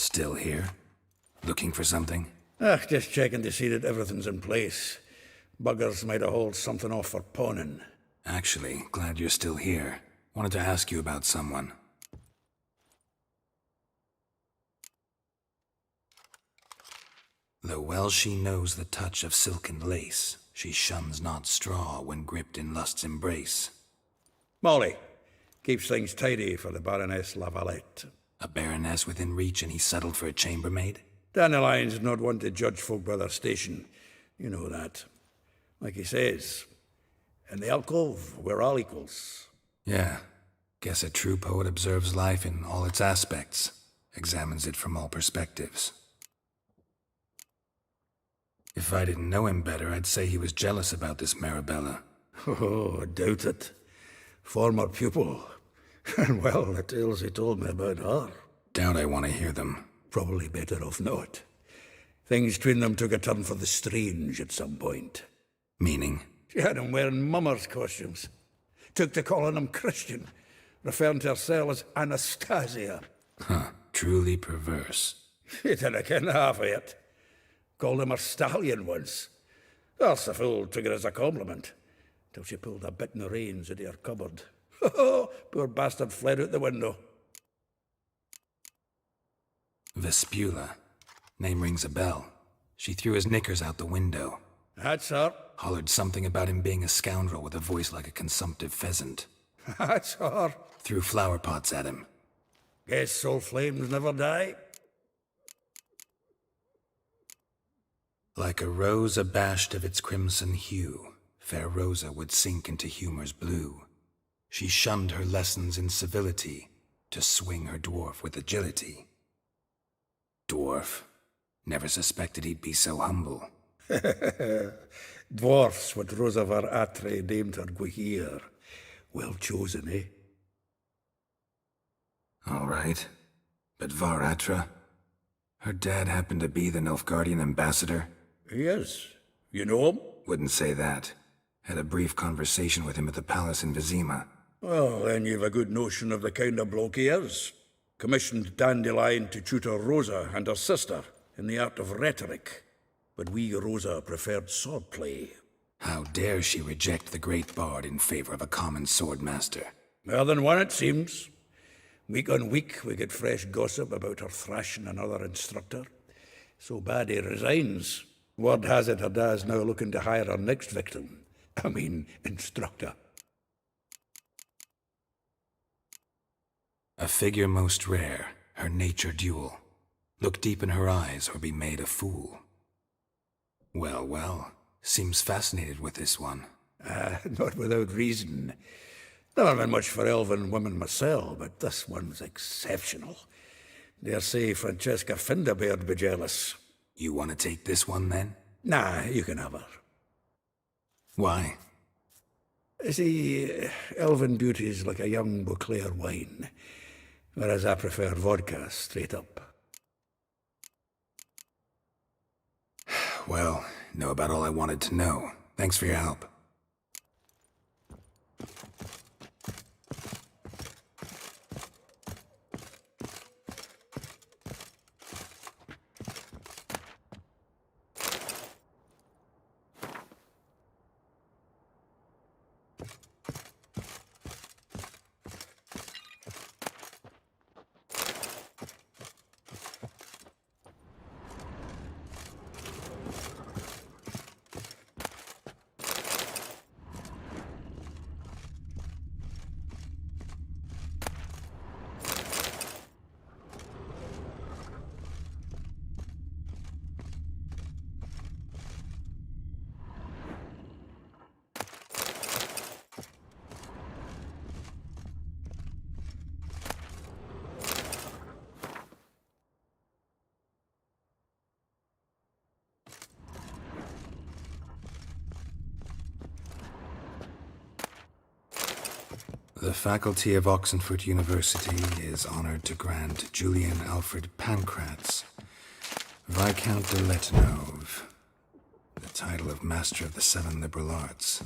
Still here? Looking for something? Just checking to see that everything's in place. Buggers might have hauled something off for pawning. Actually, glad you're still here. Wanted to ask you about someone. Though well she knows the touch of silken lace, she shuns not straw when gripped in lust's embrace. Molly keeps things tidy for the Baroness Lavalette. A baroness within reach and he's settled for a chambermaid? Dandelion's not one to judge folk by their station. You know that. Like he says, in the alcove, we're all equals. Yeah. Guess a true poet observes life in all its aspects, examines it from all perspectives. If I didn't know him better, I'd say he was jealous about this Marabella. Oh, I doubt it. Former pupil. And well, the tales he told me about her. Doubt I want to hear them. Probably better off not. Things between them took a turn for the strange at some point. Meaning? She had him wearing mummers' costumes. Took to calling him Christian, referring to herself as Anastasia. Huh, truly perverse. He didn't ken half of it. Called him her stallion once. That's the fool took it as a compliment, till she pulled a bit in the reins into her cupboard. Poor bastard fled out the window. Vespula. Name rings a bell. She threw his knickers out the window. That's her. Hollered something about him being a scoundrel with a voice like a consumptive pheasant. That's her. Threw flower pots at him. Guess soul flames never die. Like a rose abashed of its crimson hue, fair Rosa would sink into humor's blue. She shunned her lessons in civility, to swing her dwarf with agility. Dwarf. Never suspected he'd be so humble. Dwarfs what Rosa var Atre named her Guihir. Well chosen, eh? All right. But Varatra? Her dad happened to be the Nilfgaardian ambassador? He is. You know him? Wouldn't say that. Had a brief conversation with him at the palace in Vizima. Well, then you've a good notion of the kind of bloke he is. Commissioned Dandelion to tutor Rosa and her sister in the art of rhetoric. But we, Rosa, preferred swordplay. How dare she reject the great bard in favor of a common swordmaster? More than one, it seems. Week on week, we get fresh gossip about her thrashing another instructor. So bad he resigns. Word has it her dad's now looking to hire her next victim. I mean, instructor. A figure most rare, her nature dual. Look deep in her eyes or be made a fool. Well, well, seems fascinated with this one. Not without reason. Never been much for elven women myself, but this one's exceptional. Dare say Francesca Finderbeard be jealous. You want to take this one, then? Nah, you can have her. Why? See, elven beauty's like a young Beauclair wine, whereas I prefer vodka straight up. Well, know about all I wanted to know. Thanks for your help. The faculty of Oxenford University is honored to grant Julian Alfred Pancratz, Viscount de Lettenove, the title of Master of the Seven Liberal Arts.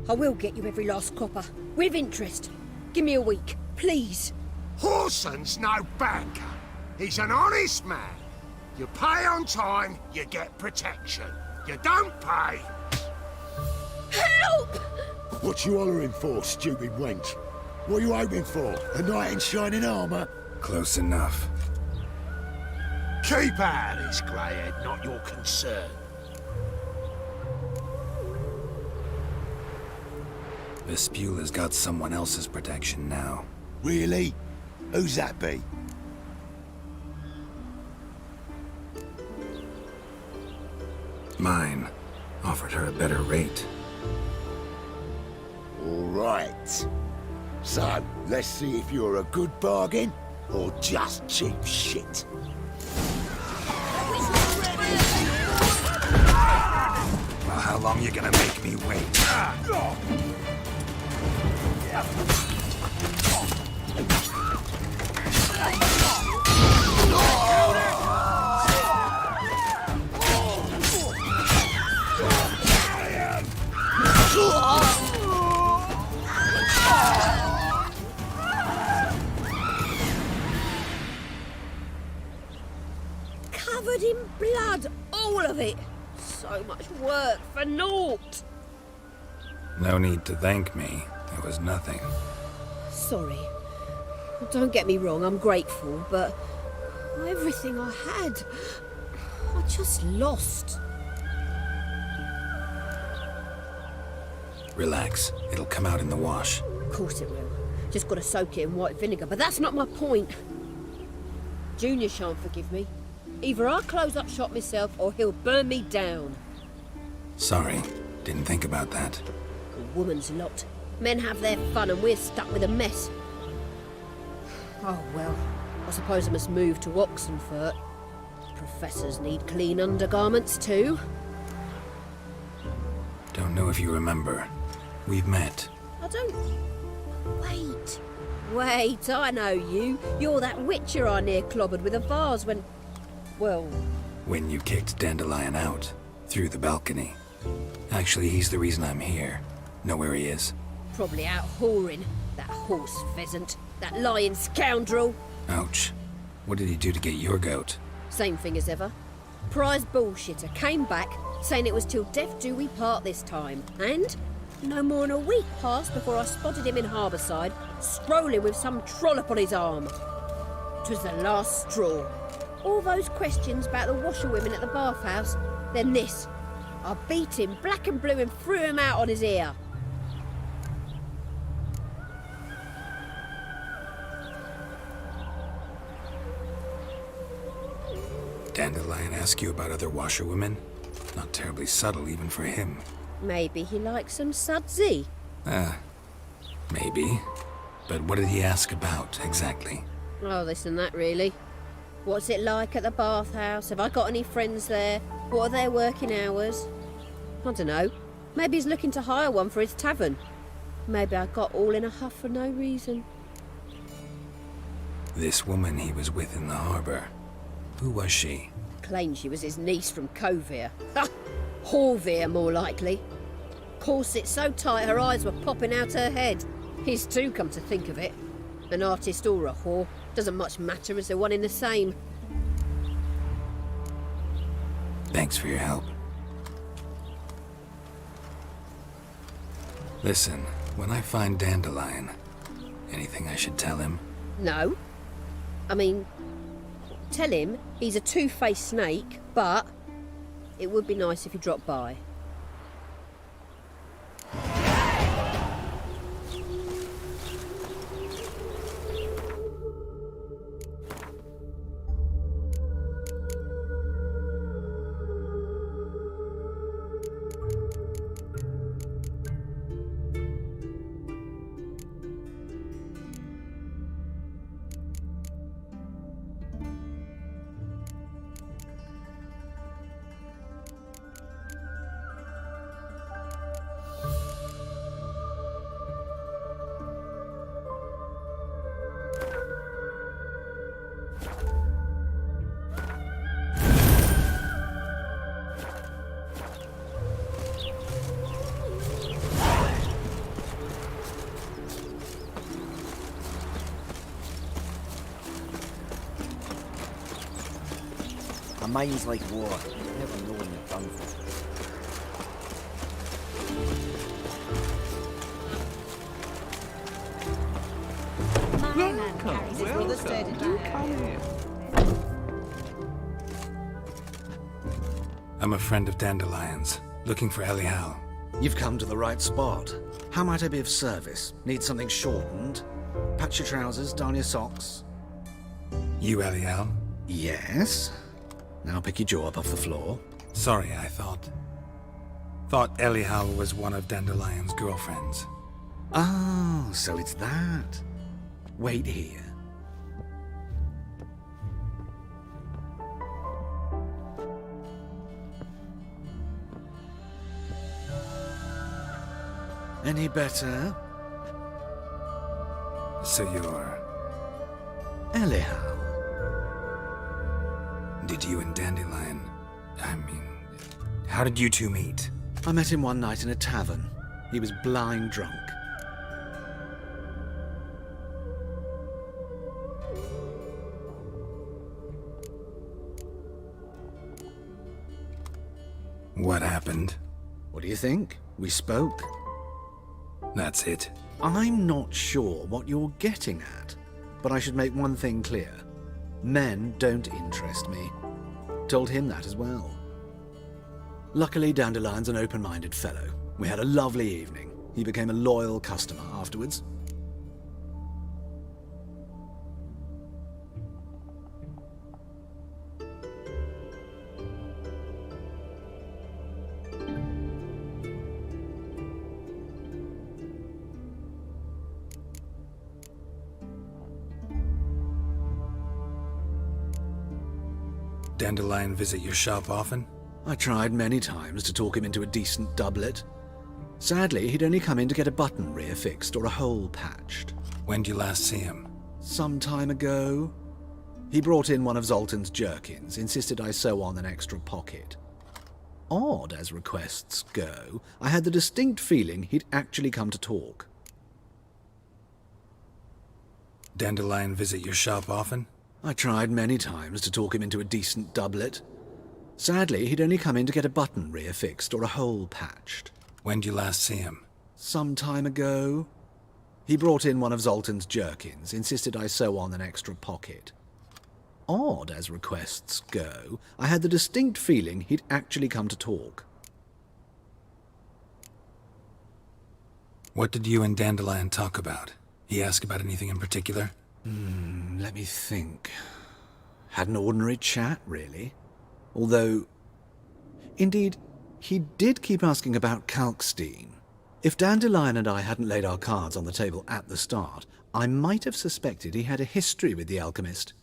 I will get you every last copper. With interest. Give me a week, please. Horson's no banker. He's an honest man. You pay on time, you get protection. You don't pay... Help! What you hollering for, stupid wench? What are you hoping for? A knight in shining armour? Close enough. Keep out of this, greyhead, not your concern. Vespula's got someone else's protection now. Really? Who's that be? Mine. Offered her a better rate. All right. So, let's see if you're a good bargain or just cheap shit. Well, how long you gonna make me wait? Covered in blood, all of it. So much work for naught. No need to thank me. It was nothing. Sorry. Don't get me wrong, I'm grateful, but everything I had, I just lost. Relax. It'll come out in the wash. Of course it will. Just gotta soak it in white vinegar, but that's not my point. Junior shan't forgive me. Either I'll close up shop myself or he'll burn me down. Sorry. Didn't think about that. A woman's lot. Men have their fun and we're stuck with a mess. Oh well, I suppose I must move to Oxenfurt. Professors need clean undergarments too. Don't know if you remember. We've met. I don't... Wait, I know you. You're that witcher I near clobbered with a vase when... Well... When you kicked Dandelion out. Through the balcony. Actually, he's the reason I'm here. Know where he is? Probably out whoring. That horse pheasant. That lying scoundrel. Ouch. What did he do to get your goat? Same thing as ever. Prize bullshitter came back, saying it was till death do we part this time. And no more than a week passed before I spotted him in Harbourside, strolling with some trollop on his arm. 'Twas the last straw. All those questions about the washerwomen at the bathhouse, then this. I beat him black and blue and threw him out on his ear. Dandelion ask you about other washerwomen? Not terribly subtle even for him. Maybe he likes some sudsy. Maybe. But what did he ask about, exactly? Oh, this and that, really. What's it like at the bathhouse? Have I got any friends there? What are their working hours? I don't know. Maybe he's looking to hire one for his tavern. Maybe I got all in a huff for no reason. This woman he was with in the harbour. Who was she? Claimed she was his niece from Kovir. Ha! Horvir, more likely. Corset so tight her eyes were popping out her head. His too, come to think of it. An artist or a whore. Doesn't much matter as they're one in the same. Thanks for your help. Listen, when I find Dandelion, anything I should tell him? No. I mean, tell him he's a two-faced snake, but it would be nice if he dropped by. My mind's like water. Never know when you're done for. My man carries his brother's dead in there. I'm a friend of Dandelion's, looking for Elial. You've come to the right spot. How might I be of service? Need something shortened? Patch your trousers, darn your socks. You Elial? Yes. Now pick your jaw up off the floor. Sorry, I thought Elial was one of Dandelion's girlfriends. Oh, so it's that. Wait here. Any better? So you're... Elial. Did you and Dandelion... how did you two meet? I met him one night in a tavern. He was blind drunk. What happened? What do you think? We spoke. That's it. I'm not sure what you're getting at, but I should make one thing clear. Men don't interest me. Told him that as well. Luckily, Dandelion's an open-minded fellow. We had a lovely evening. He became a loyal customer afterwards. Dandelion visit your shop often? I tried many times to talk him into a decent doublet. Sadly, he'd only come in to get a button rear fixed or a hole patched. When'd you last see him? Some time ago. He brought in one of Zoltan's jerkins, insisted I sew on an extra pocket. Odd as requests go, I had the distinct feeling he'd actually come to talk. Dandelion visit your shop often? I tried many times to talk him into a decent doublet. Sadly, he'd only come in to get a button rear fixed or a hole patched. When'd you last see him? Some time ago. He brought in one of Zoltan's jerkins, insisted I sew on an extra pocket. Odd as requests go, I had the distinct feeling he'd actually come to talk. What did you and Dandelion talk about? He asked about anything in particular? Let me think. Had an ordinary chat, really. Although, indeed, he did keep asking about Kalkstein. If Dandelion and I hadn't laid our cards on the table at the start, I might have suspected he had a history with the alchemist.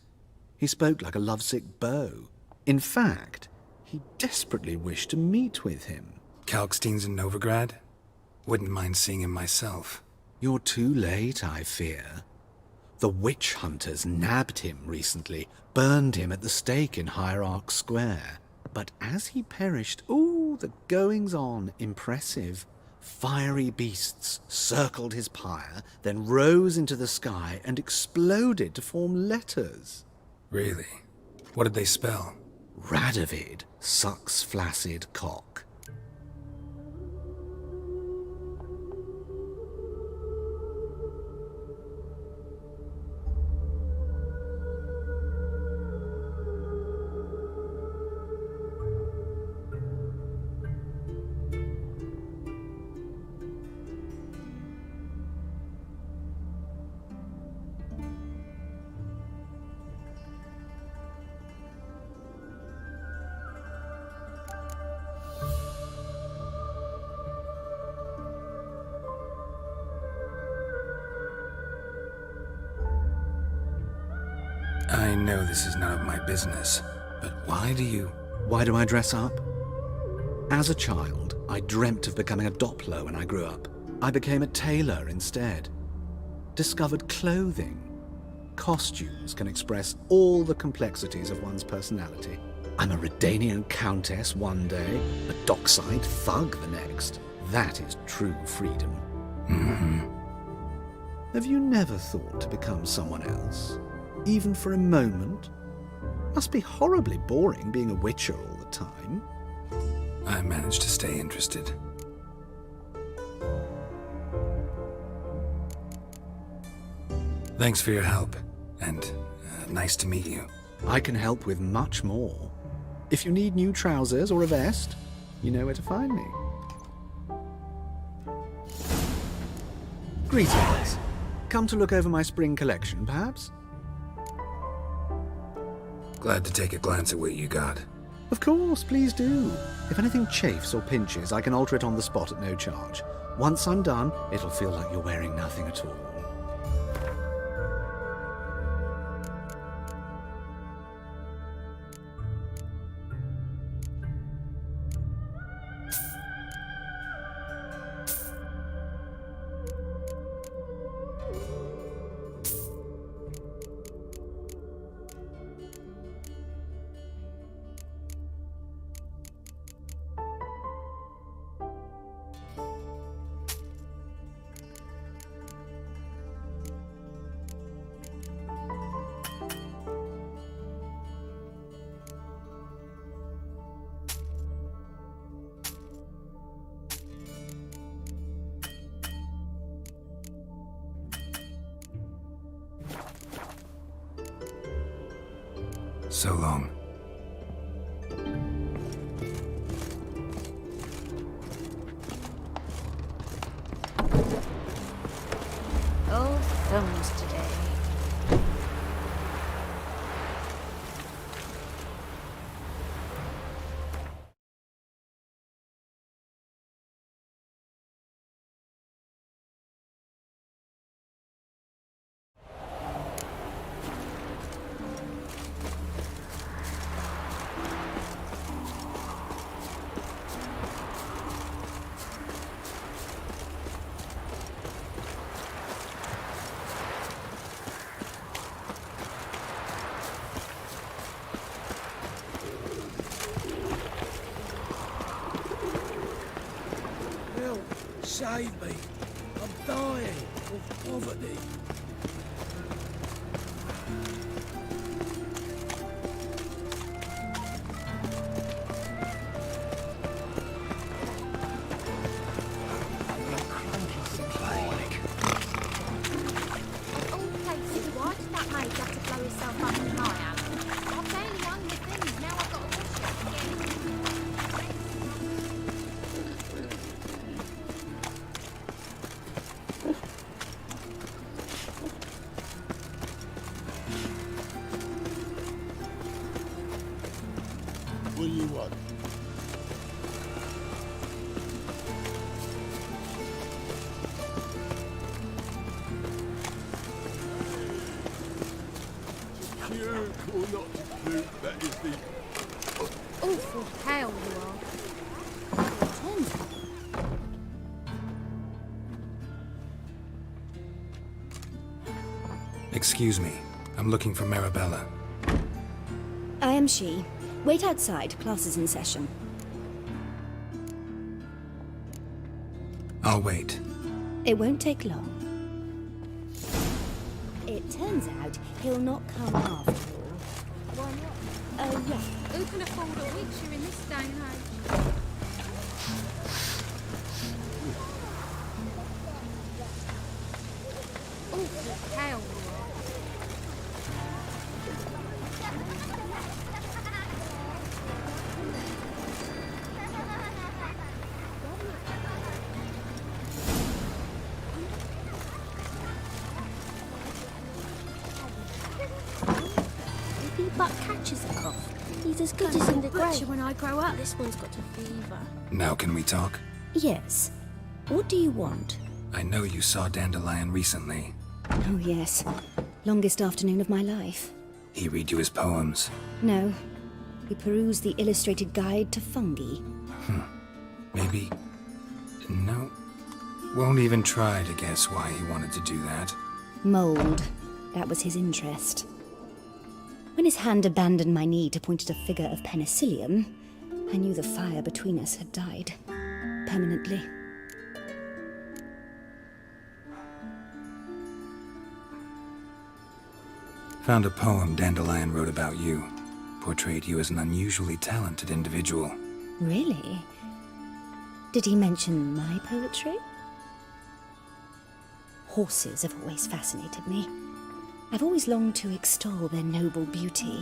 He spoke like a lovesick beau. In fact, he desperately wished to meet with him. Kalkstein's in Novigard? Wouldn't mind seeing him myself. You're too late, I fear. The witch hunters nabbed him recently, burned him at the stake in Hierarch Square. But as he perished, the goings-on, impressive. Fiery beasts circled his pyre, then rose into the sky and exploded to form letters. Really? What did they spell? Radovid sucks flaccid cock. I know this is none of my business, but why do you... Why do I dress up? As a child, I dreamt of becoming a Doppler when I grew up. I became a tailor instead. Discovered clothing. Costumes can express all the complexities of one's personality. I'm a Redanian countess one day, a dockside thug the next. That is true freedom. Have you never thought to become someone else? Even for a moment? Must be horribly boring being a witcher all the time. I managed to stay interested. Thanks for your help, and nice to meet you. I can help with much more. If you need new trousers or a vest, you know where to find me. Greetings. Come to look over my spring collection, perhaps? Glad to take a glance at what you got. Of course, please do. If anything chafes or pinches, I can alter it on the spot at no charge. Once I'm done, it'll feel like you're wearing nothing at all. So long. All thumbs today. Save me. I'm dying of poverty. What do you want? Cute or not cute, that is the... Awful hell you are. Excuse me. I'm looking for Marabella. I am she. Wait outside. Class is in session. I'll wait. It won't take long. It turns out he'll not come after all. Why not? Oh, yeah. Who can afford a witcher in this day and age? Awful hell you are. If he but catches a cough, he's as good as in the grave. When I grow up, this one's got a fever. Now can we talk? Yes. What do you want? I know you saw Dandelion recently. Oh, yes. Longest afternoon of my life. He read you his poems. No. We perused the illustrated guide to fungi. Maybe... No. Won't even try to guess why he wanted to do that. Mold. That was his interest. When his hand abandoned my knee to point at a figure of penicillium, I knew the fire between us had died. Permanently. Found a poem Dandelion wrote about you. portrayed you as an unusually talented individual. Really? Did he mention my poetry? Horses have always fascinated me. I've always longed to extol their noble beauty.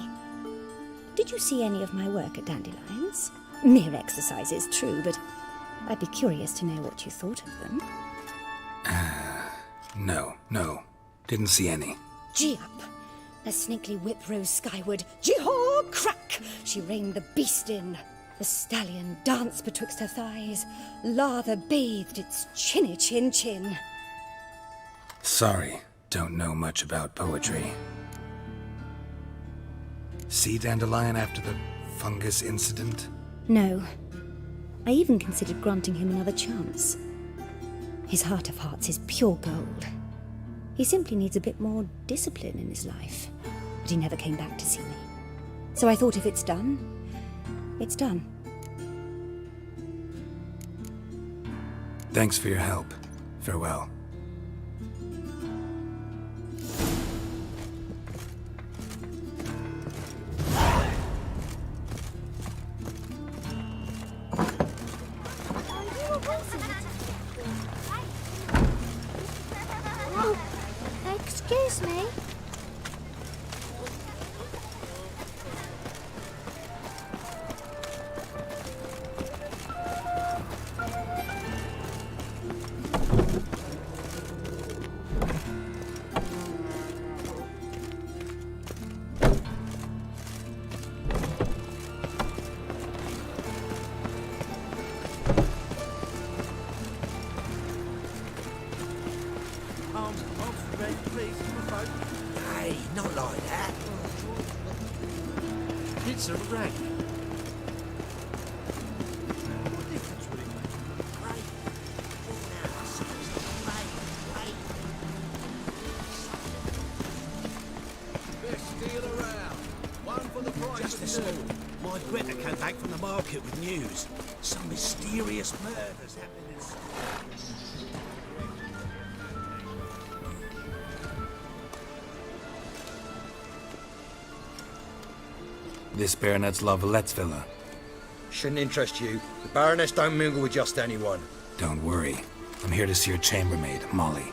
Did you see any of my work at Dandelions? Mere exercises, true, but I'd be curious to know what you thought of them. No. Didn't see any. Gee up! A snakely whip rose skyward. Gee-haw! Crack! She reined the beast in. The stallion danced betwixt her thighs. Lather bathed its chinny chin. Sorry, don't know much about poetry. See Dandelion after the fungus incident? No. I even considered granting him another chance. His heart of hearts is pure gold. He simply needs a bit more discipline in his life. But he never came back to see me. So I thought if it's done, it's done. Thanks for your help. Farewell. Excuse me. Hey, not like that. It's a rag. What difference would it make? Great. Now, Best deal around. One for the price just of this two. morning, my Greta came back from the market with news. Some mysterious murders happening in... This Baronet's La Vallette's villa. Shouldn't interest you. The Baroness don't mingle with just anyone. Don't worry. I'm here to see your chambermaid, Molly.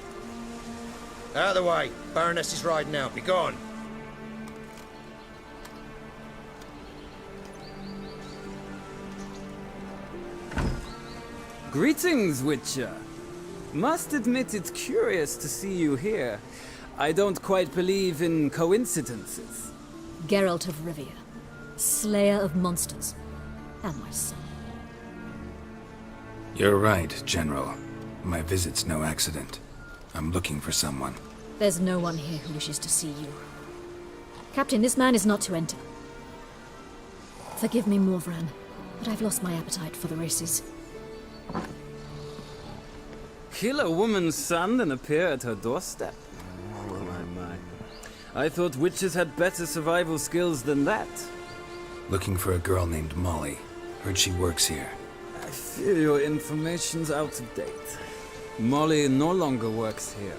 Out of the way. Baroness is riding out. Be gone. Greetings, Witcher. Must admit it's curious to see you here. I don't quite believe in coincidences. Geralt of Rivia, slayer of monsters, and my son. You're right, General. My visit's no accident. I'm looking for someone. There's no one here who wishes to see you. Captain, this man is not to enter. Forgive me, Morvran, but I've lost my appetite for the races. Kill a woman's son and appear at her doorstep? Oh, my. I thought witches had better survival skills than that. Looking for a girl named Molly. Heard she works here. I fear your information's out of date. Molly no longer works here.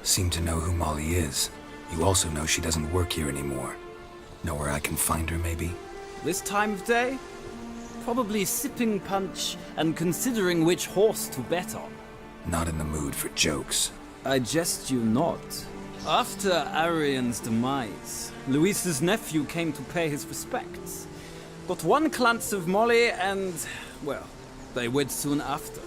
Seem to know who Molly is. You also know she doesn't work here anymore. Know where I can find her, maybe? This time of day? Probably sipping punch and considering which horse to bet on. Not in the mood for jokes. I jest you not. After Arian's demise, Luis's nephew came to pay his respects. Got one glance of Molly and, well, they wed soon after.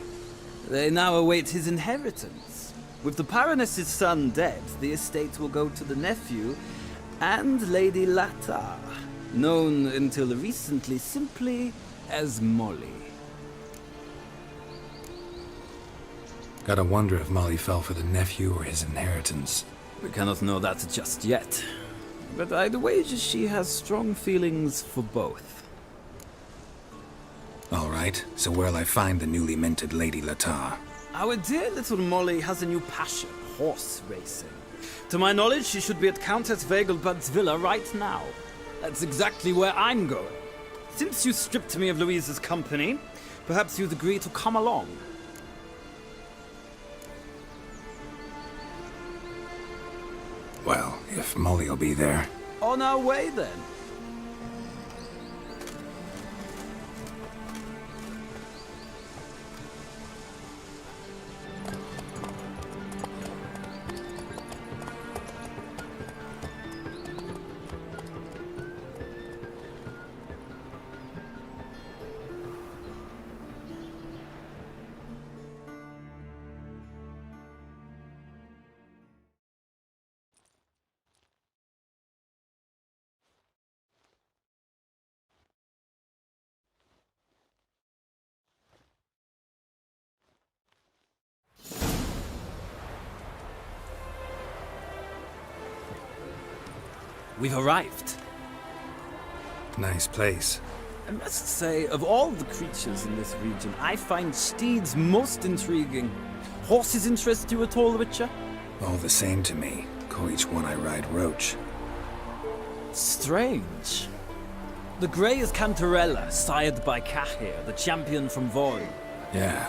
They now await his inheritance. With the Baroness's son dead, the estate will go to the nephew and Lady Latta, known until recently simply as Molly. Gotta wonder if Molly fell for the nephew or his inheritance. We cannot know that just yet, but I'd wager she has strong feelings for both. All right, so where'll I find the newly minted Lady Latta? Our dear little Molly has a new passion, horse racing. To my knowledge, she should be at Countess Vegelbud's villa right now. That's exactly where I'm going. Since you stripped me of Louise's company, perhaps you'd agree to come along. Well, if Molly'll be there. On our way, then. We've arrived. Nice place. I must say, of all the creatures in this region, I find steeds most intriguing. Horses interest you at all, Witcher? All the same to me. Call each one I ride Roach. Strange. The grey is Cantarella, sired by Cahir, the champion from Vol. Yeah.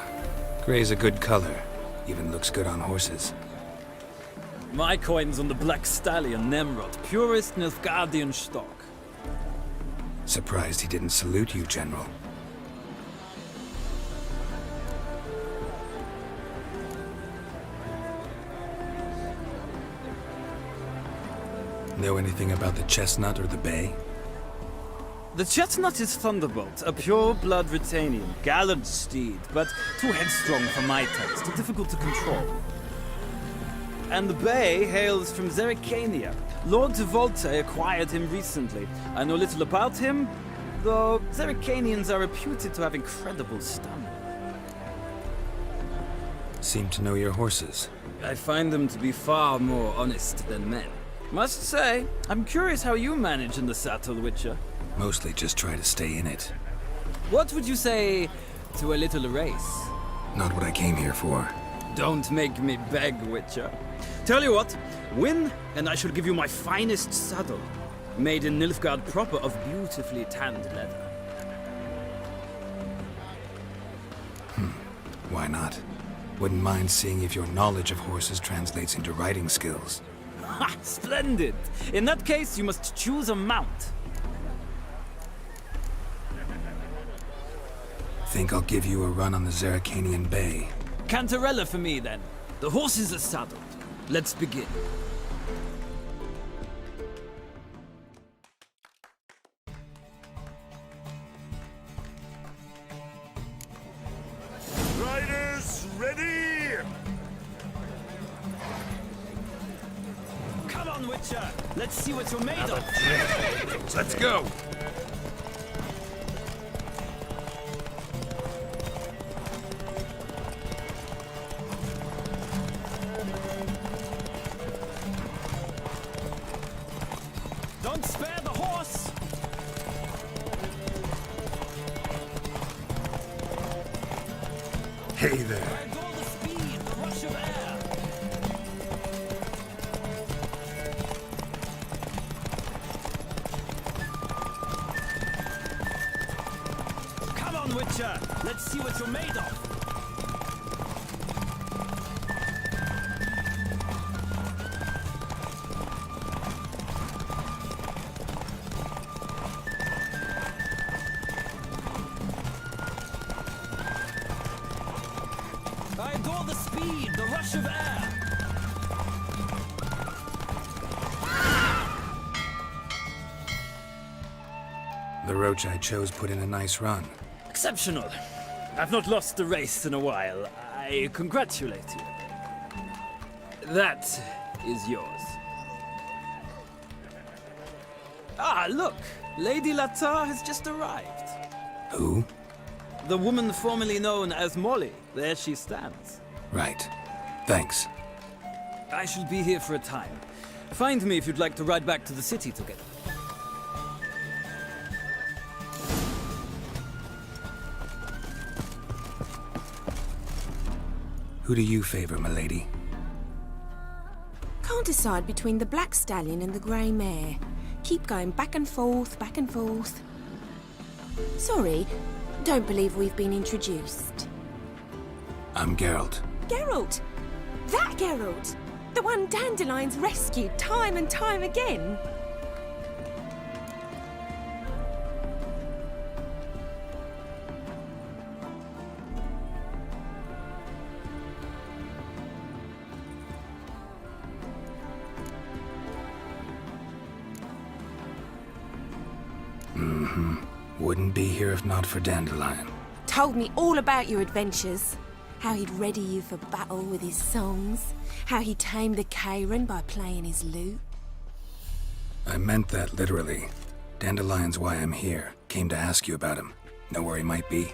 Gray's a good color. Even looks good on horses. My coin's on the Black Stallion, Nemrod, purest Nilfgaardian stock. Surprised he didn't salute you, General. Know anything about the chestnut or the bay? The chestnut is Thunderbolt, a pure-blood Retanian, gallant steed, but too headstrong for my taste, difficult to control. And the bay hails from Zerrikania. Lord de Volte acquired him recently. I know little about him, though Zerrikanians are reputed to have incredible stamina. Seem to know your horses. I find them to be far more honest than men. Must say, I'm curious how you manage in the saddle, Witcher. Mostly just try to stay in it. What would you say to a little race? Not what I came here for. Don't make me beg, Witcher. Tell you what, win, and I shall give you my finest saddle, made in Nilfgaard proper of beautifully tanned leather. Why not? Wouldn't mind seeing if your knowledge of horses translates into riding skills. Ha! Splendid! In that case, you must choose a mount. Think I'll give you a run on the Zerrikanian Bay. Cantarella for me, then. The horses are saddled. Let's begin. Riders, ready! Come on, Witcher! Let's see what you're made of! Let's go! Don't spare the horse! Hey there. I adore the speed, the rush of air. Come on, Witcher! Let's see what you're made of! I adore the speed, the rush of air. The Roach I chose put in a nice run. Exceptional. I've not lost a race in a while. I congratulate you. That is yours. Ah, look! Lady Latar has just arrived. Who? The woman formerly known as Molly. There she stands. Right. Thanks. I shall be here for a time. Find me if you'd like to ride back to the city together. Who do you favor, milady? Can't decide between the Black Stallion and the Grey Mare. Keep going back and forth, back and forth. Sorry, don't believe we've been introduced. I'm Geralt. Geralt! That Geralt! The one Dandelion's rescued time and time again. Wouldn't be here if not for Dandelion. Told me all about your adventures. How he'd ready you for battle with his songs. How he tamed the Karen by playing his lute. I meant that literally. Dandelion's why I'm here. Came to ask you about him. Know where he might be?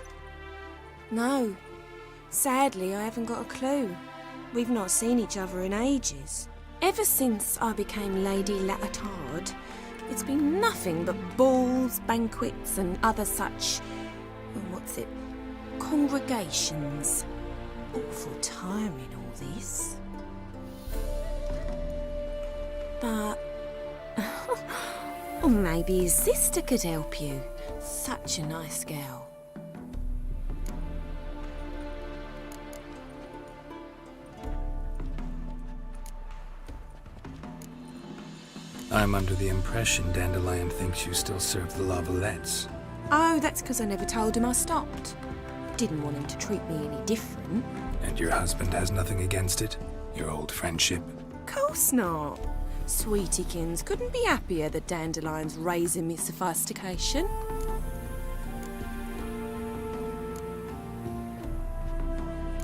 No. Sadly, I haven't got a clue. We've not seen each other in ages. Ever since I became Lady Latard, it's been nothing but balls, banquets, and other such... congregations. Awful tiring, all this. But... or maybe his sister could help you. Such a nice girl. I'm under the impression Dandelion thinks you still serve the Lavalettes. Oh, that's because I never told him I stopped. Didn't want him to treat me any different. And your husband has nothing against it? Your old friendship? Course not. Sweetykins couldn't be happier that Dandelion's raising me sophistication.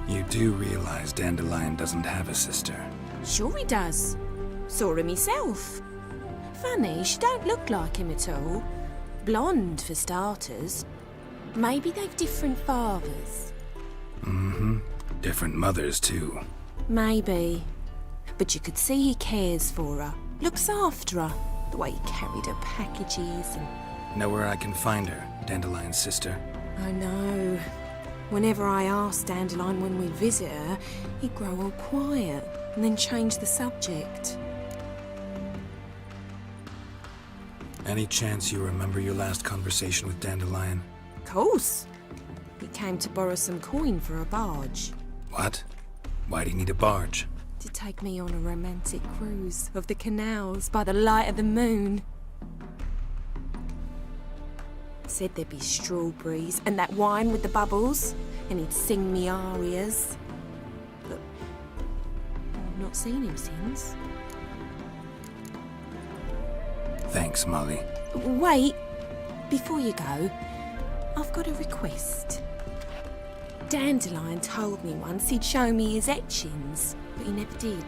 You do realize Dandelion doesn't have a sister? Sure he does. Saw him myself. Funny, she don't look like him at all. Blonde, for starters. Maybe they've different fathers. Different mothers, too. Maybe. But you could see he cares for her. Looks after her. The way he carried her packages and... Know where I can find her, Dandelion's sister? I know. Whenever I asked Dandelion when we'd visit her, he'd grow all quiet and then change the subject. Any chance you remember your last conversation with Dandelion? Course. He came to borrow some coin for a barge. What? Why'd he need a barge? To take me on a romantic cruise of the canals by the light of the moon. Said there'd be strawberries and that wine with the bubbles, and he'd sing me arias. But I've not seen him since. Thanks, Molly. Wait, before you go, I've got a request. Dandelion told me once he'd show me his etchings, but he never did.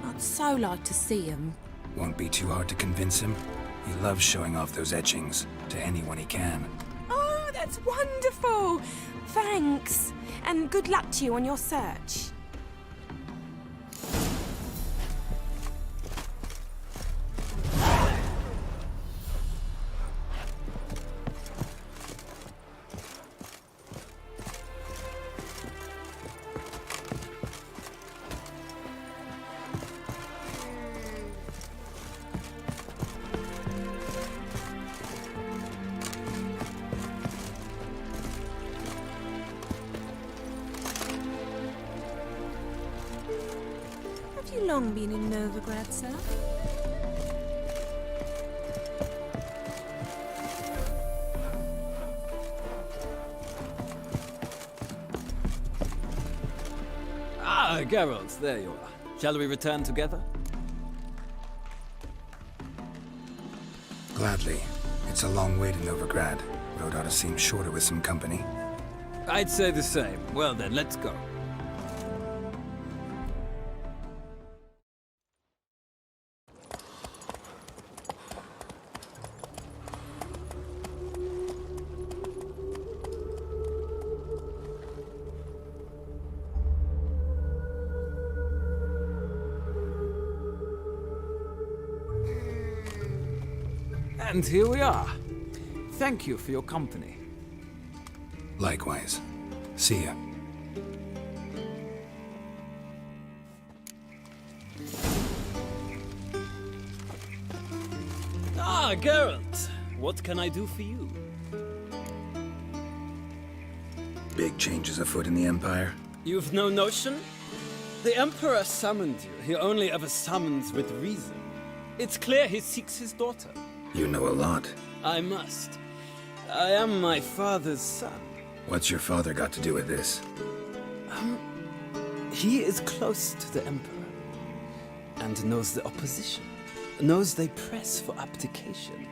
I'd so like to see them. Won't be too hard to convince him. He loves showing off those etchings to anyone he can. Oh, that's wonderful! Thanks, and good luck to you on your search. Have you long been in Novigard, sir? Ah, Geralt, there you are. Shall we return together? Gladly. It's a long way to Novigard. Road ought to seem shorter with some company. I'd say the same. Well then, let's go. And here we are. Thank you for your company. Likewise. See ya. Ah, Geralt. What can I do for you? Big changes afoot in the Empire. You've no notion? The Emperor summoned you. He only ever summons with reason. It's clear he seeks his daughter. You know a lot. I must. I am my father's son. What's your father got to do with this? He is close to the Emperor, and knows the opposition, knows they press for abdication.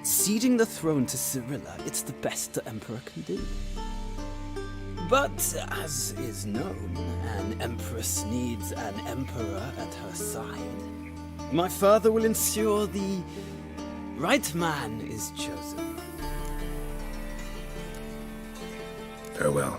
Ceding the throne to Cyrilla, it's the best the Emperor can do. But, as is known, an Empress needs an Emperor at her side. My father will ensure the right man is chosen. Farewell.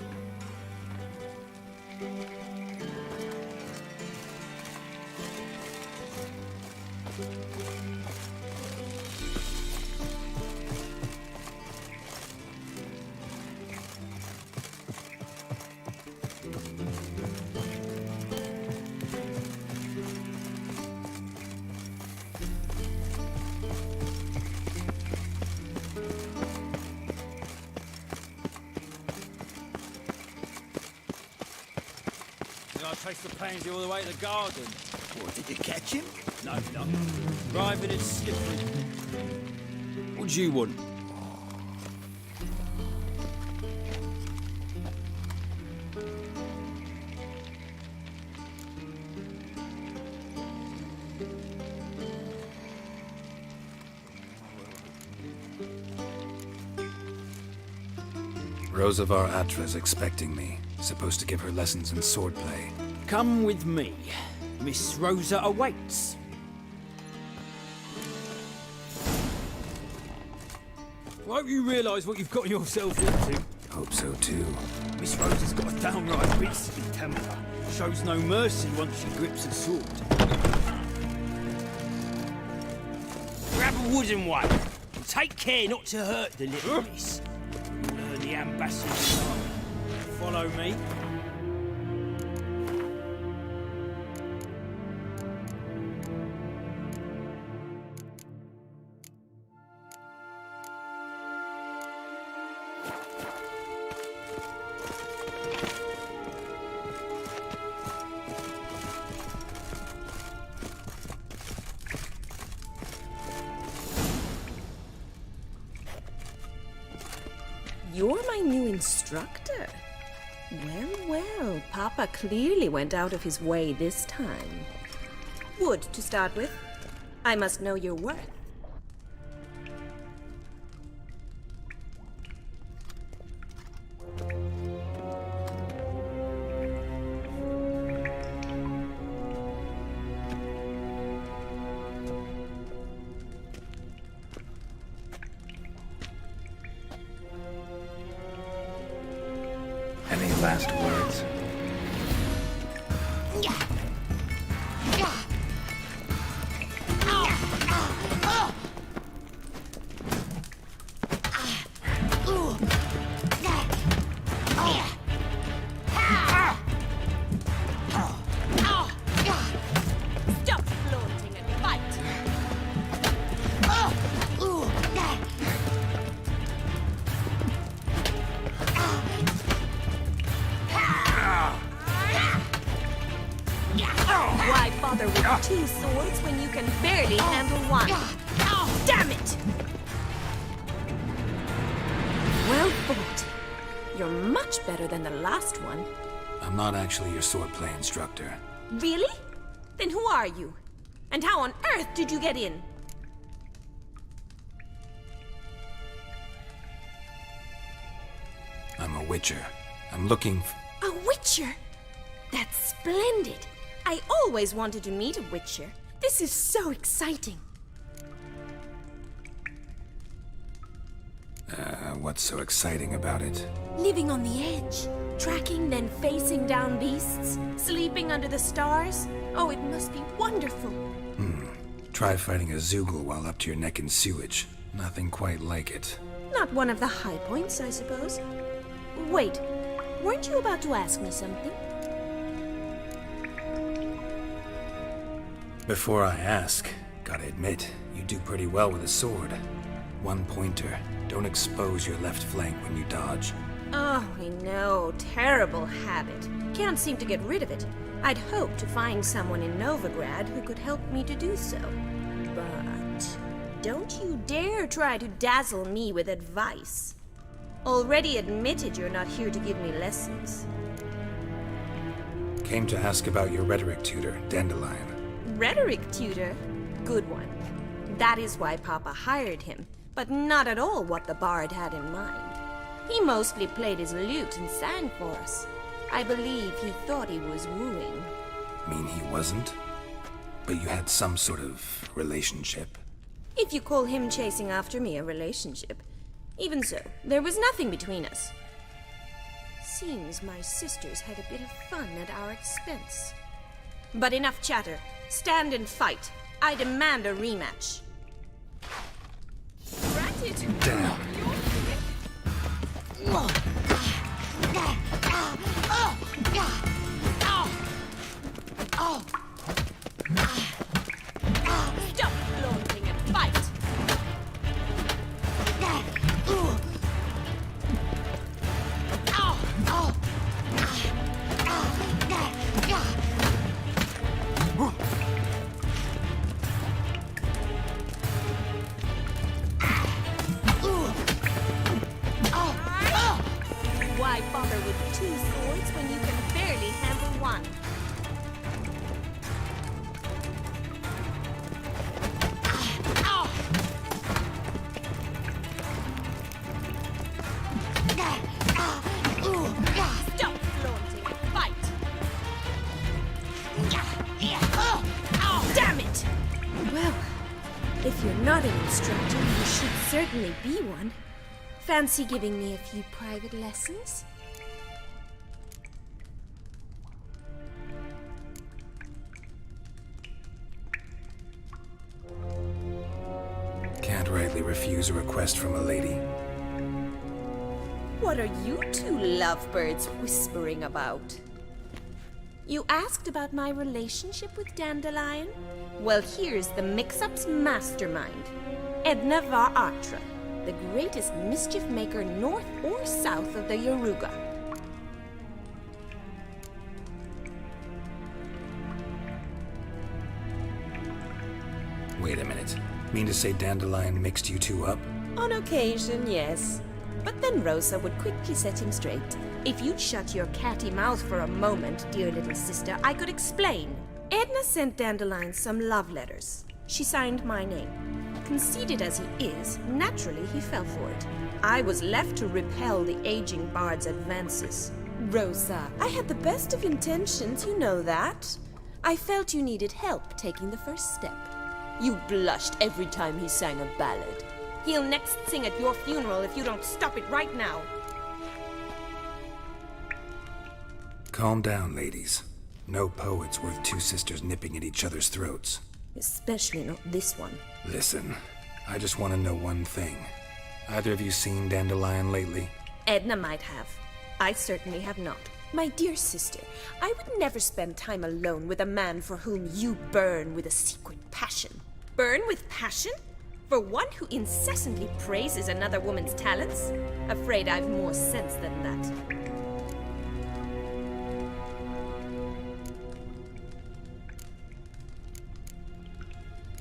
I traced the pansy all the way to the garden. What, did you catch him? No, no. Driving it slippery. What do you want? Rosa var Atra's expecting me. Supposed to give her lessons in swordplay. Come with me. Miss Rosa awaits. I hope you realise what you've got yourself into. Hope so too. Miss Rosa's got a downright beastly temper. Shows no mercy once she grips a sword. Grab a wooden one. And take care not to hurt the little miss. You'll learn the ambassador's art. Follow me. You're my new instructor. Well, Papa clearly went out of his way this time. Wood, to start with. I must know your worth. Any last words? Stop flaunting and fight! Why bother with two swords when you can barely handle one? Damn it! Well fought. You're much better than the last one. I'm not actually your swordplay instructor. Really? Then who are you? And how on earth did you get in? I'm a witcher. I'm looking A witcher? That's splendid. I always wanted to meet a witcher. This is so exciting. what's so exciting about it? Living on the edge, tracking then facing down beasts, sleeping under the stars. Oh, it must be wonderful. Try fighting a Zoogle while up to your neck in sewage. Nothing quite like it. Not one of the high points, I suppose. Wait, weren't you about to ask me something? Before I ask, gotta admit, you do pretty well with a sword. One pointer. Don't expose your left flank when you dodge. Oh, I know. Terrible habit. Can't seem to get rid of it. I'd hoped to find someone in Novigard who could help me to do so. But don't you dare try to dazzle me with advice. Already admitted you're not here to give me lessons. Came to ask about your rhetoric tutor, Dandelion. Rhetoric tutor? Good one. That is why Papa hired him, but not at all what the bard had in mind. He mostly played his lute and sang for us. I believe he thought he was wooing. Mean he wasn't? But you had some sort of relationship? If you call him chasing after me a relationship. Even so, there was nothing between us. Seems my sisters had a bit of fun at our expense. But enough chatter. Stand and fight. I demand a rematch. Granted. Damn. Stop flaunting and fight! Why bother with two swords when you can barely handle one? Stop flaunting and fight! Damn it! Well, if you're not an instructor, you should certainly be one. Fancy giving me a few private lessons? Can't rightly refuse a request from a lady. What are you two lovebirds whispering about? You asked about my relationship with Dandelion? Well, here's the mix-up's mastermind. Edna var Atra, the greatest mischief maker north or south of the Yaruga. Wait a minute. Mean to say Dandelion mixed you two up? On occasion, yes. But then Rosa would quickly set him straight. If you'd shut your catty mouth for a moment, dear little sister, I could explain. Edna sent Dandelion some love letters. She signed my name. Conceited as he is, naturally he fell for it. I was left to repel the aging bard's advances. Rosa, I had the best of intentions, you know that. I felt you needed help taking the first step. You blushed every time he sang a ballad. He'll next sing at your funeral if you don't stop it right now. Calm down, ladies. No poet's worth two sisters nipping at each other's throats. Especially not this one. Listen, I just want to know one thing. Either of you seen Dandelion lately? Edna might have. I certainly have not. My dear sister, I would never spend time alone with a man for whom you burn with a secret passion. Burn with passion? For one who incessantly praises another woman's talents? Afraid I've more sense than that.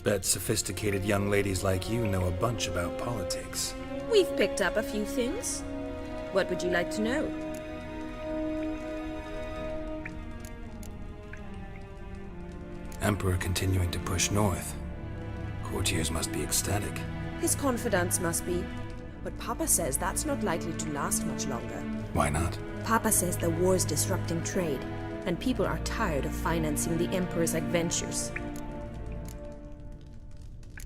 Bet sophisticated young ladies like you know a bunch about politics. We've picked up a few things. What would you like to know? Emperor continuing to push north. Courtiers must be ecstatic. His confidants must be. But Papa says that's not likely to last much longer. Why not? Papa says the war's disrupting trade, and people are tired of financing the Emperor's adventures.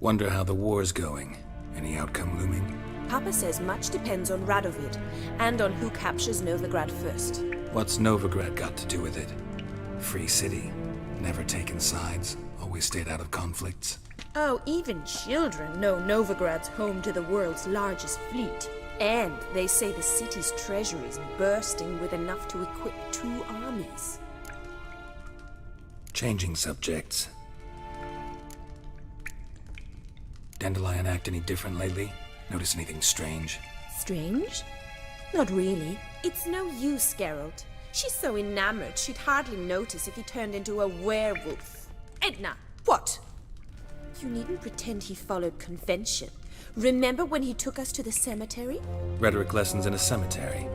Wonder how the war's going. Any outcome looming? Papa says much depends on Radovid, and on who captures Novigard first. What's Novigard got to do with it? Free city. Never taken sides. Always stayed out of conflicts. Oh, even children know Novigrad's home to the world's largest fleet. And they say the city's treasury is bursting with enough to equip 2 armies. Changing subjects. Dandelion act any different lately? Notice anything strange? Strange? Not really. It's no use, Geralt. She's so enamored she'd hardly notice if he turned into a werewolf. Edna, what? You needn't pretend he followed convention. Remember when he took us to the cemetery? Rhetoric lessons in a cemetery.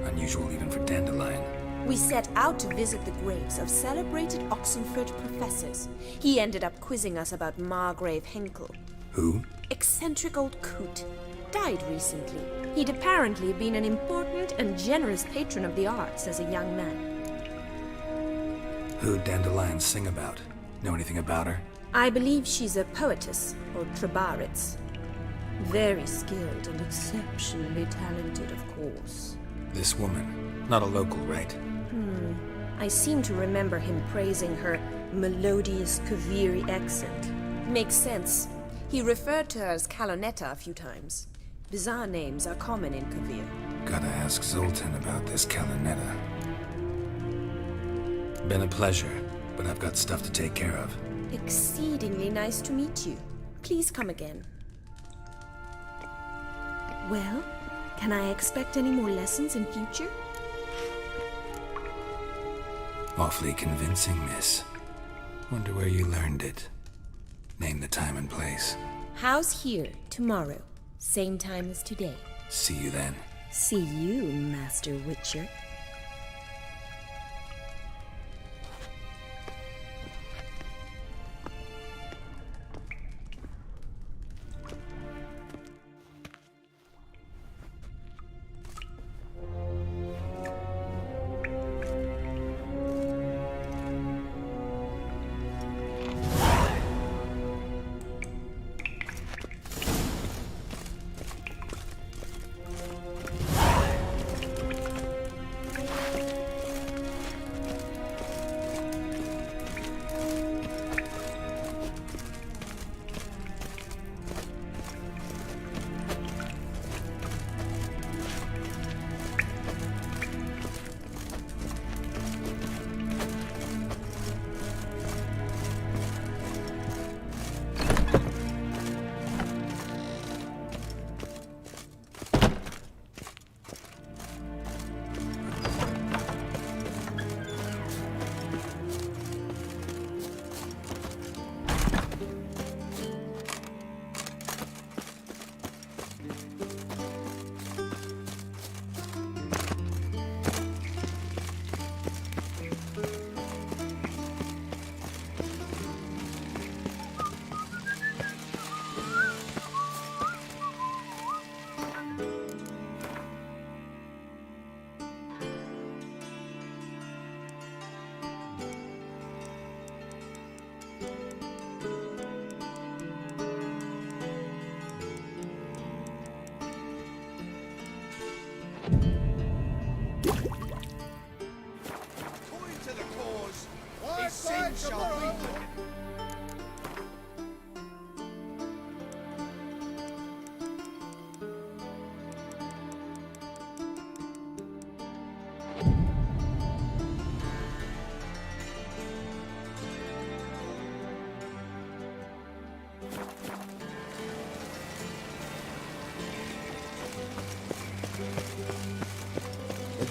Unusual even for Dandelion. We set out to visit the graves of celebrated Oxenford professors. He ended up quizzing us about Margrave Henkel. Who? Eccentric old coot. Died recently. He'd apparently been an important and generous patron of the arts as a young man. Who'd Dandelion sing about? Know anything about her? I believe she's a poetess, or trebarits. Very skilled and exceptionally talented, of course. This woman. Not a local, right? I seem to remember him praising her melodious Kaviri accent. Makes sense. He referred to her as Calonetta a few times. Bizarre names are common in Kavir. Gotta ask Zoltan about this Calonetta. Been a pleasure, but I've got stuff to take care of. Exceedingly nice to meet you. Please come again. Well, can I expect any more lessons in future? Awfully convincing, miss. Wonder where you learned it. Name the time and place. House here, tomorrow. Same time as today. See you then. See you, Master Witcher.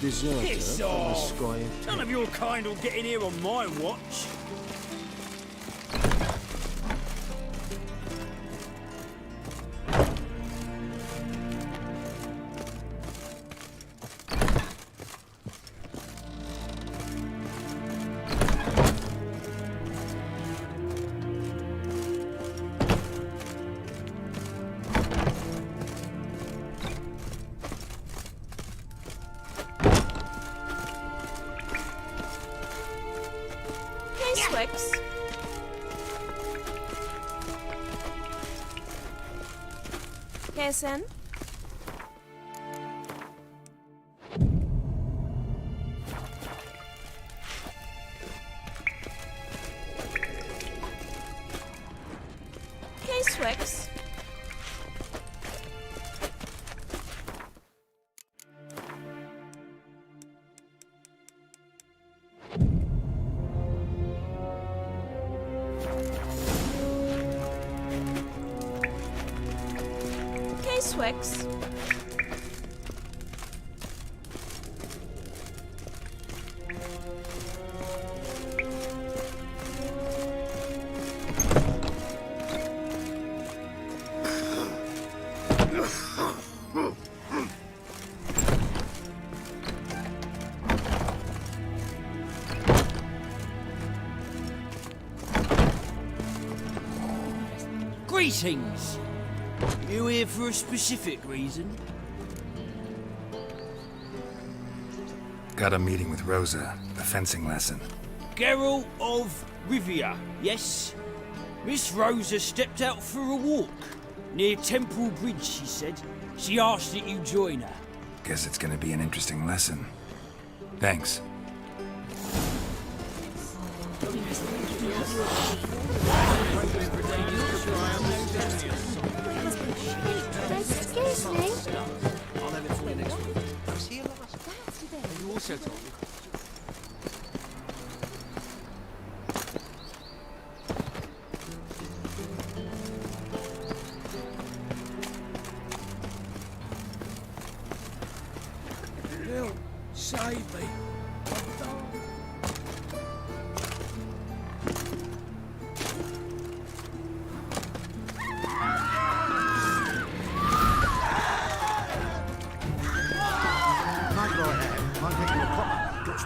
Deserter Piss from the off! sky of None of your kind will get in here on my watch. Sen? K-Swex. K-Swex. Greetings! You here for a specific reason? Got a meeting with Rosa, the fencing lesson. Geralt of Rivia, yes? Miss Rosa stepped out for a walk. Near Temple Bridge, she said. She asked that you join her. Guess it's gonna be an interesting lesson. Thanks. Excuse me. I'll have it for you next week. I was here last week. You also told me. Help! Save me!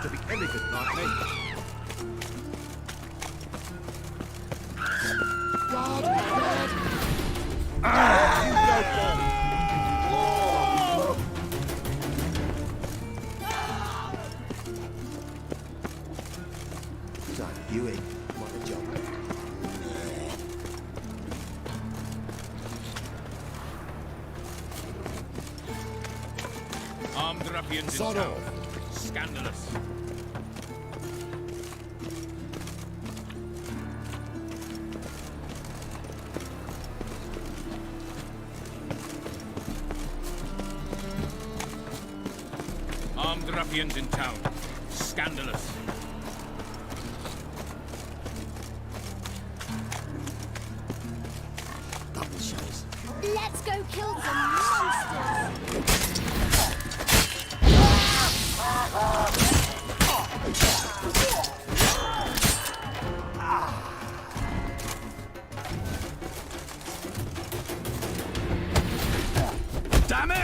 To be elegant like me. God, so, you in? What a job. Armed ruffians in town. Scandalous. Armed ruffians in town. Scandalous. Double shows. Let's go kill some monsters. Damn it!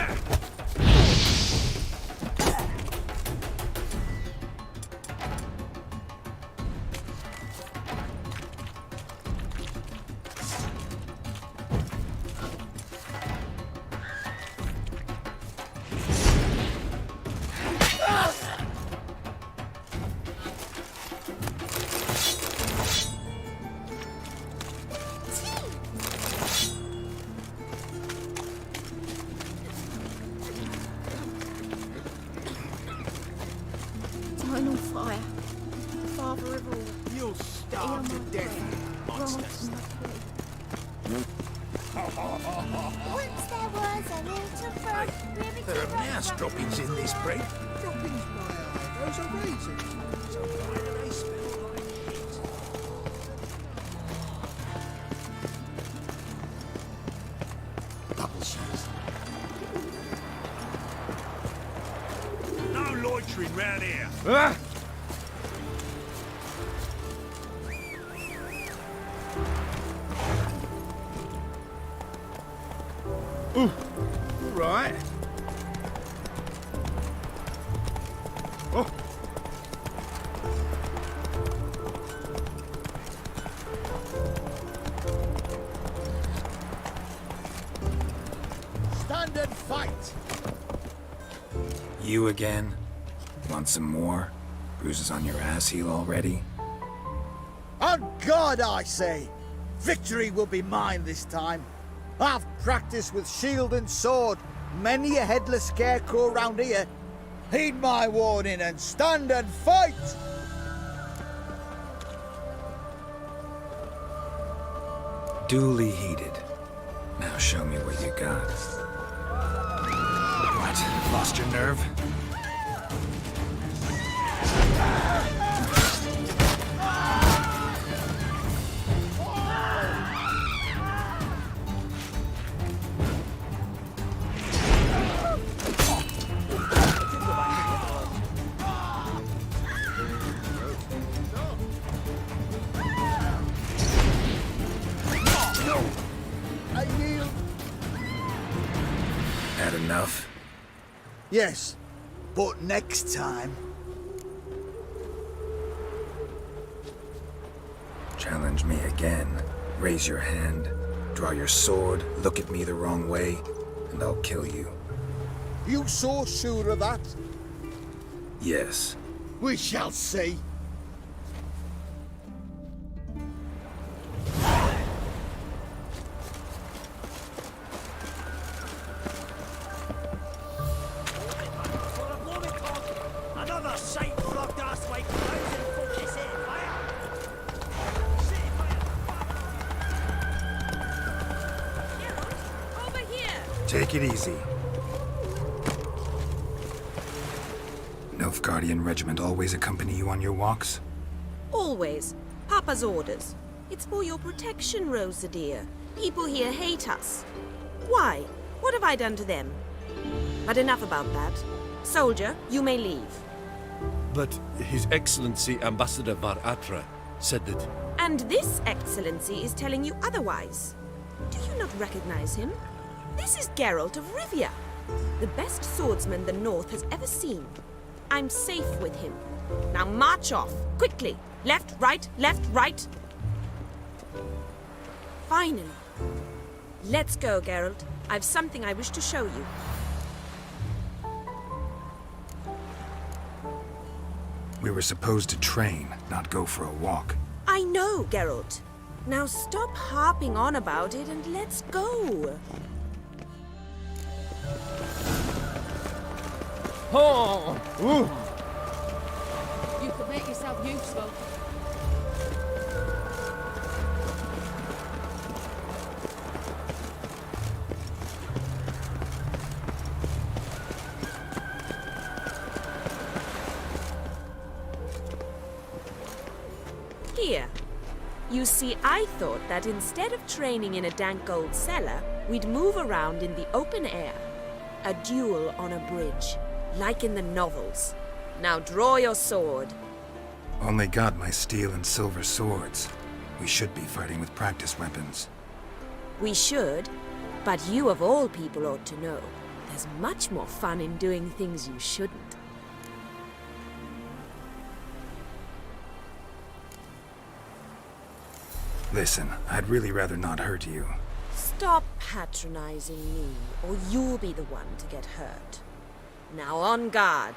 Eternal fire. Father of all. You'll starve to death, monsters. Once there was a little frog. There are mouse droppings in this bread. Droppings, my eye. Those are raisins. So why do they smell like shit? Double shows. No loitering round here. Right. Oh. Stand and fight. You again? Want some more? Bruises on your ass heel already? On God, I say! Victory will be mine this time. I've practiced with shield and sword. Many a headless scarecrow round here. Heed my warning and stand and fight! Duly heeded. Now show me what you got. What? Lost your nerve? Had enough? Yes, but next time. Challenge me again. Raise your hand. Draw your sword, look at me the wrong way, and I'll kill you. You so sure of that? Yes. We shall see. Another saint flogged us way closing for this here fire. Over here! Take it easy. Novigard regiment always accompany you on your walks? Always. Papa's orders. It's for your protection, Rosa dear. People here hate us. Why? What have I done to them? But enough about that. Soldier, you may leave. But His Excellency Ambassador Var Atra said that... And this excellency is telling you otherwise. Do you not recognize him? This is Geralt of Rivia, the best swordsman the North has ever seen. I'm safe with him. Now march off, quickly. Left, right, left, right. Finally. Let's go, Geralt. I've something I wish to show you. We were supposed to train, not go for a walk. I know, Geralt. Now stop harping on about it and let's go. Oh! Ooh. You could make yourself useful. Here. You see, I thought that instead of training in a dank old cellar, we'd move around in the open air. A duel on a bridge, like in the novels. Now draw your sword. Only got my steel and silver swords. We should be fighting with practice weapons. We should, but you of all people ought to know. There's much more fun in doing things you shouldn't. Listen, I'd really rather not hurt you. Stop patronizing me, or you'll be the one to get hurt. Now on guard.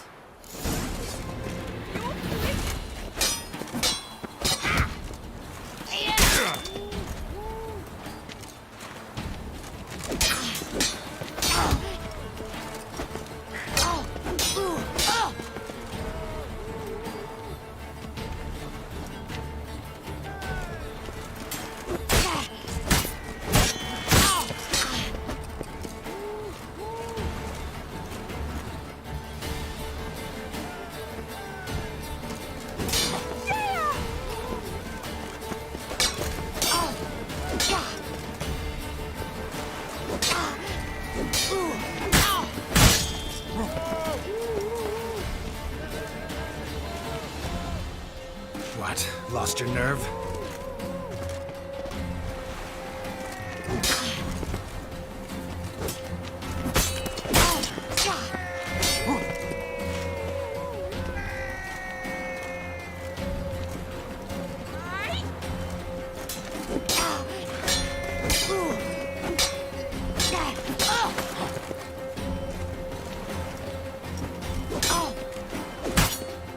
What? Lost your nerve?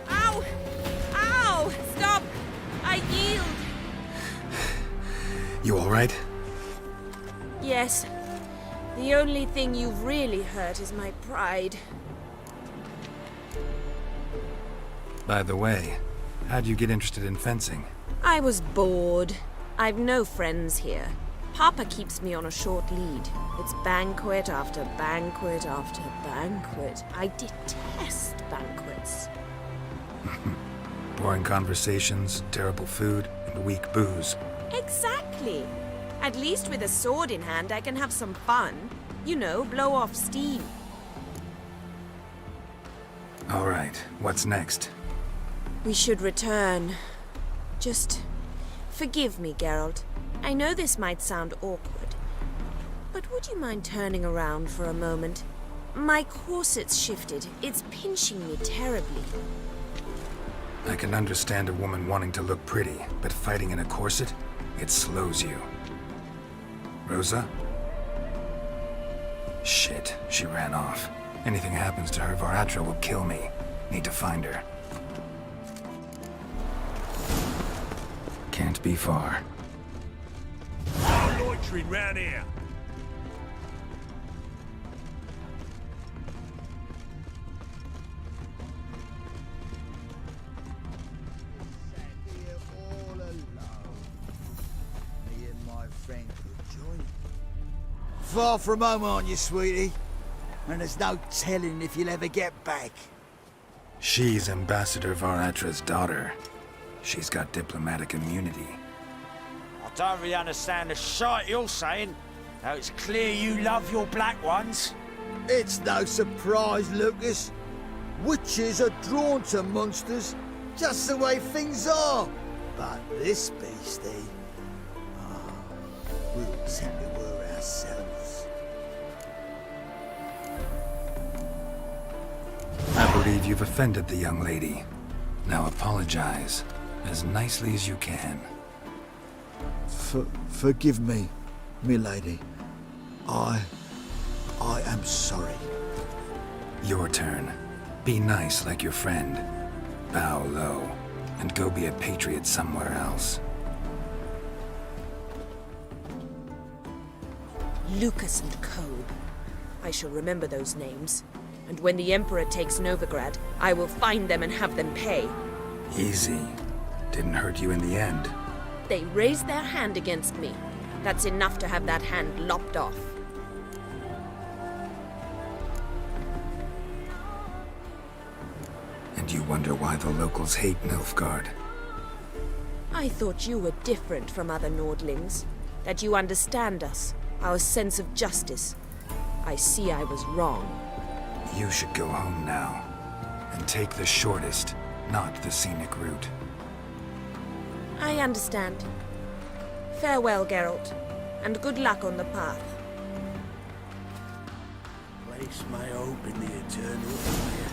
Ow! Ow! Stop! I yield! You all right? Yes. The only thing you've really hurt is my pride. By the way, how'd you get interested in fencing? I was bored. I've no friends here. Papa keeps me on a short lead. It's banquet after banquet after banquet. I detest banquets. Boring conversations, terrible food, and weak booze. Exactly. At least with a sword in hand, I can have some fun. You know, blow off steam. All right, what's next? We should return. Just forgive me, Geralt. I know this might sound awkward, but would you mind turning around for a moment? My corset's shifted. It's pinching me terribly. I can understand a woman wanting to look pretty, but fighting in a corset, it slows you. Rosa? Shit, she ran off. Anything happens to her, Varatra will kill me. Need to find her. Can't be far. No loitering round here. Far from home, aren't you, sweetie? And there's no telling if you'll ever get back. She's Ambassador Varatra's daughter. She's got diplomatic immunity. I don't really understand the shite you're saying. Now it's clear you love your black ones. It's no surprise, Lucas. Witches are drawn to monsters, just the way things are. But this beastie, we'll tell you we're ourselves. I believe you've offended the young lady. Now apologize, as nicely as you can. Forgive me, milady. I am sorry. Your turn. Be nice like your friend. Bow low, and go be a patriot somewhere else. Lucas and Cobe. I shall remember those names. And when the Emperor takes Novigard, I will find them and have them pay. Easy. Didn't hurt you in the end. They raised their hand against me. That's enough to have that hand lopped off. And you wonder why the locals hate Nilfgaard. I thought you were different from other Nordlings. That you understand us, our sense of justice. I see I was wrong. You should go home now, and take the shortest, not the scenic route. I understand. Farewell, Geralt, and good luck on the path. Place my hope in the eternal fire.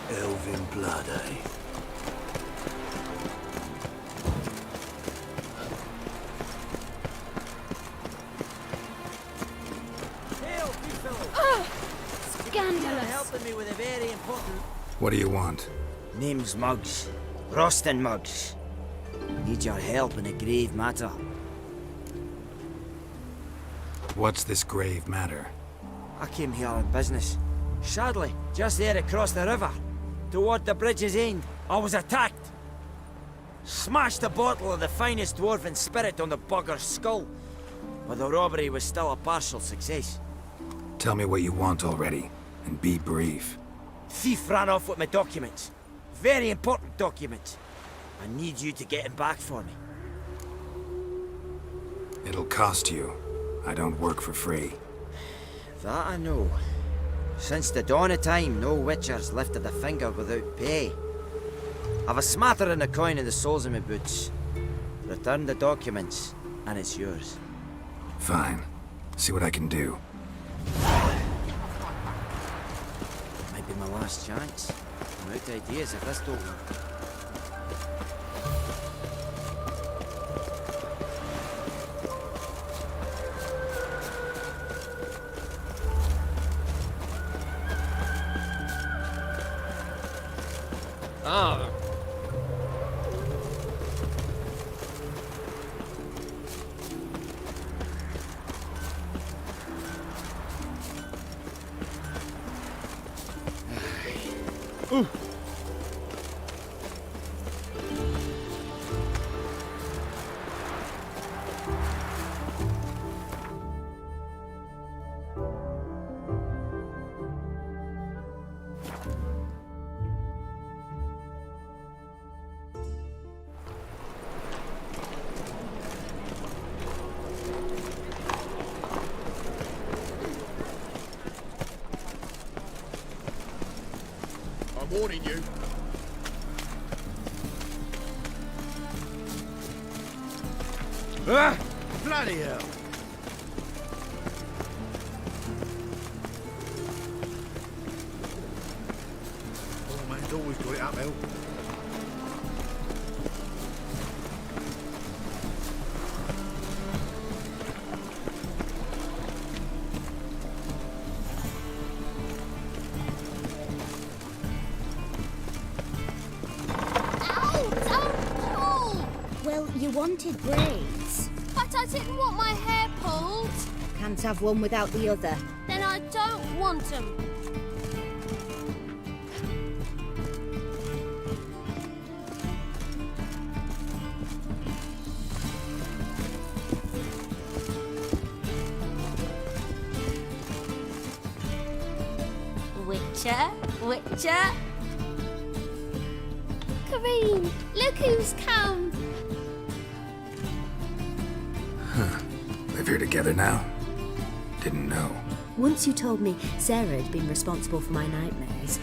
Elven blood, eh? Scandalous! Helping me with a very important... What do you want? Name's Muggs. Rostin Muggs. Need your help in a grave matter. What's this grave matter? I came here on business. Sadly, just there across the river, toward the bridge's end, I was attacked. Smashed a bottle of the finest dwarven spirit on the bugger's skull. But the robbery was still a partial success. Tell me what you want already, and be brief. Thief ran off with my documents. Very important documents. I need you to get him back for me. It'll cost you. I don't work for free. That I know. Since the dawn of time, no witcher's lifted a finger without pay. I've a smattering of coin in the soles of my boots. Return the documents, and it's yours. Fine. See what I can do. Might be my last chance. I'm out of ideas if this don't work. Ah. I'm warning you. Ah! Bloody hell! Oh, man's always got it uphill. Well, you wanted braids. But I didn't want my hair pulled. Can't have one without the other. Then I don't want them. Witcher, Witcher. Kareen, look who's come. Huh. Live here together now? Didn't know. Once you told me Sarah had been responsible for my nightmares,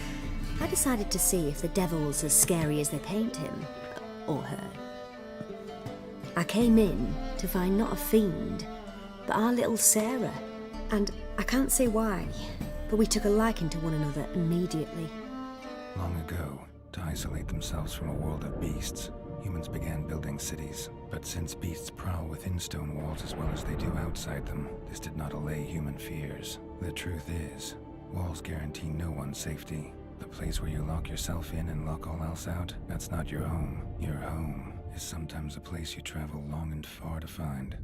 I decided to see if the devil's as scary as they paint him. Or her. I came in to find not a fiend, but our little Sarah. And I can't say why, but we took a liking to one another immediately. Long ago, to isolate themselves from a world of beasts, humans began building cities. But since beasts prowl within stone walls as well as they do outside them, this did not allay human fears. The truth is, walls guarantee no one's safety. The place where you lock yourself in and lock all else out, that's not your home. Your home is sometimes a place you travel long and far to find.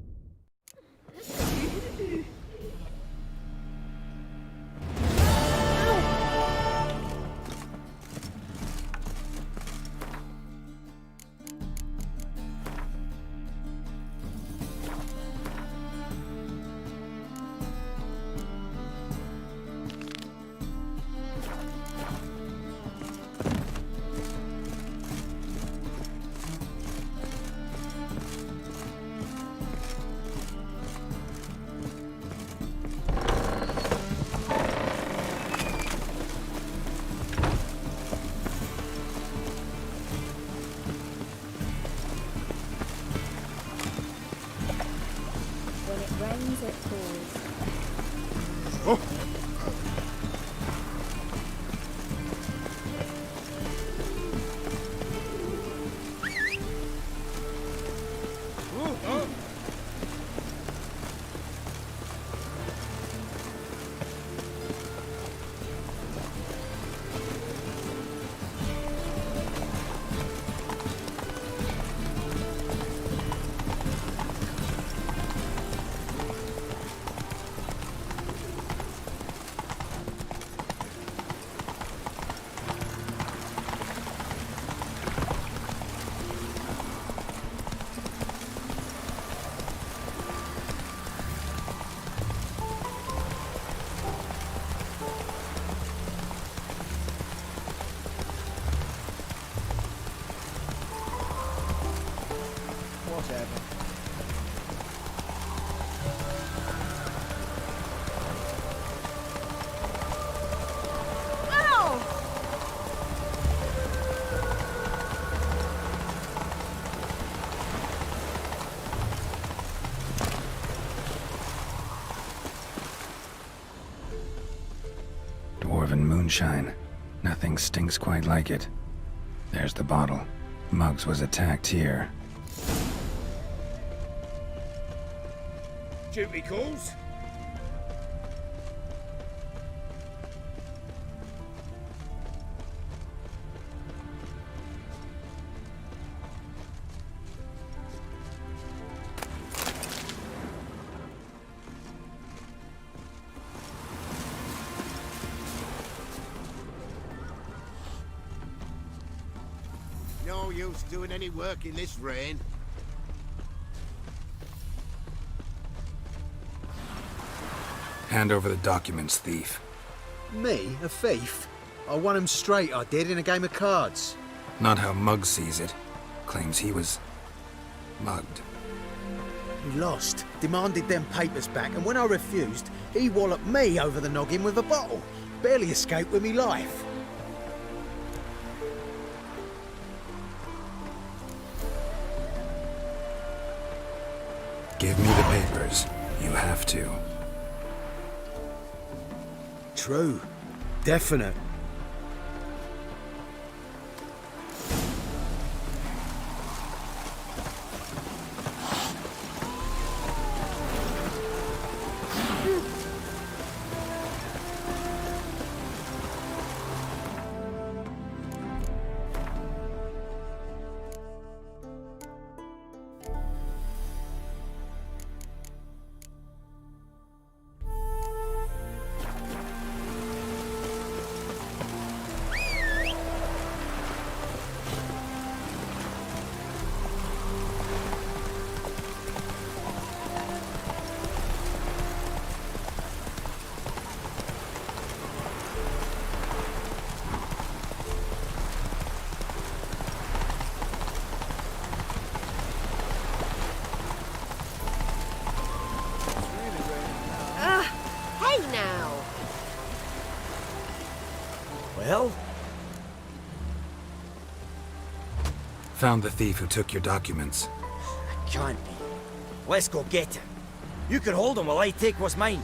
When it rains, it pours. Whatever. Dwarven moonshine. Nothing stinks quite like it. There's the bottle. Muggs was attacked here. Duty calls. No use doing any work in this rain. Hand over the documents, thief. Me? A thief? I won him straight, I did, in a game of cards. Not how Muggs sees it. Claims he was mugged. He lost, demanded them papers back, and when I refused, he walloped me over the noggin with a bottle. Barely escaped with me life. Give me the papers. You have to. True. Definite. Hey now! Well? Found the thief who took your documents. Can't be. Let's go get him. You can hold him while I take what's mine.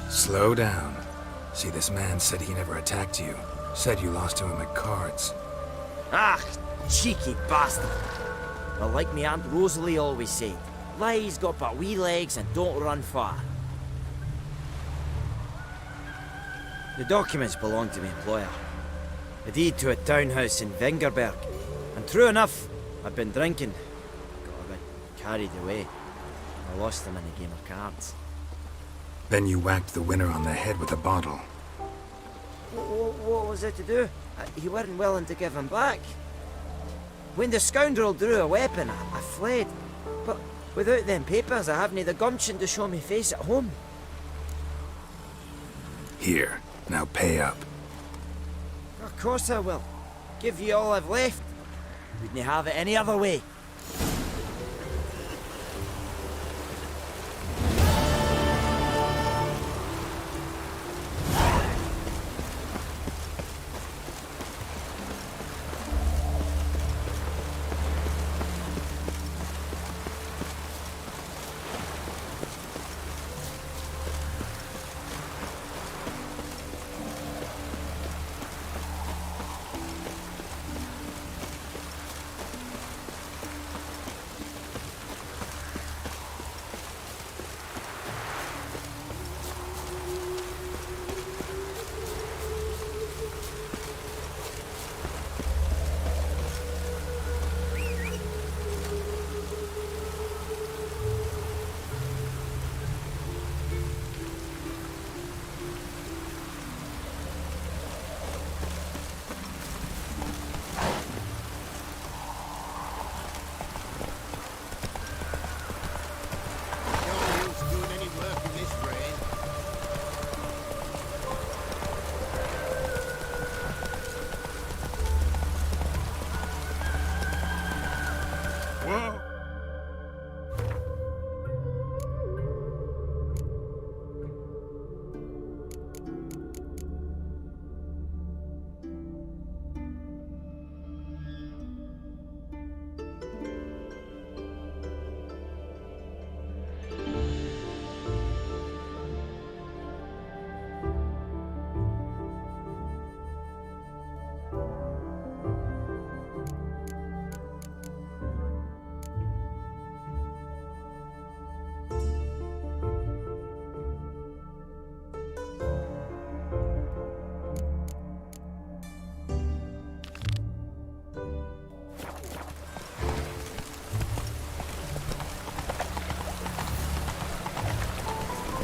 Slow down. See, this man said he never attacked you. Said you lost to him at cards. Ah, cheeky bastard. Well, like me Aunt Rosalie always said, lies got but wee legs and don't run far. The documents belong to my employer. A deed to a townhouse in Vingerberg. And true enough, I've been drinking. Got a bit carried away. I lost them in a game of cards. Then you whacked the winner on the head with a bottle. What was it to do? You weren't willing to give him back. When the scoundrel drew a weapon, I fled. But without them papers, I haven't the gumption to show me face at home. Here, now pay up. Of course I will. Give you all I've left. Wouldn't have it any other way.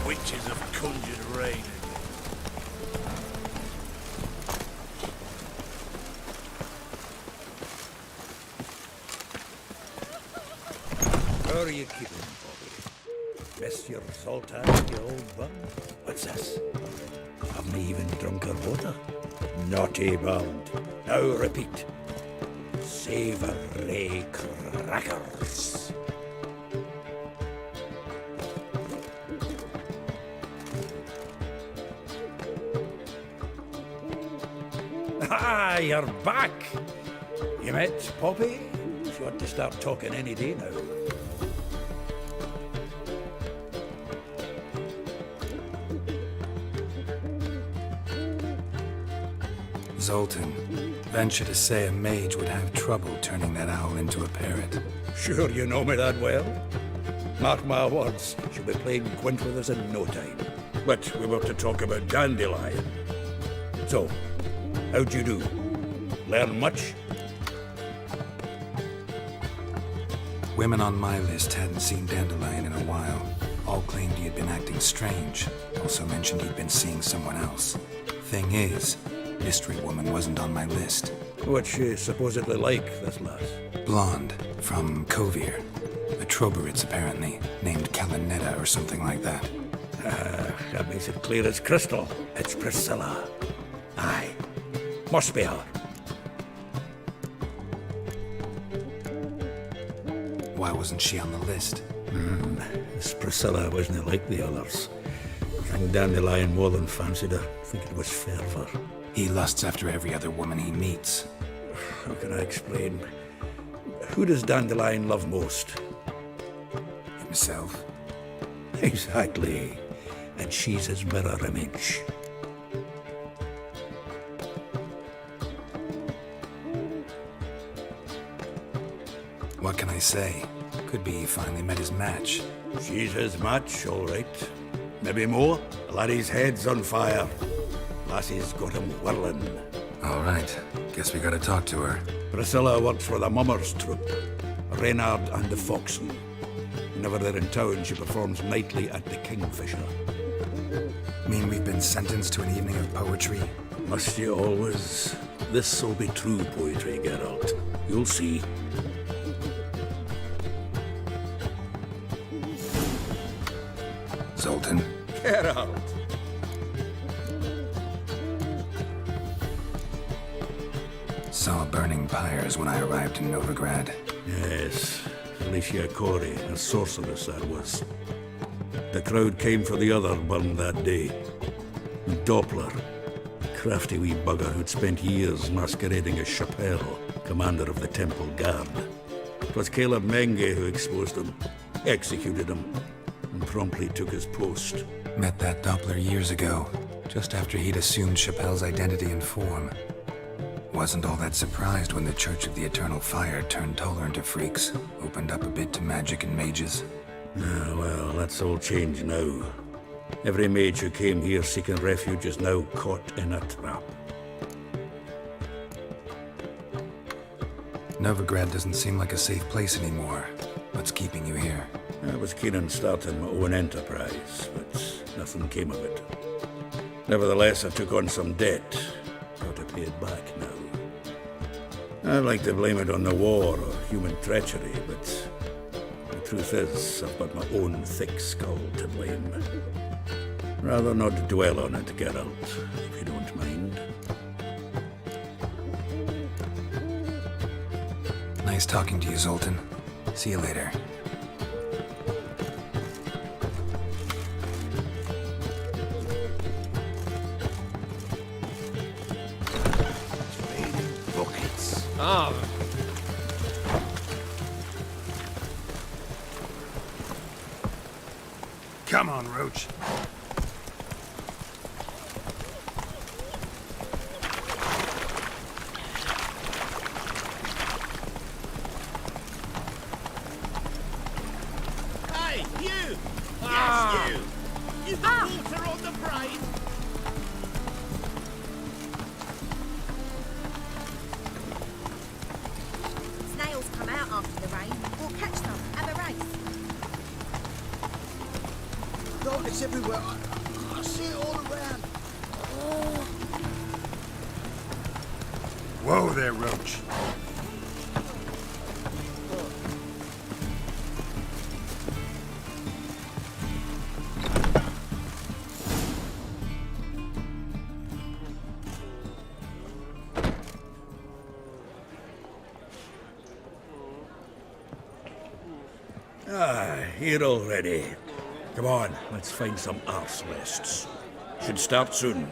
Witches have conjured rain. How are you keeping, Bobby? Miss your sultan, you old bum? What's this? Haven't even drunk her water? Naughty bound. Now repeat. Savoury crackers. Ah, you're back. You met Poppy? She ought to start talking any day now. Zoltan, venture to say a mage would have trouble turning that owl into a parrot. Sure you know me that well? Mark my words, she'll be playing quint with us in no time. But we were to talk about Dandelion. So, how'd you do? Learn much? Women on my list hadn't seen Dandelion in a while. All claimed he had been acting strange. Also mentioned he'd been seeing someone else. Thing is, Mystery Woman wasn't on my list. What's she supposedly like, this lass? Blonde, from Kovir. A Troberits, apparently, named Kalinetta or something like that. That makes it clear as crystal. It's Priscilla. Aye. Must be her. Why wasn't she on the list? This Priscilla wasn't like the others. I think Dandelion more than fancied her. I think it was fervour. He lusts after every other woman he meets. How can I explain? Who does Dandelion love most? Himself. Exactly. And she's his mirror image. What can I say? Could be he finally met his match. She's his match, all right. Maybe more. Laddie's head's on fire. Lassie's got him whirling. All right. Guess we gotta talk to her. Priscilla works for the Mummers troupe. Reynard and the Foxen. Whenever they're in town, she performs nightly at the Kingfisher. Mean we've been sentenced to an evening of poetry? Must you always? This'll be true poetry, Geralt. You'll see. Zoltan. Geralt! Saw burning pyres when I arrived in Novigrad. Yes, Alicia Corey, a sorceress that was. The crowd came for the other burned that day. Doppler, a crafty wee bugger who'd spent years masquerading as Chappelle, commander of the Temple Guard. It was Caleb Menge who exposed him, executed him, and promptly took his post. Met that Doppler years ago, just after he'd assumed Chappelle's identity and form. Wasn't all that surprised when the Church of the Eternal Fire turned tolerant of freaks, opened up a bit to magic and mages. Ah, well, that's all changed now. Every mage who came here seeking refuge is now caught in a trap. Novigrad doesn't seem like a safe place anymore. What's keeping you here? I was keen on starting my own enterprise, but nothing came of it. Nevertheless, I took on some debt. Got to pay it back now. I'd like to blame it on the war or human treachery, but the truth is, I've got my own thick skull to blame. Rather not dwell on it, Geralt, if you don't mind. Nice talking to you, Zoltan. See you later. Buckets. Ah. Come on, Roach. Hey, you! Yes, you! You've got water on the brain! Snails come out after the rain. We'll catch them. Have a race. God, it's everywhere. I see it all around. Oh. Whoa there, Roach. Ah, here already. Come on, let's find some arse rests. Should start soon.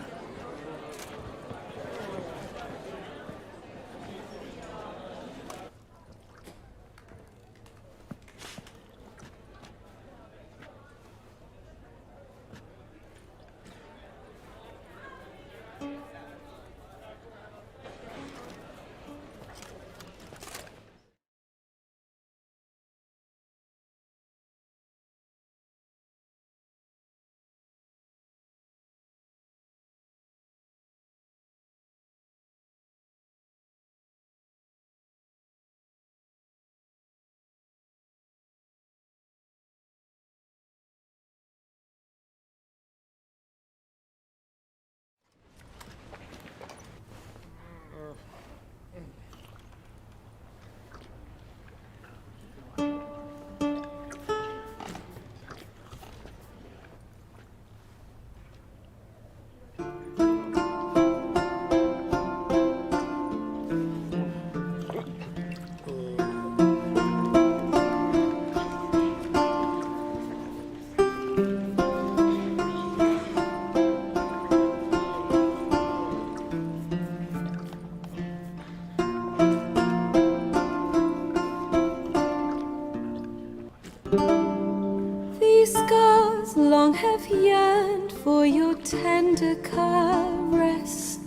scars long have yearned for your tender caress,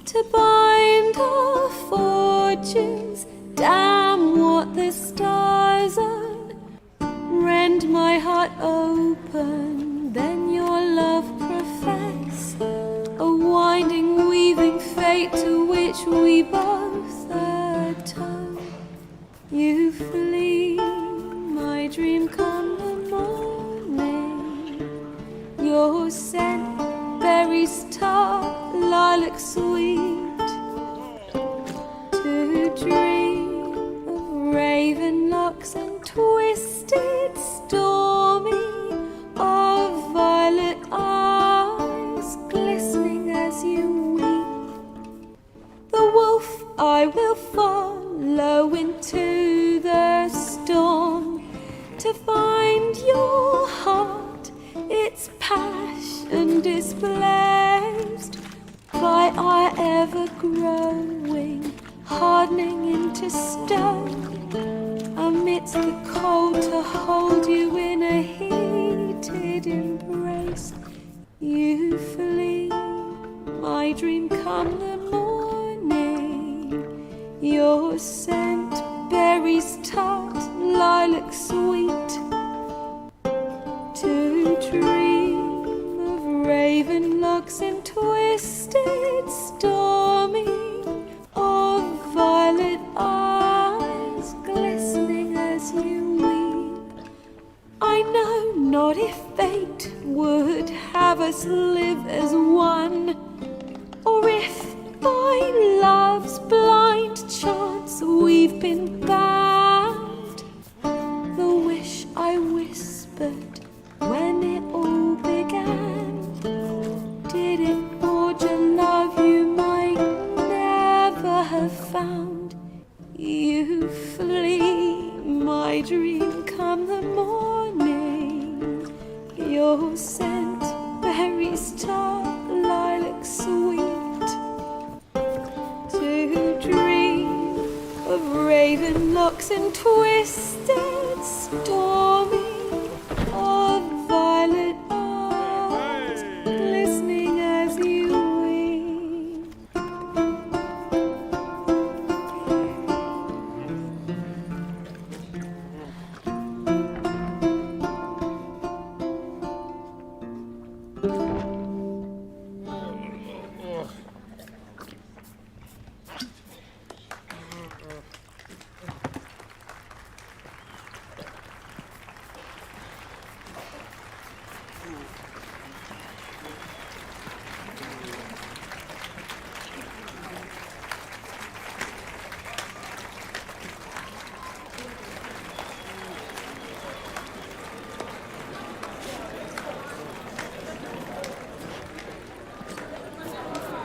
to bind our fortunes. Damn what the stars own. Rend my heart open, then your love profess, a winding, weaving fate to which we both atone. You flee, my dream come the morning. Your scent, berries tart, lilac sweet. To dream of raven locks and twisted, stormy, of violet eyes glistening as you weep. The wolf I will follow into the storm, to find your heart, its passion displaced by our ever-growing, hardening into stone. Amidst the cold, to hold you in a heated embrace. You flee, my dream come the morning. Your scent, berries tart, lilac sweet. To dream of raven locks and twisted, stormy, of violet eyes glistening as you weep. I know not if fate would have us live as one, or if by love's blind chance we've been bound. The wish I whispered when it all began, did it forge a love you might never have found? You flee, my dream come the morning. Your scent, berries tart, lilac sweet. To dream of raven locks and twisted, stormy, of violet eyes glistening as you weep.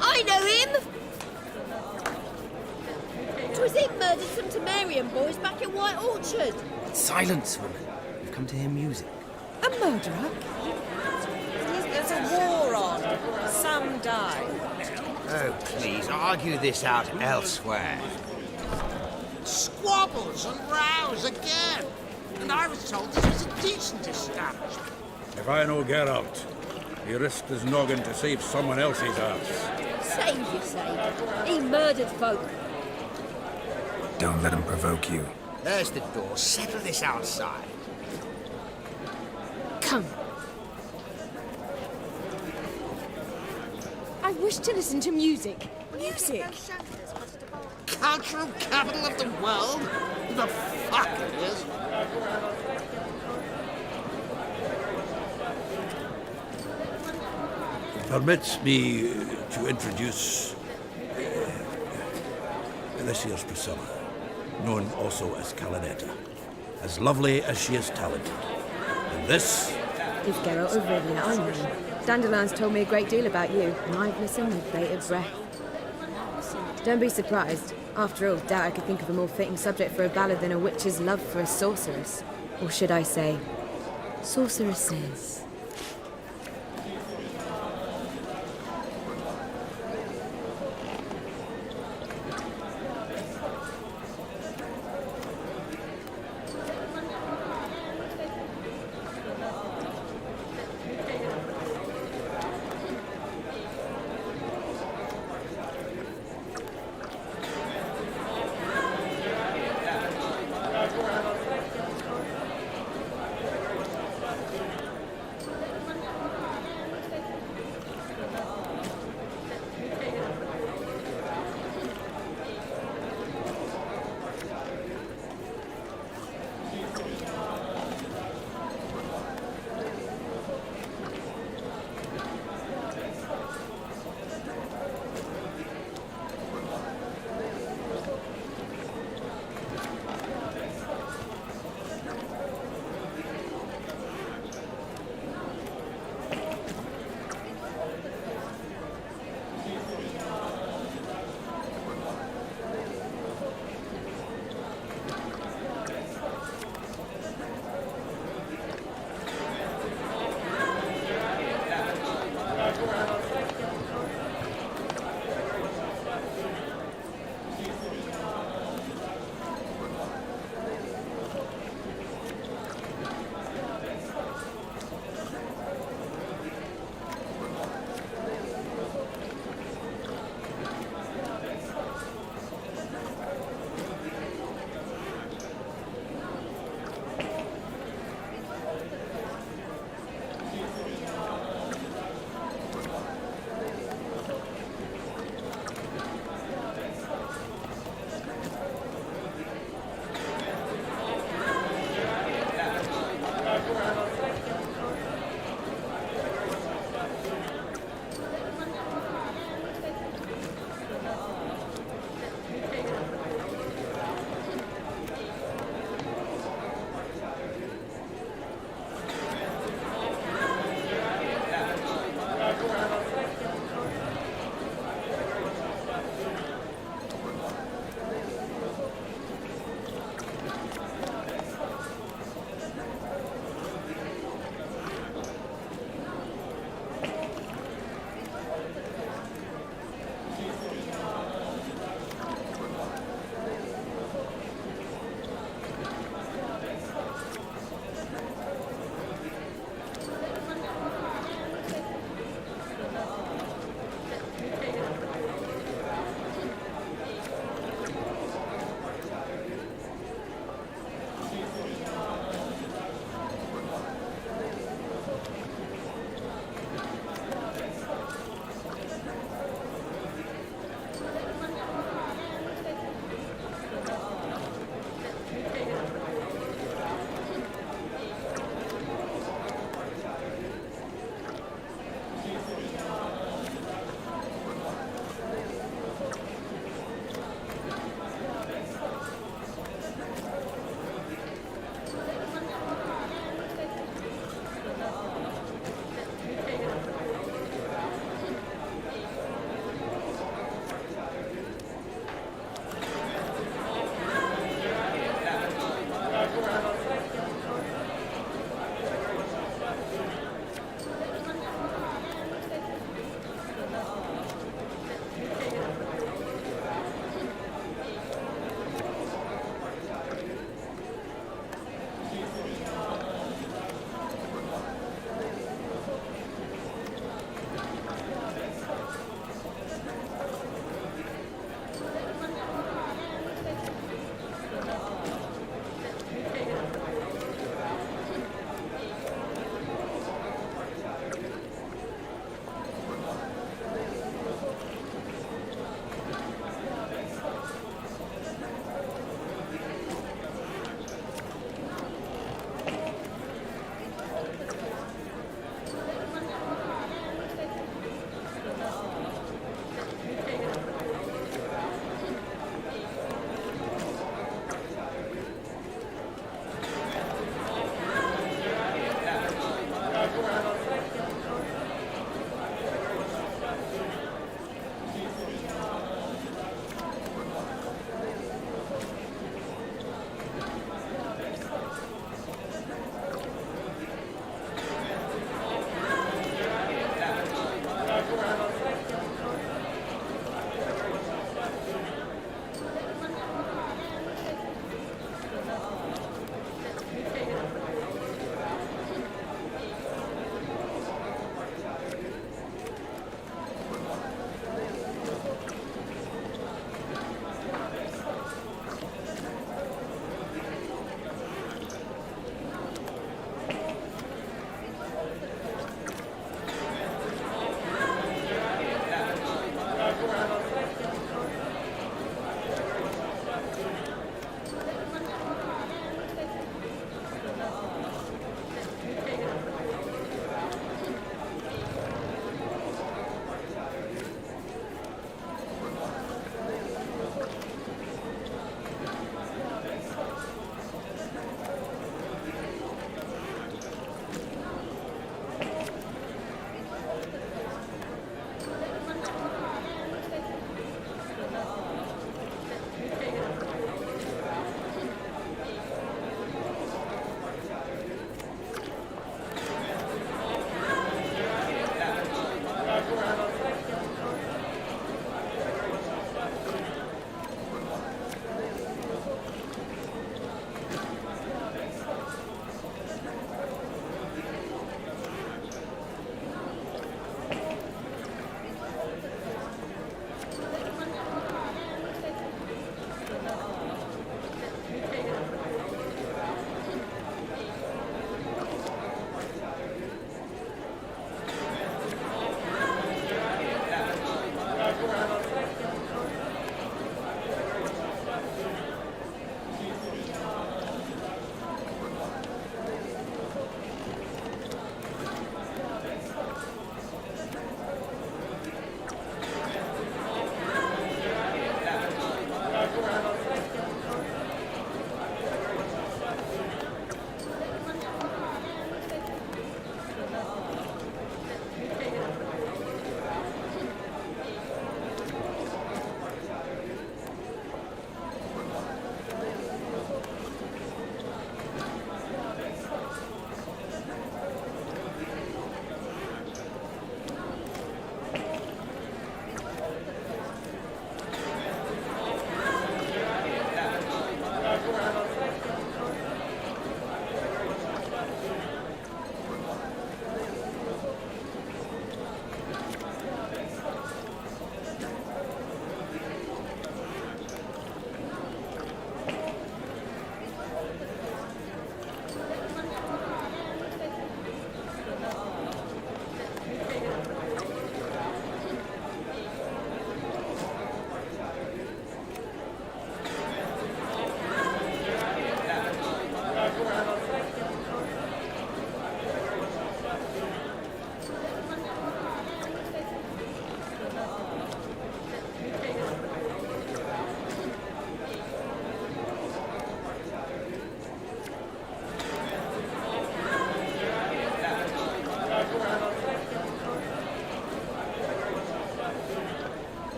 I know him! 'Twas him murdered some Temerian boys back in White Orchard. Silence, woman. We've come to hear music. A murderer? There's a war on. Some die. Oh, please, argue this out elsewhere. Squabbles and rows again. And I was told this was a decent establishment. If I know Geralt, he risked his noggin to save someone else's ass. Save you say. He murdered folk. Don't let him provoke you. There's the door. Settle this outside. Come. I wish to listen to music. Music. Cultural capital of the world? Who the fuck it is? Permits me to introduce this here's Priscilla, known also as Calinetta, as lovely as she is talented. And this is Geralt of Rivia, I know. Dandelion's told me a great deal about you, and I've listened with bated breath. Don't be surprised. After all, doubt I could think of a more fitting subject for a ballad than a witch's love for a sorceress. Or should I say, sorceresses.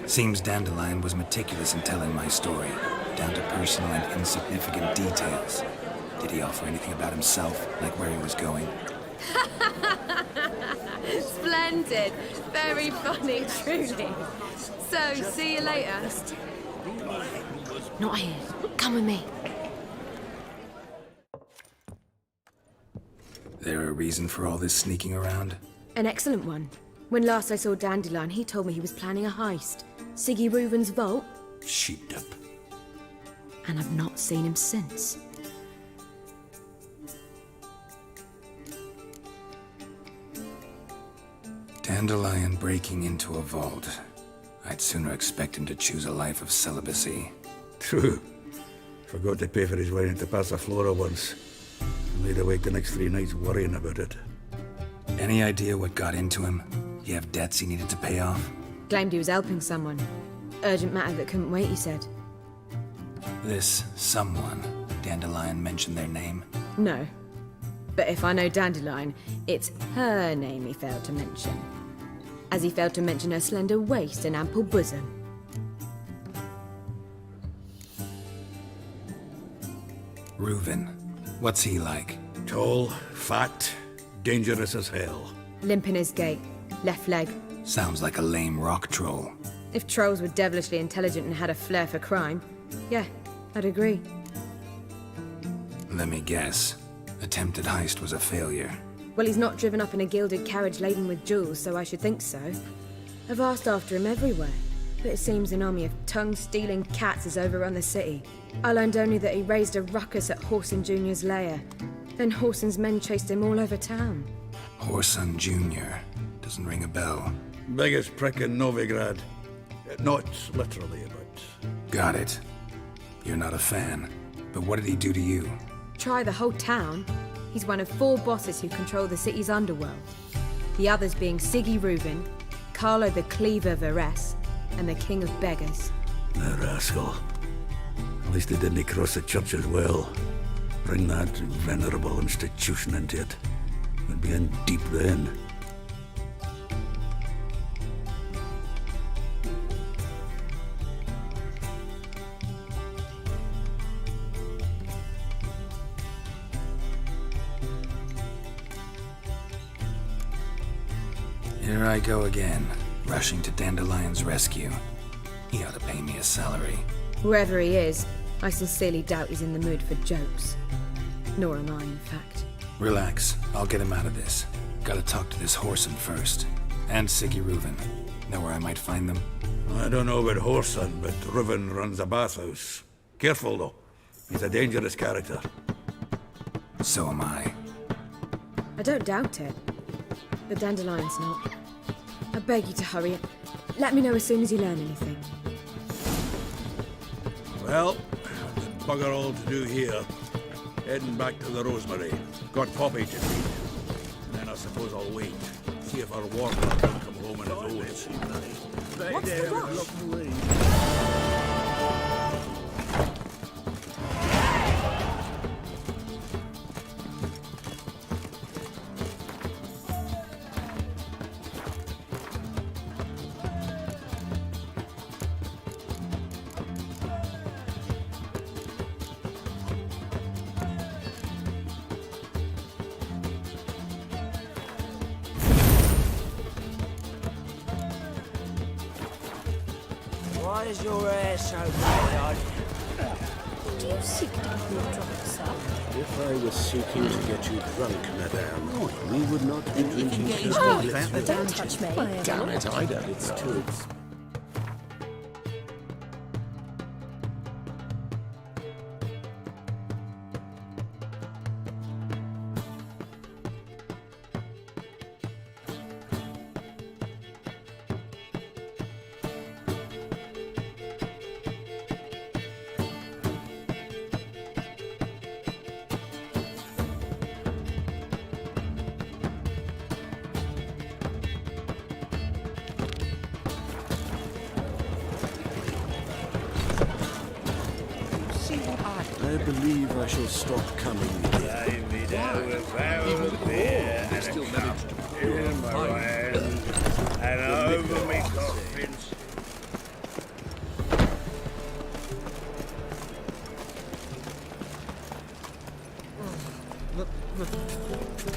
Seems Dandelion was meticulous in telling my story, down to personal and insignificant details. Did he offer anything about himself, like where he was going? Splendid. Very funny, truly. So, see you later. Not here. Come with me. There a reason for all this sneaking around? An excellent one. When last I saw Dandelion, he told me he was planning a heist. Siggy Reuven's vault. Sheeped up. And I've not seen him since. Dandelion breaking into a vault. I'd sooner expect him to choose a life of celibacy. True. Forgot to pay for his wine to Passiflora once. Laid awake the next 3 nights worrying about it. Any idea what got into him? You have debts he needed to pay off? Claimed he was helping someone. Urgent matter that couldn't wait, he said. This someone, Dandelion mentioned their name? No. But if I know Dandelion, it's her name he failed to mention. As he failed to mention her slender waist and ample bosom. Reuven. What's he like? Tall, fat, dangerous as hell. Limp in his gait. Left leg. Sounds like a lame rock troll. If trolls were devilishly intelligent and had a flair for crime, yeah, I'd agree. Let me guess. Attempted heist was a failure. Well, he's not driven up in a gilded carriage laden with jewels, so I should think so. I've asked after him everywhere, but it seems an army of tongue-stealing cats has overrun the city. I learned only that he raised a ruckus at Whoreson Jr.'s lair. Then Whoreson's men chased him all over town. Whoreson Jr. Doesn't ring a bell. Biggest prick in Novigard. Not literally, but... Got it. You're not a fan. But what did he do to you? Try the whole town. He's one of 4 bosses who control the city's underworld. The others being Siggy Reuven, Carlo the Cleaver Varese, and the King of Beggars. The rascal. At least he didn't cross the church as well. Bring that venerable institution into it. We'd be in deep then. Here I go again, rushing to Dandelion's rescue. He ought to pay me a salary. Whoever he is, I sincerely doubt he's in the mood for jokes. Nor am I, in fact. Relax, I'll get him out of this. Gotta talk to this Whoreson first. And Siggy Reuven. Know where I might find them? I don't know about Whoreson, but Reuven runs a bathhouse. Careful, though. He's a dangerous character. So am I. I don't doubt it. But Dandelion's not. I beg you to hurry. Let me know as soon as you learn anything. Well, bugger all to do here. Heading back to the Rosemary. Got Poppy to feed. And then I suppose I'll wait. See if our warlord will come home in his own. What's the rush? Why is your hair so bad? Do you seek to get me drunk, sir? If I was seeking to get you drunk, madame, we would not be drinking Don't touch me. Damn it, I don't. It's too I believe I shall stop coming here. Lay me down with a barrel of beer and a cup in my hand, and over me coffins.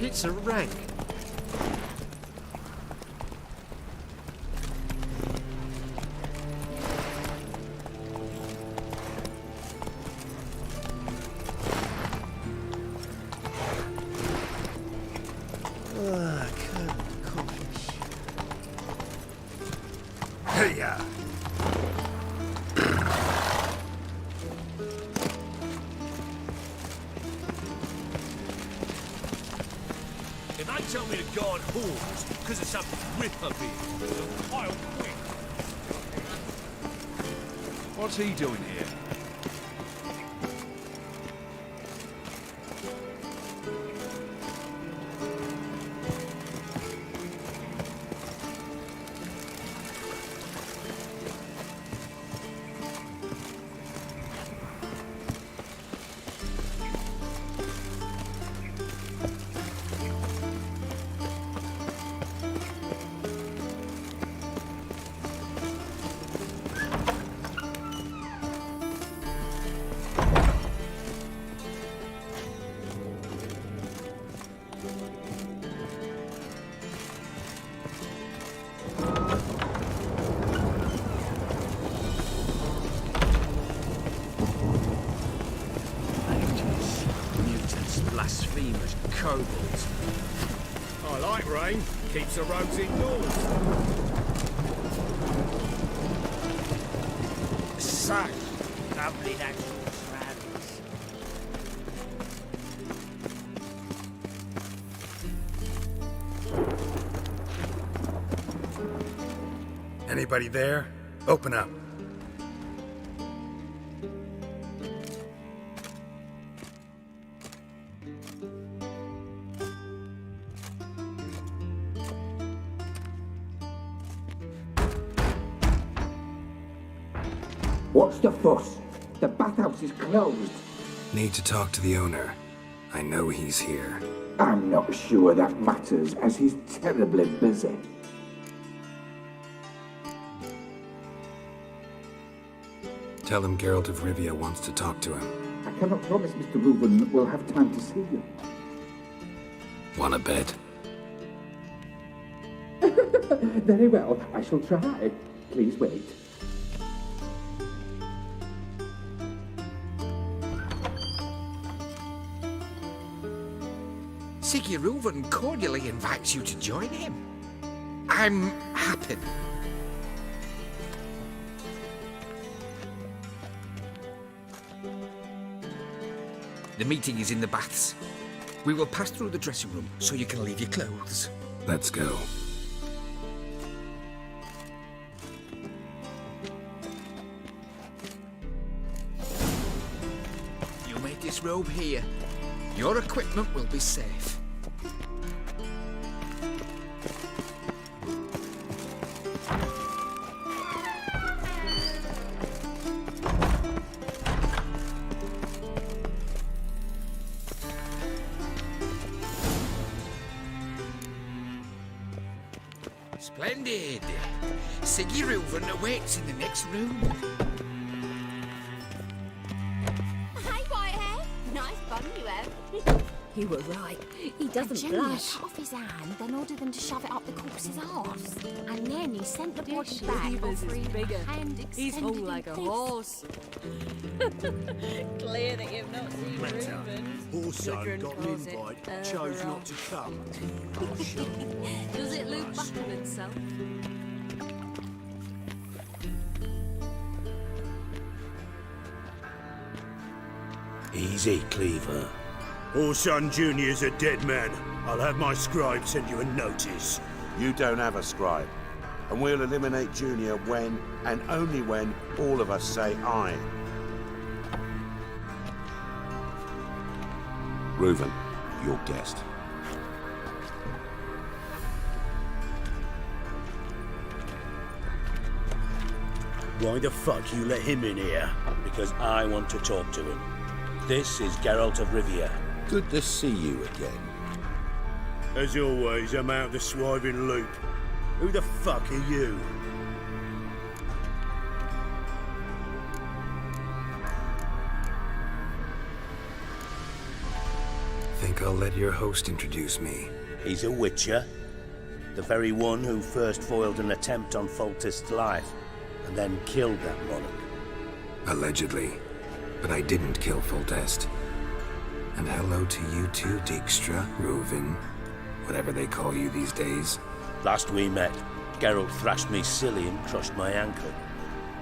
It's a rank. Hiya! If they tell me to guard horns because of some ripper beard, I'll quit. What's he doing here? Blasphemous kobolds. I like rain. Keeps the roads indoors. Such lovely natural surroundings. Anybody there? Open up. What's the fuss? The bathhouse is closed. Need to talk to the owner. I know he's here. I'm not sure that matters, as he's terribly busy. Tell him Geralt of Rivia wants to talk to him. I cannot promise Mr. Reuben will have time to see you. Want a bet? Very well, I shall try. Please wait. Siggy Reuven cordially invites you to join him. I'm happy. The meeting is in the baths. We will pass through the dressing room so you can leave your clothes. Let's go. You may disrobe here. Your equipment will be safe. Splendid. Siggy Reuven awaits in the next room. Hey, Whitehair. Nice bum you have. You were right. He doesn't blush. Cut off his hand, then ordered them to shove it up the corpse's arse. And then he sent the body Dish back Levers offering is bigger. a hand He's hung extended like a in horse. Clear that you've not seen Reuben. Poor son got an invite, chose not to come. Oh, sure. Does it loop back on itself? Easy, Cleaver. Orson Jr.'s a dead man. I'll have my scribe send you a notice. You don't have a scribe. And we'll eliminate Junior when, and only when, all of us say aye. Reuven, your guest. Why the fuck you let him in here? Because I want to talk to him. This is Geralt of Rivia. Good to see you again. As always, I'm out of the swiving loop. Who the fuck are you? Think think I'll let your host introduce me. He's a witcher. The very one who first foiled an attempt on Foltest's life, and then killed that monarch. Allegedly. But I didn't kill Foltest. And hello to you too, Dijkstra, Rovin, whatever they call you these days. Last we met, Geralt thrashed me silly and crushed my ankle.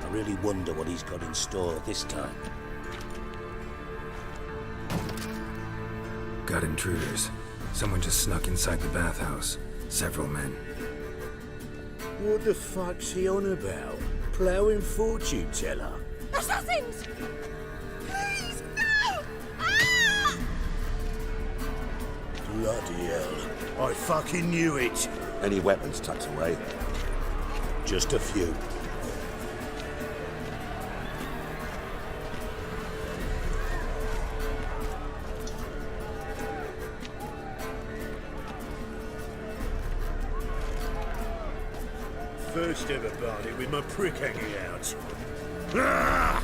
I really wonder what he's got in store this time. Got intruders. Someone just snuck inside the bathhouse. Several men. What the fuck's he on about? Ploughing fortune teller? Assassins! Please, no! Ah! Bloody hell. I fucking knew it. Any weapons tucked away? Just a few. First ever party with my prick hanging out. Ah!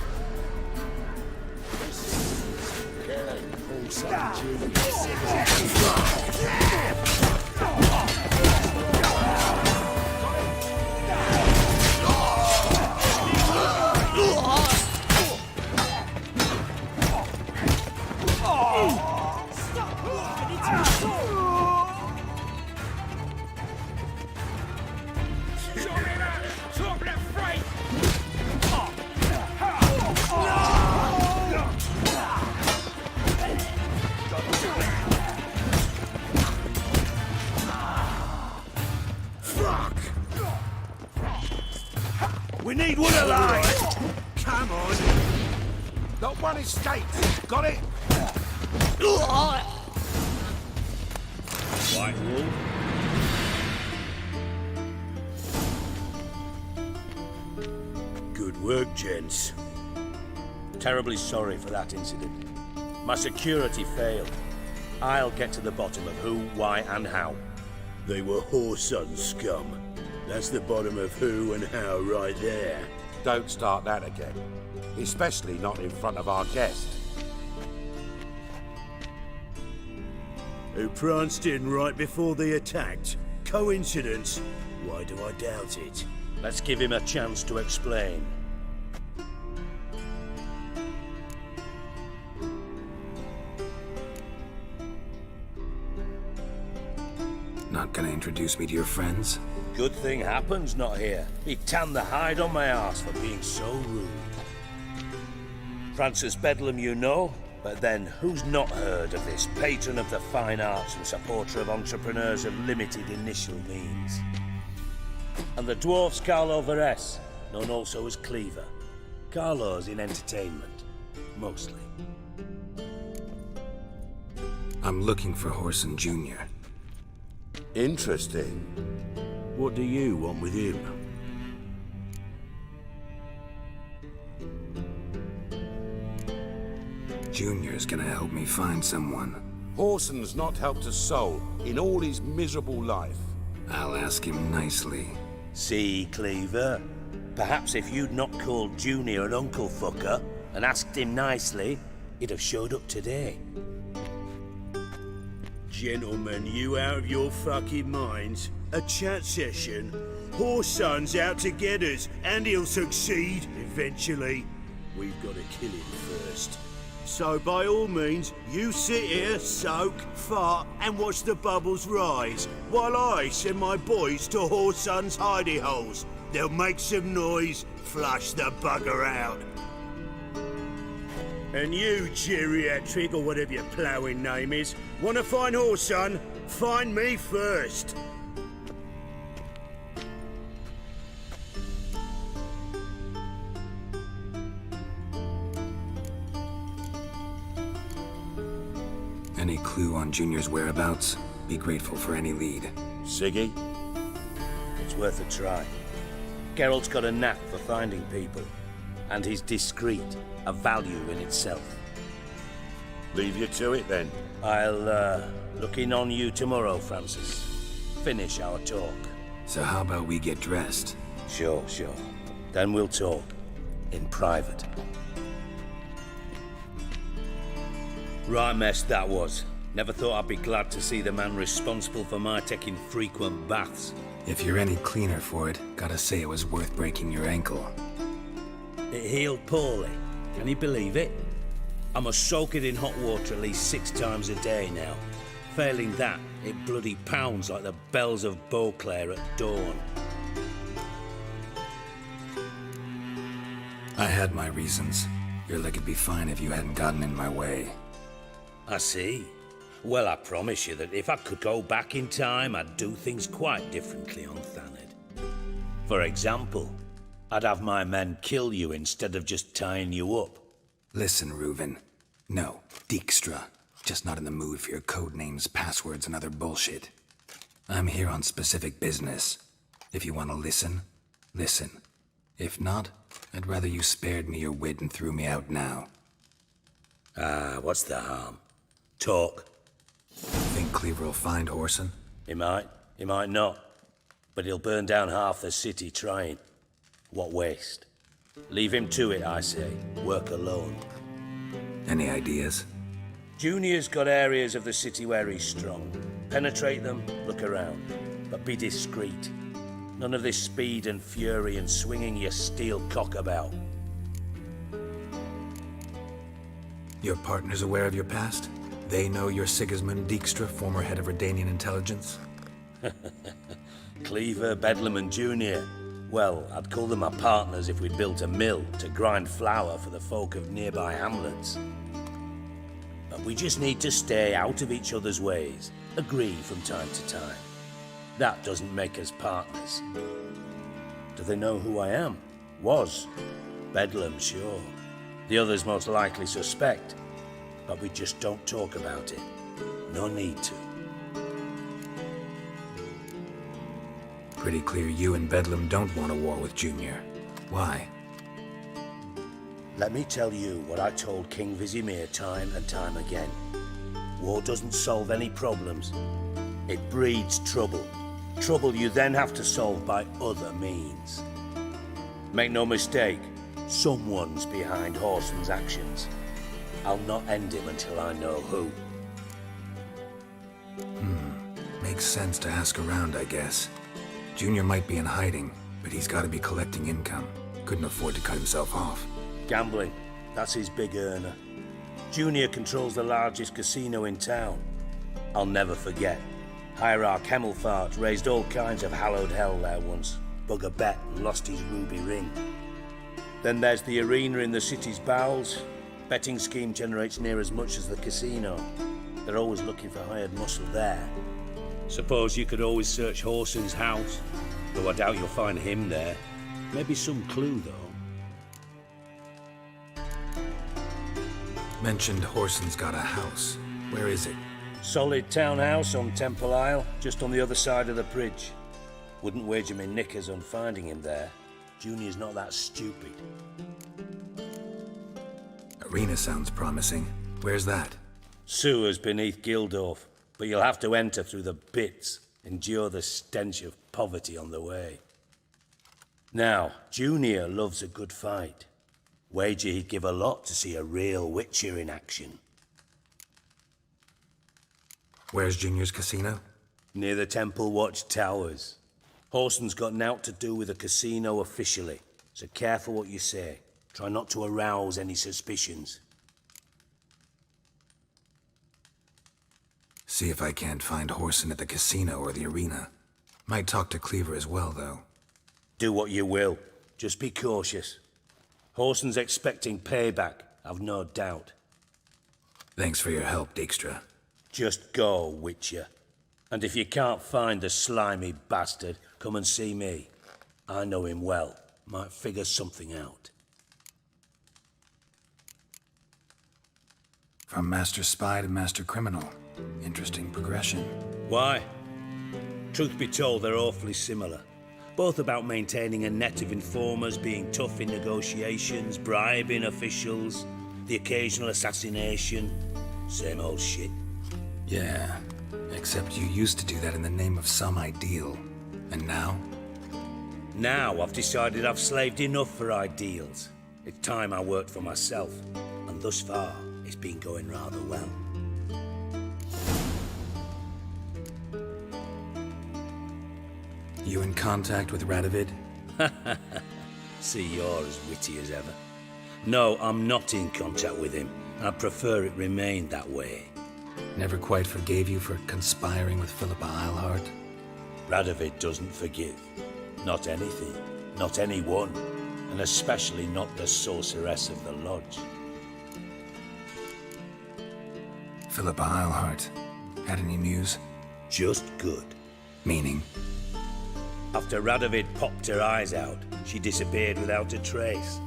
We need one alive! Come on! Not one escapes! Got it? White Wolf? Good work, gents. Terribly sorry for that incident. My security failed. I'll get to the bottom of who, why, and how. They were whoreson scum. That's the bottom of who and how right there. Don't start that again. Especially not in front of our guest. Who pranced in right before they attacked. Coincidence? Why do I doubt it? Let's give him a chance to explain. Not gonna introduce me to your friends? Good thing Happen's not here. He tanned the hide on my ass for being so rude. Francis Bedlam you know, but then who's not heard of this patron of the fine arts and supporter of entrepreneurs of limited initial means? And the dwarf's Carlo Veres, known also as Cleaver. Carlo's in entertainment, mostly. I'm looking for Whoreson Jr. Interesting. What do you want with him? Junior's gonna help me find someone. Whoreson's not helped a soul in all his miserable life. I'll ask him nicely. See, Cleaver? Perhaps if you'd not called Junior an uncle fucker and asked him nicely, he'd have showed up today. Gentlemen, you out of your fucking minds? A chat session? Whoreson's out to get us, and he'll succeed eventually. We've got to kill him first. So by all means, you sit here, soak, fart, and watch the bubbles rise, while I send my boys to Whoreson's hidey holes. They'll make some noise, flush the bugger out. And you, geriatric, or whatever your ploughing name is, want to find Whoreson? Find me first. Any clue on Junior's whereabouts? Be grateful for any lead. Siggy? It's worth a try. Geralt's got a knack for finding people. And he's discreet, a value in itself. Leave you to it then. I'll, look in on you tomorrow, Francis. Finish our talk. So how about we get dressed? Sure. Then we'll talk. In private. Right mess that was. Never thought I'd be glad to see the man responsible for my taking frequent baths. If you're any cleaner for it, gotta say it was worth breaking your ankle. It healed poorly. Can you believe it? I must soak it in hot water at least 6 times a day now. Failing that, it bloody pounds like the bells of Beauclair at dawn. I had my reasons. Your leg would be fine if you hadn't gotten in my way. I see. Well, I promise you that if I could go back in time, I'd do things quite differently on Thanedd. For example, I'd have my men kill you instead of just tying you up. Listen, Reuven. No, Dijkstra. Just not in the mood for your code names, passwords, and other bullshit. I'm here on specific business. If you want to listen, listen. If not, I'd rather you spared me your wit and threw me out now. What's the harm? Talk. Think Cleaver will find Whoreson? He might not. But he'll burn down half the city trying. What waste? Leave him to it, I say. Work alone. Any ideas? Junior's got areas of the city where he's strong. Penetrate them, look around. But be discreet. None of this speed and fury and swinging your steel cock about. Your partner's aware of your past? They know you're Sigismund Dijkstra, former head of Redanian intelligence? Cleaver, Bedlam and Junior. Well, I'd call them my partners if we'd built a mill to grind flour for the folk of nearby hamlets. But we just need to stay out of each other's ways, agree from time to time. That doesn't make us partners. Do they know who I am? Was. Bedlam, sure. The others most likely suspect. But we just don't talk about it. No need to. Pretty clear you and Bedlam don't want a war with Junior. Why? Let me tell you what I told King Vizimir time and time again. War doesn't solve any problems. It breeds trouble. Trouble you then have to solve by other means. Make no mistake, someone's behind Whoreson's actions. I'll not end him until I know who. Makes sense to ask around, I guess. Junior might be in hiding, but he's got to be collecting income. Couldn't afford to cut himself off. Gambling, that's his big earner. Junior controls the largest casino in town. I'll never forget. Hierarch Hemmelfart raised all kinds of hallowed hell there once. Bug a bet and lost his ruby ring. Then there's the arena in the city's bowels. Betting scheme generates near as much as the casino. They're always looking for hired muscle there. Suppose you could always search Whoreson's house, though I doubt you'll find him there. Maybe some clue, though. Mentioned Whoreson's got a house. Where is it? Solid townhouse on Temple Isle, just on the other side of the bridge. Wouldn't wager me knickers on finding him there. Junior's not that stupid. Arena sounds promising. Where's that? Sewers beneath Gildorf, but you'll have to enter through the bits, endure the stench of poverty on the way. Now, Junior loves a good fight. Wager he'd give a lot to see a real Witcher in action. Where's Junior's casino? Near the Temple Watch Towers. Whoreson's got naught to do with the casino officially, so careful what you say. Try not to arouse any suspicions. See if I can't find Whoreson at the casino or the arena. Might talk to Cleaver as well, though. Do what you will. Just be cautious. Whoreson's expecting payback, I've no doubt. Thanks for your help, Dijkstra. Just go, Witcher. And if you can't find the slimy bastard, come and see me. I know him well. Might figure something out. From Master Spy to Master Criminal. Interesting progression. Why? Truth be told, they're awfully similar. Both about maintaining a net of informers, being tough in negotiations, bribing officials, the occasional assassination. Same old shit. Yeah, except you used to do that in the name of some ideal. And now? Now I've decided I've slaved enough for ideals. It's time I worked for myself. And thus far, it's been going rather well. You in contact with Radovid? See, you're as witty as ever. No, I'm not in contact with him. I'd prefer it remained that way. Never quite forgave you for conspiring with Philippa Eilhart? Radovid doesn't forgive. Not anything. Not anyone. And especially not the sorceress of the Lodge. Philippa Eilhart. Had any news? Just good. Meaning? After Radovid popped her eyes out, she disappeared without a trace.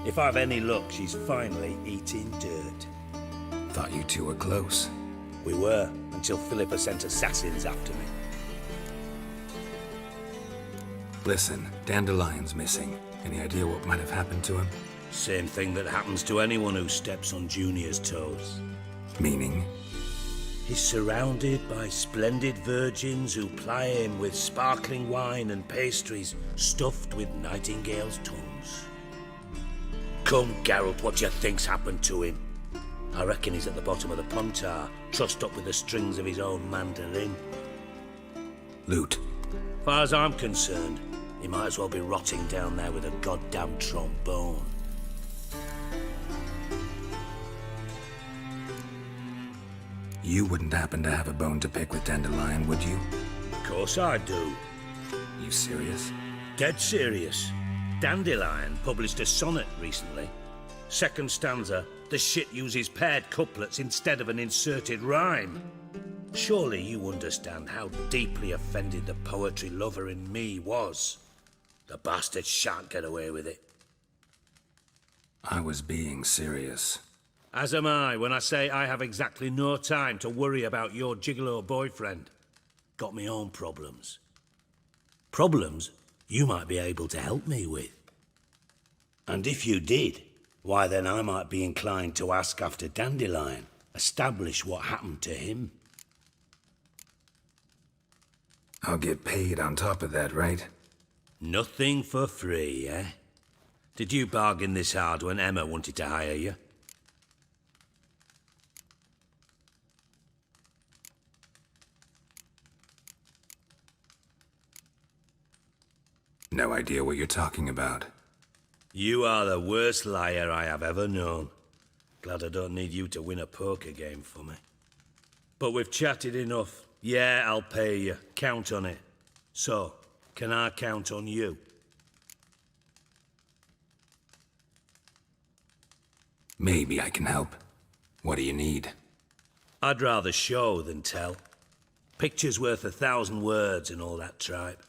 If I've any luck, she's finally eating dirt. Thought you two were close. We were, until Philippa sent assassins after me. Listen, Dandelion's missing. Any idea what might have happened to him? Same thing that happens to anyone who steps on Junior's toes. Meaning? He's surrounded by splendid virgins who ply him with sparkling wine and pastries stuffed with nightingales' tongues. Come, Geralt, what do you think's happened to him? I reckon he's at the bottom of the Pontar, trussed up with the strings of his own mandolin. Loot. Far as I'm concerned, he might as well be rotting down there with a goddamn trombone. You wouldn't happen to have a bone to pick with Dandelion, would you? Of course I do. You serious? Dead serious. Dandelion published a sonnet recently. Second stanza, the shit uses paired couplets instead of an inserted rhyme. Surely you understand how deeply offended the poetry lover in me was. The bastard shan't get away with it. I was being serious. As am I when I say I have exactly no time to worry about your gigolo boyfriend. Got me own problems. Problems you might be able to help me with. And if you did, why then I might be inclined to ask after Dandelion, establish what happened to him. I'll get paid on top of that, right? Nothing for free, eh? Did you bargain this hard when Emma wanted to hire you? No idea what you're talking about. You are the worst liar I have ever known. Glad I don't need you to win a poker game for me. But we've chatted enough. Yeah, I'll pay you. Count on it. So, can I count on you? Maybe I can help. What do you need? I'd rather show than tell. Picture's worth 1,000 words and all that tripe.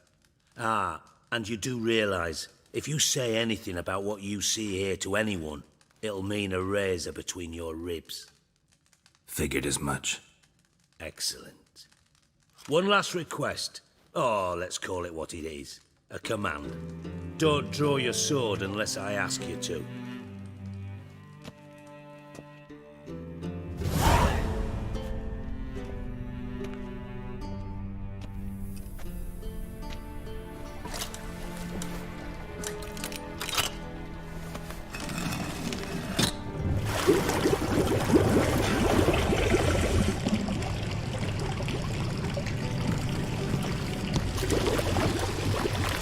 Ah, and you do realize, if you say anything about what you see here to anyone, it'll mean a razor between your ribs. Figured as much. Excellent. One last request. Oh, let's call it what it is. A command. Don't draw your sword unless I ask you to.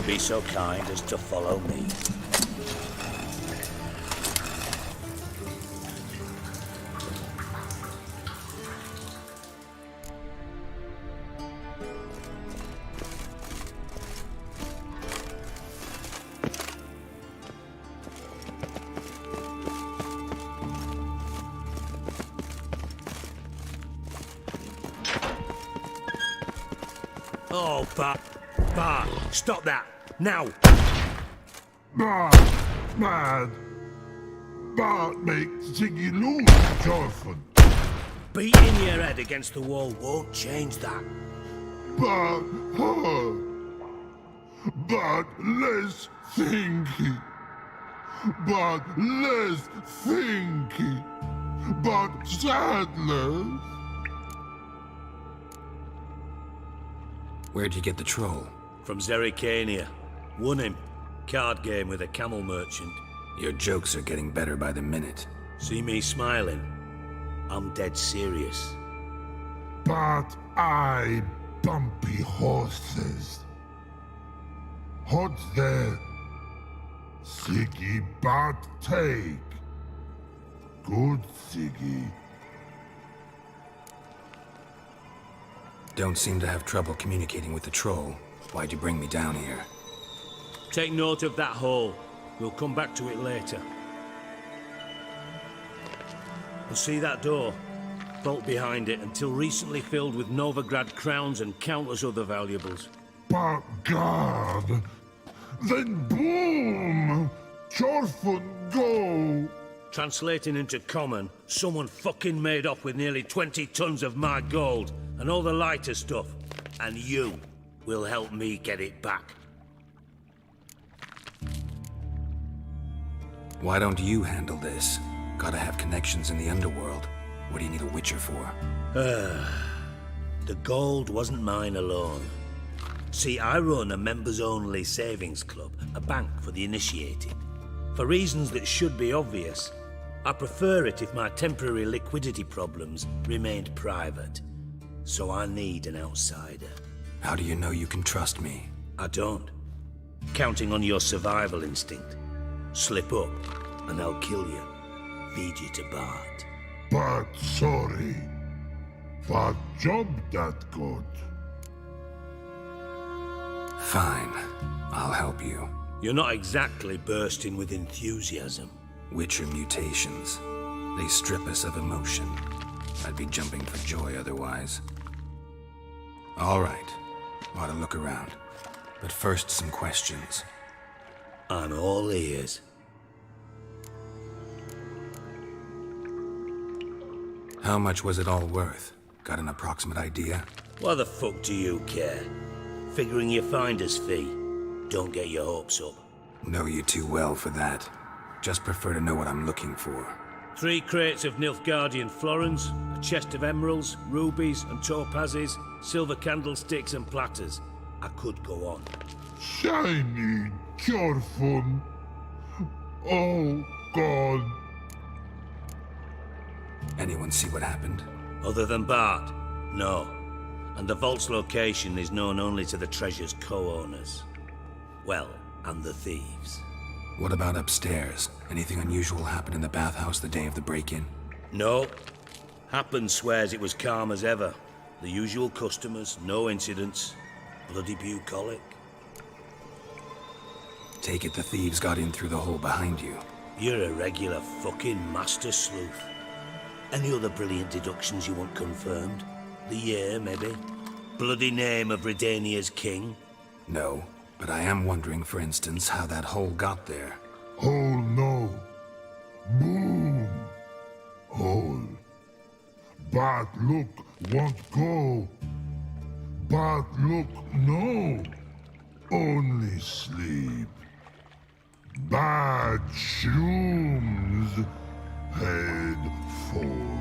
Be so kind as to follow me. Oh, Bart, stop that! Now! Bad. Bart makes Ziggy lose often. Beating your head against the wall won't change that. But less thinky. But less thinky. But sadness. Where'd you get the troll? From Zerrikania. Won him. Card game with a camel merchant. Your jokes are getting better by the minute. See me smiling? I'm dead serious. But I bumpy horses. Hot there. Siggy bad take. Good Siggy. Don't seem to have trouble communicating with the troll. Why'd you bring me down here? Take note of that hole. We'll come back to it later. And see that door? Vault behind it, until recently filled with Novigard crowns and countless other valuables. But God! Then boom! Chorfun go! Translating into common, someone fucking made off with nearly 20 tons of my gold, and all the lighter stuff. And you will help me get it back. Why don't you handle this? Gotta have connections in the underworld. What do you need a witcher for? The gold wasn't mine alone. See, I run a members-only savings club, a bank for the initiated. For reasons that should be obvious, I prefer it if my temporary liquidity problems remained private. So I need an outsider. How do you know you can trust me? I don't. Counting on your survival instinct. Slip up, and I'll kill you. Feed you to Bart. But sorry. But job that good. Fine. I'll help you. You're not exactly bursting with enthusiasm. Witcher mutations. They strip us of emotion. I'd be jumping for joy otherwise. All right. Ought to look around. But first, some questions. I'm all ears. How much was it all worth? Got an approximate idea? Why the fuck do you care? Figuring your finder's fee. Don't get your hopes up. Know you too well for that. Just prefer to know what I'm looking for. 3 crates of Nilfgaardian florins, a chest of emeralds, rubies and topazes, silver candlesticks and platters. I could go on. Shiny, Chorfun. Oh, God. Anyone see what happened? Other than Bart? No. And the vault's location is known only to the treasure's co-owners. Well, and the thieves. What about upstairs? Anything unusual happen in the bathhouse the day of the break-in? No. Happen swears it was calm as ever. The usual customers, no incidents. Bloody bucolic. Take it the thieves got in through the hole behind you. You're a regular fucking master sleuth. Any other brilliant deductions you want confirmed? The year, maybe? Bloody name of Redania's king? No, but I am wondering, for instance, how that hole got there. Hole no. Boom. Hole. Bad look won't go. Bad look no. Only sleep. Bad shrooms. Head falls.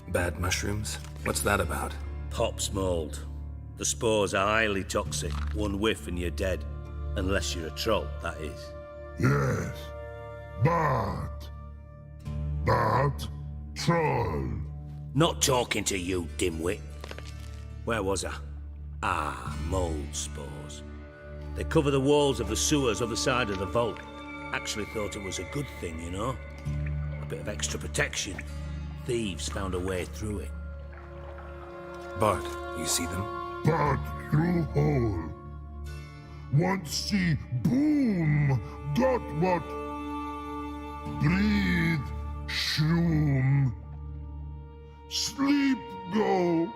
Bad mushrooms? What's that about? Pop's mold. The spores are highly toxic. One whiff and you're dead. Unless you're a troll, that is. Yes. But troll. Not talking to you, dimwit. Where was I? Ah, mold spores. They cover the walls of the sewers other side of the vault. Actually thought it was a good thing, you know? A bit of extra protection. Thieves found a way through it. Bart, you see them? Bart through hole. Want see boom. Got what? Breathe. Shroom. Sleep go.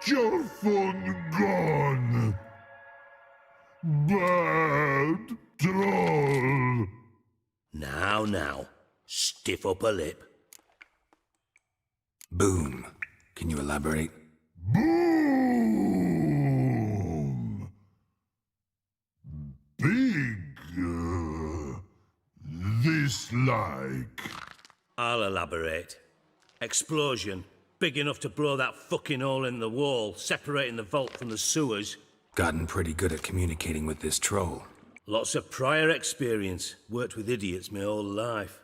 Chorfun gone. Bad troll. Now. Stiff up a lip. Boom. Can you elaborate? Boom. Big. This like. I'll elaborate. Explosion. Big enough to blow that fucking hole in the wall, separating the vault from the sewers. Gotten pretty good at communicating with this troll. Lots of prior experience. Worked with idiots my whole life.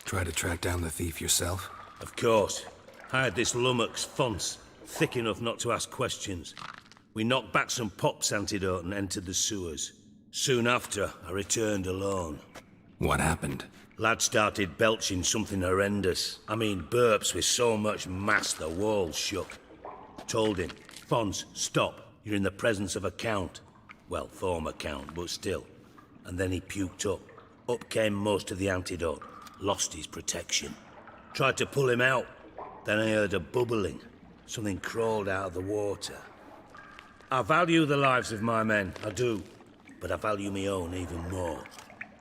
Try to track down the thief yourself? Of course. I had this lummox, Fons, thick enough not to ask questions. We knocked back some Pop's antidote and entered the sewers. Soon after, I returned alone. What happened? Lad started belching something horrendous. I mean, burps with so much mass the walls shook. Told him, Fons, stop. You're in the presence of a count. Well, former count, but still. And then he puked up. Up came most of the antidote. Lost his protection. Tried to pull him out. Then I heard a bubbling. Something crawled out of the water. I value the lives of my men, I do. But I value my own even more.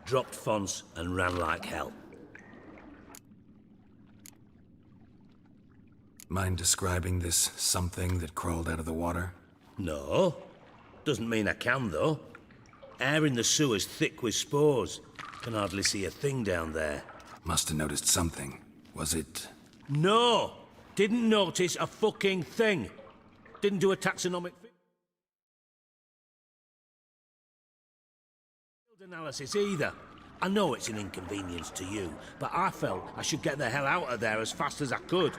Dropped Fons and ran like hell. Mind describing this something that crawled out of the water? No. Doesn't mean I can, though. Air in the sewer's thick with spores. Can hardly see a thing down there. Must have noticed something. Was it... No! Didn't notice a fucking thing. Didn't do a taxonomic analysis either. I know it's an inconvenience to you, but I felt I should get the hell out of there as fast as I could.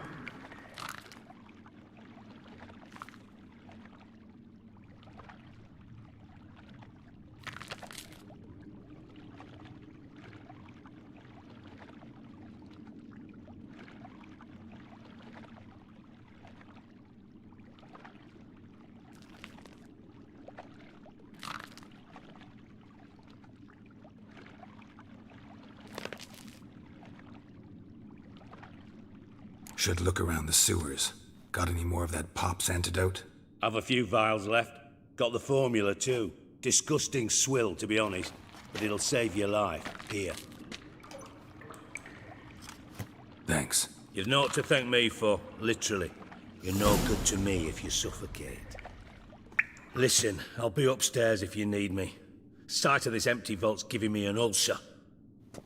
Should look around the sewers. Got any more of that Pop's antidote? I've a few vials left. Got the formula too. Disgusting swill, to be honest. But it'll save your life. Here. Thanks. You've naught to thank me for, literally. You're no good to me if you suffocate. Listen, I'll be upstairs if you need me. Sight of this empty vault's giving me an ulcer.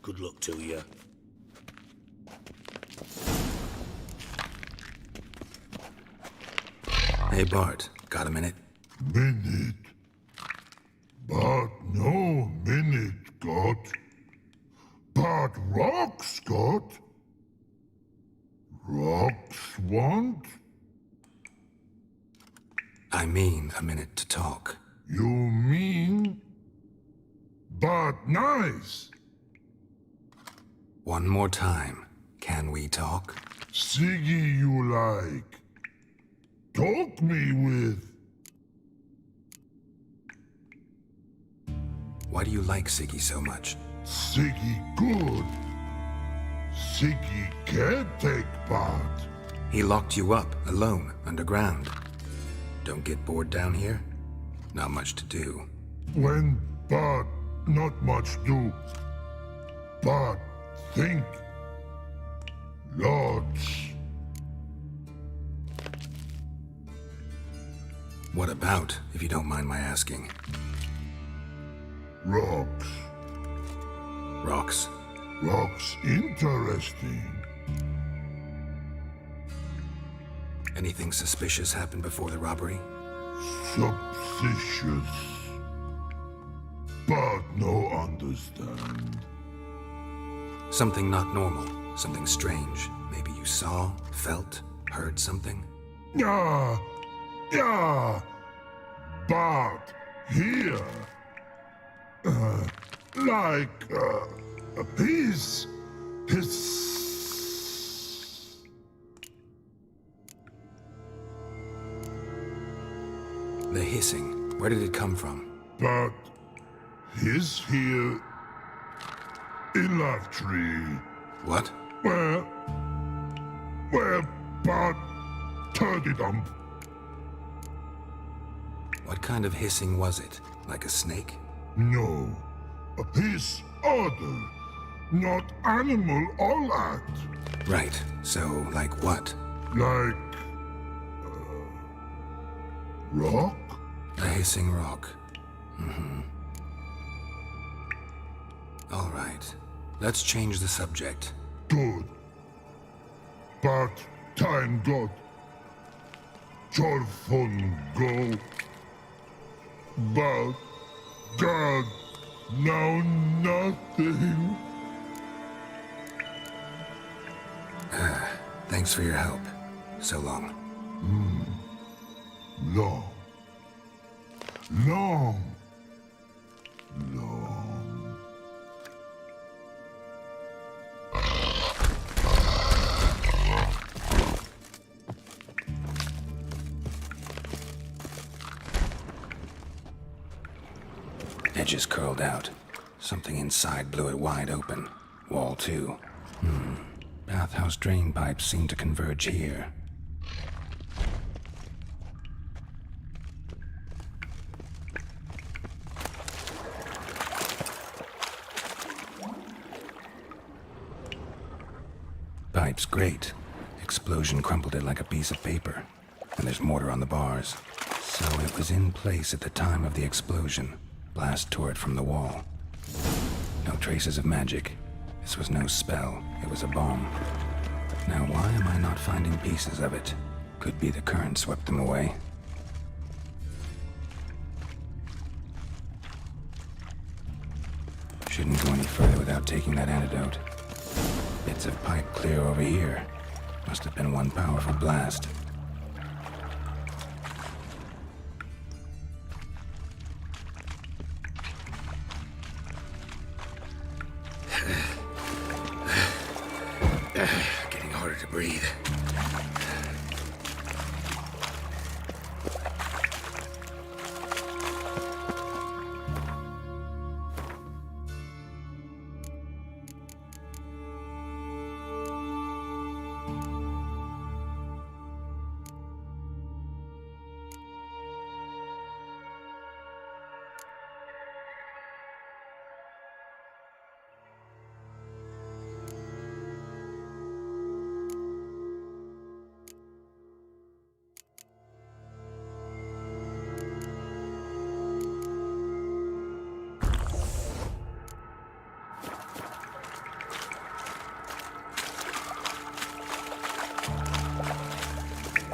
Good luck to you. Hey, Bart. Got a minute? Minute. But no minute got. But rocks got. Rocks want? I mean a minute to talk. You mean? But nice. One more time. Can we talk? Siggy you like. Talk me with. Why do you like Siggy so much? Siggy good. Siggy can't take part. He locked you up, alone, underground. Don't get bored down here? Not much to do. When but not much do. But think. Lots. What about, if you don't mind my asking? Rocks. Rocks? Rocks interesting. Anything suspicious happened before the robbery? Suspicious. But no understand. Something not normal, something strange. Maybe you saw, felt, heard something? Yeah. But here, like a piece, The hissing, where did it come from? But his here in love tree. What? Where, but turdy dump. What kind of hissing was it? Like a snake? No, a piece other, not animal all that. Right, so like what? Like rock? A hissing rock. All right, let's change the subject. Good. But time got. Jorfun go. But God, now nothing. Thanks for your help. So long. Long. Long. Long. Edges curled out. Something inside blew it wide open. Wall too. Bathhouse drain pipes seem to converge here. Pipe's great. Explosion crumpled it like a piece of paper. And there's mortar on the bars. So it was in place at the time of the explosion. Blast tore it from the wall. No traces of magic. This was no spell. It was a bomb. Now why am I not finding pieces of it? Could be the current swept them away. Shouldn't go any further without taking that antidote. Bits of pipe clear over here. Must have been one powerful blast. Getting harder to breathe.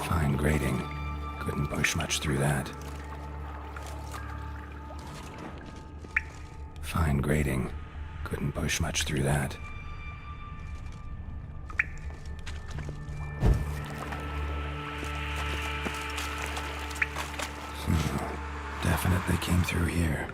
Fine grating. Couldn't push much through that. Fine grating. Couldn't push much through that. Definitely came through here.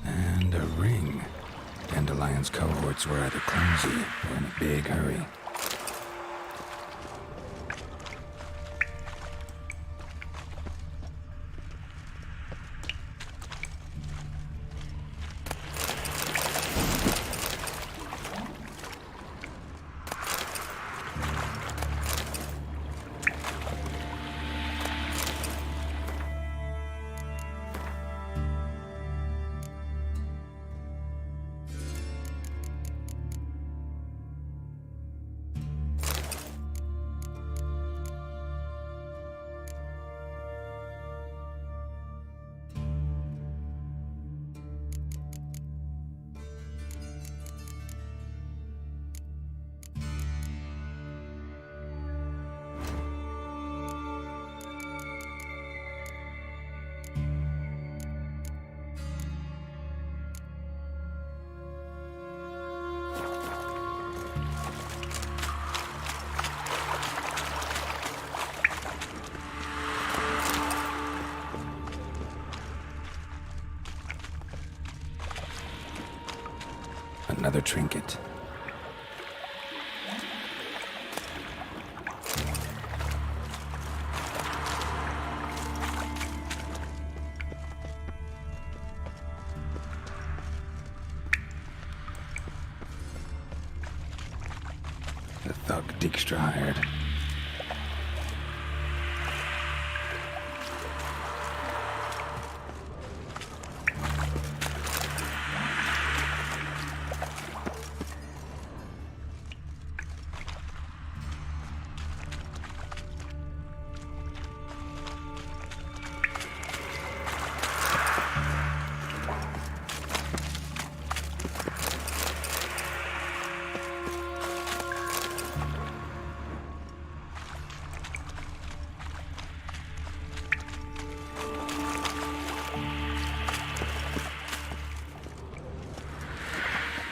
And a ring. Dandelion's cohorts were either clumsy or in a big hurry. trinket. The thug Dijkstra hired.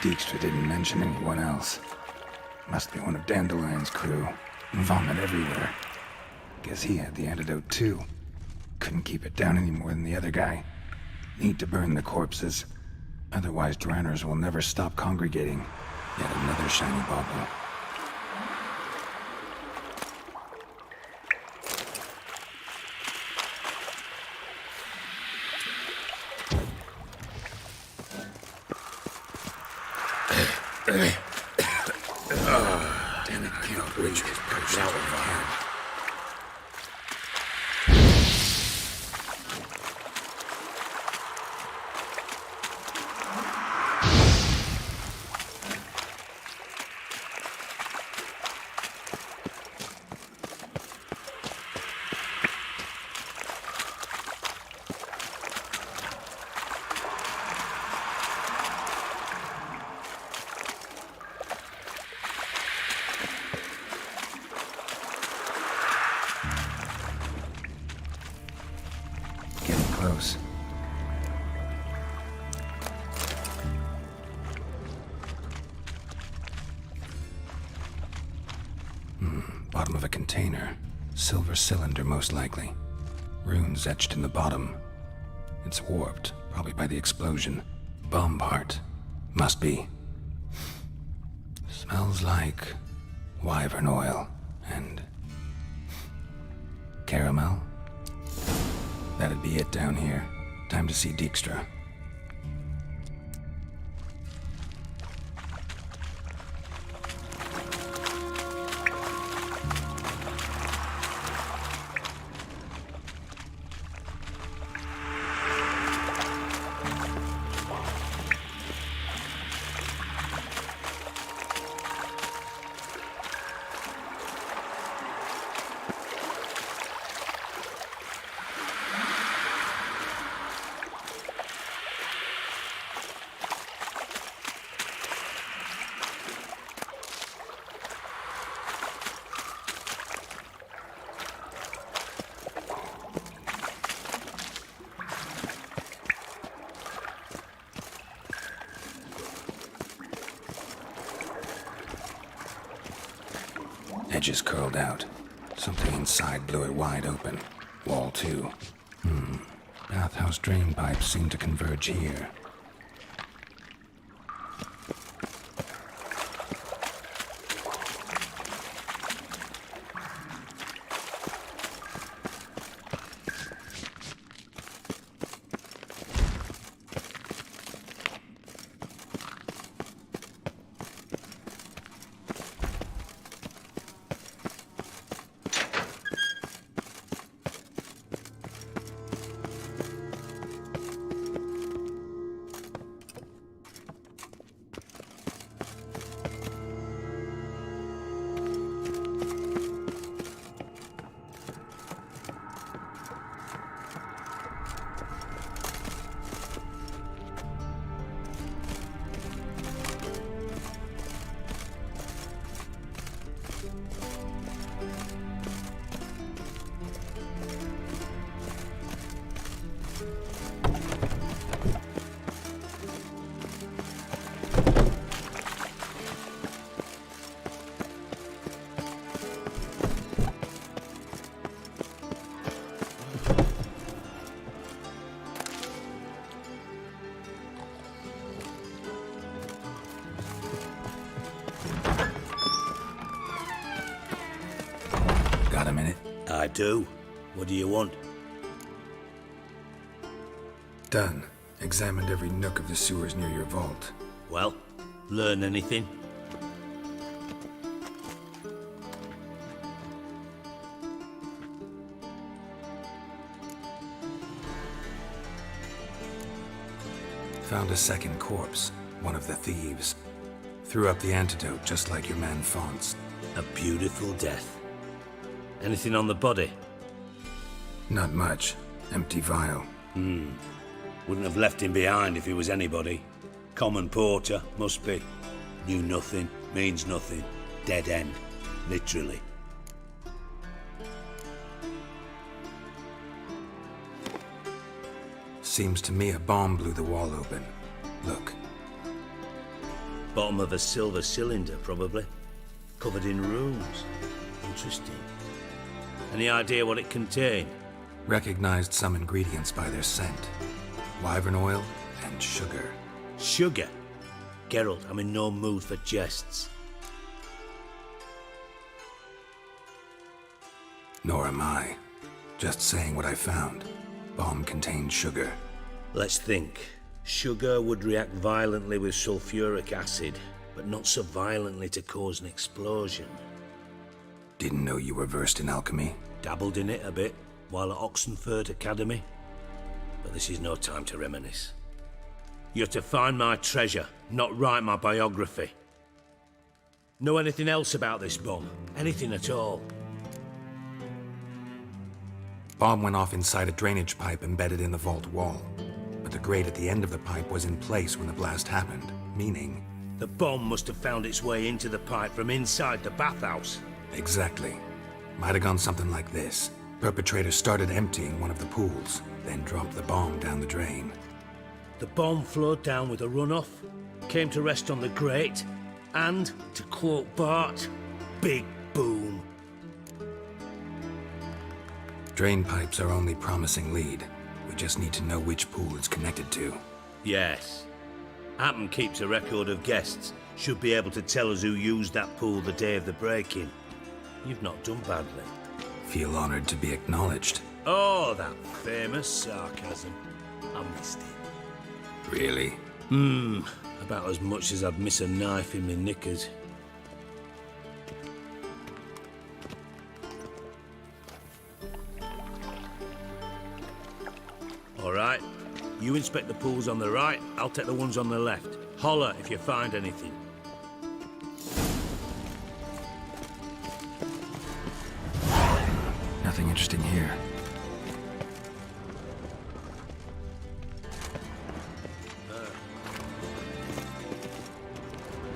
Dijkstra didn't mention anyone else. Must be one of Dandelion's crew. Vomit everywhere. Guess he had the antidote too. Couldn't keep it down any more than the other guy. Need to burn the corpses. Otherwise drowners will never stop congregating. Yet another shiny bauble. Damn it, can't reach this potion out of hand. Close. Bottom of a container. Silver cylinder, most likely. Runes etched in the bottom. It's warped, probably by the explosion. Bomb part. Must be. Smells like wyvern oil and caramel. That'd be it down here. Time to see Dijkstra. Edges curled out. Something inside blew it wide open. Wall too. Bathhouse drain pipes seem to converge here. I do. What do you want? Done. Examined every nook of the sewers near your vault. Well, learn anything? Found a second corpse, one of the thieves. Threw up the antidote just like your man Faunt's. A beautiful death. Anything on the body? Not much. Empty vial. Wouldn't have left him behind if he was anybody. Common porter, must be. Knew nothing, means nothing. Dead end. Literally. Seems to me a bomb blew the wall open. Look. Bottom of a silver cylinder, probably. Covered in runes. Interesting. Any idea what it contained? Recognized some ingredients by their scent. Wyvern oil and sugar. Sugar? Geralt, I'm in no mood for jests. Nor am I. Just saying what I found. Bomb contained sugar. Let's think. Sugar would react violently with sulfuric acid, but not so violently to cause an explosion. Didn't know you were versed in alchemy. Dabbled in it a bit while at Oxenford Academy. But this is no time to reminisce. You're to find my treasure, not write my biography. Know anything else about this bomb? Anything at all? Bomb went off inside a drainage pipe embedded in the vault wall. But the grate at the end of the pipe was in place when the blast happened, meaning... The bomb must have found its way into the pipe from inside the bathhouse. Exactly. Might have gone something like this. Perpetrator started emptying one of the pools, then dropped the bomb down the drain. The bomb flowed down with a runoff, came to rest on the grate, and, to quote Bart, big boom. Drain pipes are only promising lead. We just need to know which pool it's connected to. Yes. Hampton keeps a record of guests. Should be able to tell us who used that pool the day of the break-in. You've not done badly. Feel honored to be acknowledged. Oh, that famous sarcasm. I missed it. Really? About as much as I'd miss a knife in my knickers. All right. You inspect the pools on the right, I'll take the ones on the left. Holler if you find anything. Nothing interesting here.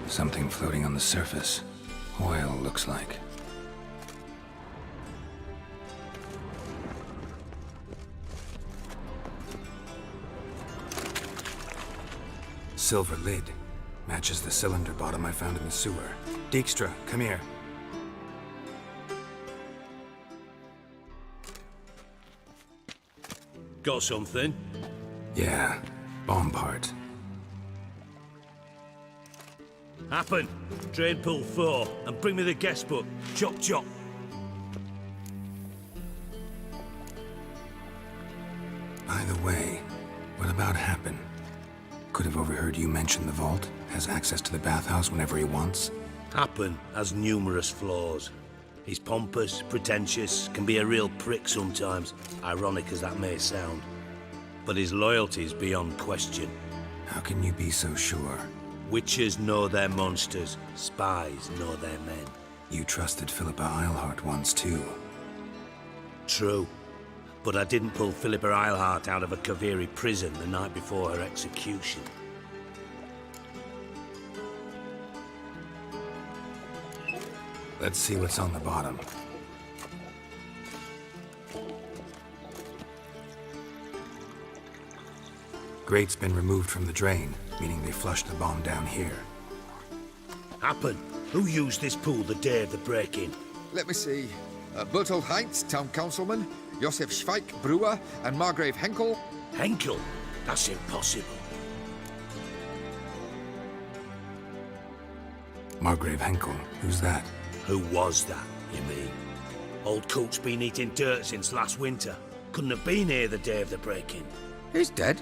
Something floating on the surface. Oil, looks like. Silver lid. Matches the cylinder bottom I found in the sewer. Dijkstra, come here. Got something? Yeah, bomb part. Happen. Drain pool 4, and bring me the guest book. Chop chop. By the way, what about Happen? Could have overheard you mention the vault. Has access to the bathhouse whenever he wants. Happen has numerous flaws. He's pompous, pretentious, can be a real prick sometimes, ironic as that may sound. But his loyalty's beyond question. How can you be so sure? Witches know their monsters, spies know their men. You trusted Philippa Eilhart once too. True. But I didn't pull Philippa Eilhart out of a Kaviri prison the night before her execution. Let's see what's on the bottom. Grate's been removed from the drain, meaning they flushed the bomb down here. Happen. Who used this pool the day of the break-in? Let me see. Bertold Heinz, town councilman, Josef Schweik, brewer, and Margrave Henkel. Henkel? That's impossible. Margrave Henkel? Who's that? Who was that, you mean? Old Coot's been eating dirt since last winter. Couldn't have been here the day of the break-in. He's dead?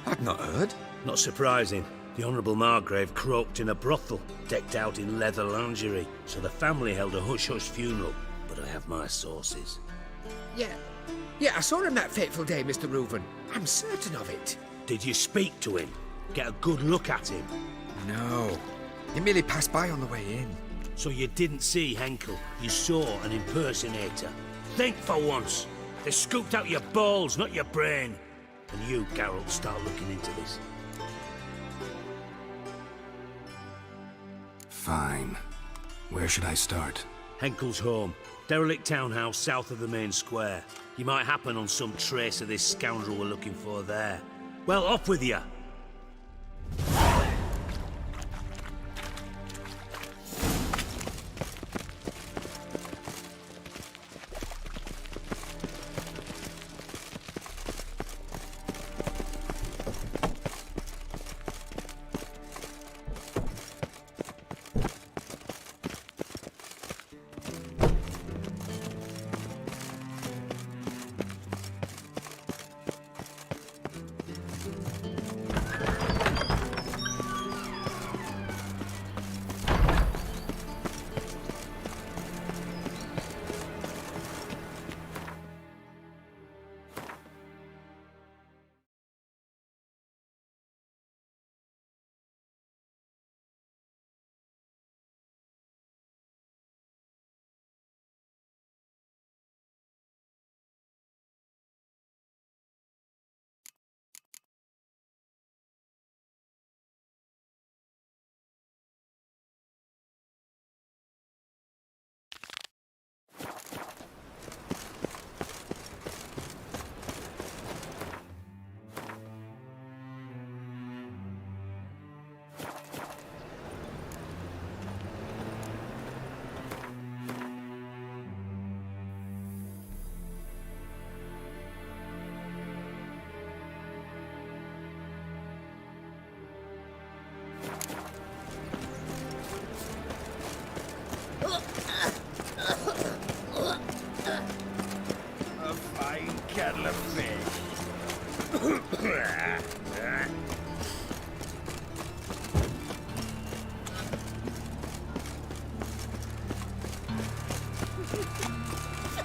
I'd not heard. Not surprising. The Honourable Margrave croaked in a brothel, decked out in leather lingerie, so the family held a hush-hush funeral. But I have my sources. Yeah, I saw him that fateful day, Mr. Reuven. I'm certain of it. Did you speak to him? Get a good look at him? No. He merely passed by on the way in. So you didn't see Henkel, you saw an impersonator. Think for once. They scooped out your balls, not your brain. And you, Geralt, start looking into this. Fine. Where should I start? Henkel's home. Derelict townhouse south of the main square. You might happen on some trace of this scoundrel we're looking for there. Well, off with you. Kettle of fish.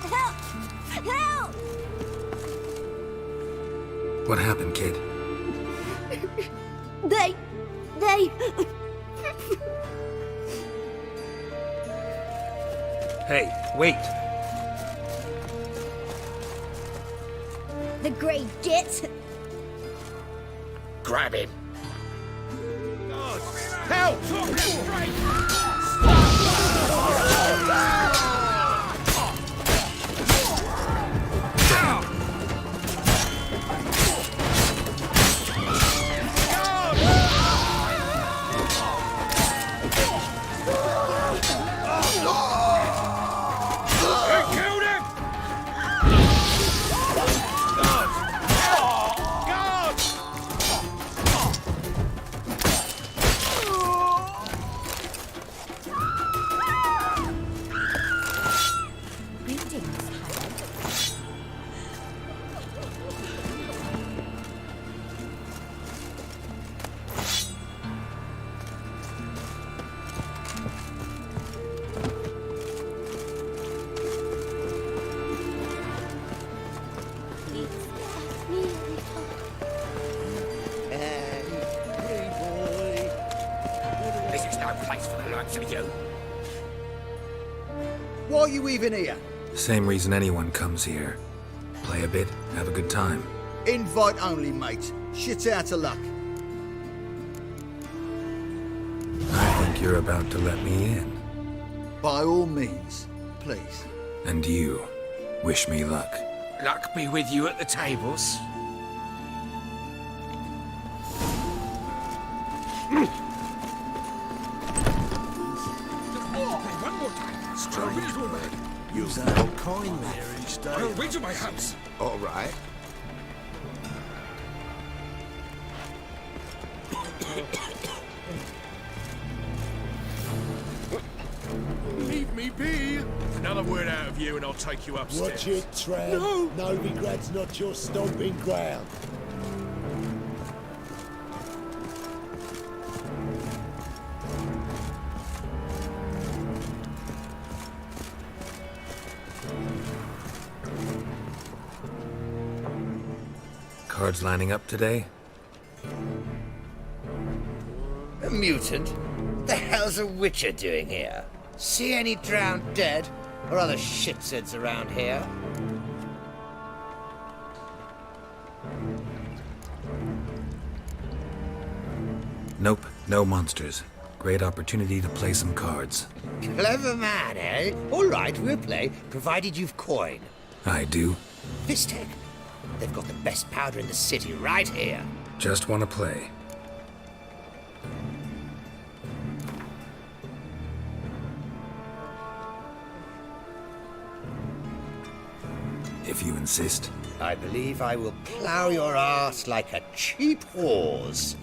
Help! Help! What happened, kid? They... Hey, wait! The Grey Git. Grab him. Help! This is no place for the likes of you. Why are you even here? Same reason anyone comes here. Play a bit, have a good time. Invite only, mate. Shit out of luck. I think you're about to let me in. By all means, please. And you, wish me luck. Luck be with you at the tables. One more time. Strawberries will make. Use that kindly. I'll wait to my house. All right. Leave me be. Another word out of you and I'll take you upstairs. Watch it, Tram. No! Novigrad's not your stomping ground. Cards lining up today? A mutant? The hell's a witcher doing here? See any drowned dead? Or other shitsuds around here? Nope, no monsters. Great opportunity to play some cards. Clever man, eh? All right, we'll play, provided you've coin. I do. Vistek. They've got the best powder in the city right here. Just want to play. If you insist. I believe I will plough your ass like a cheap horse.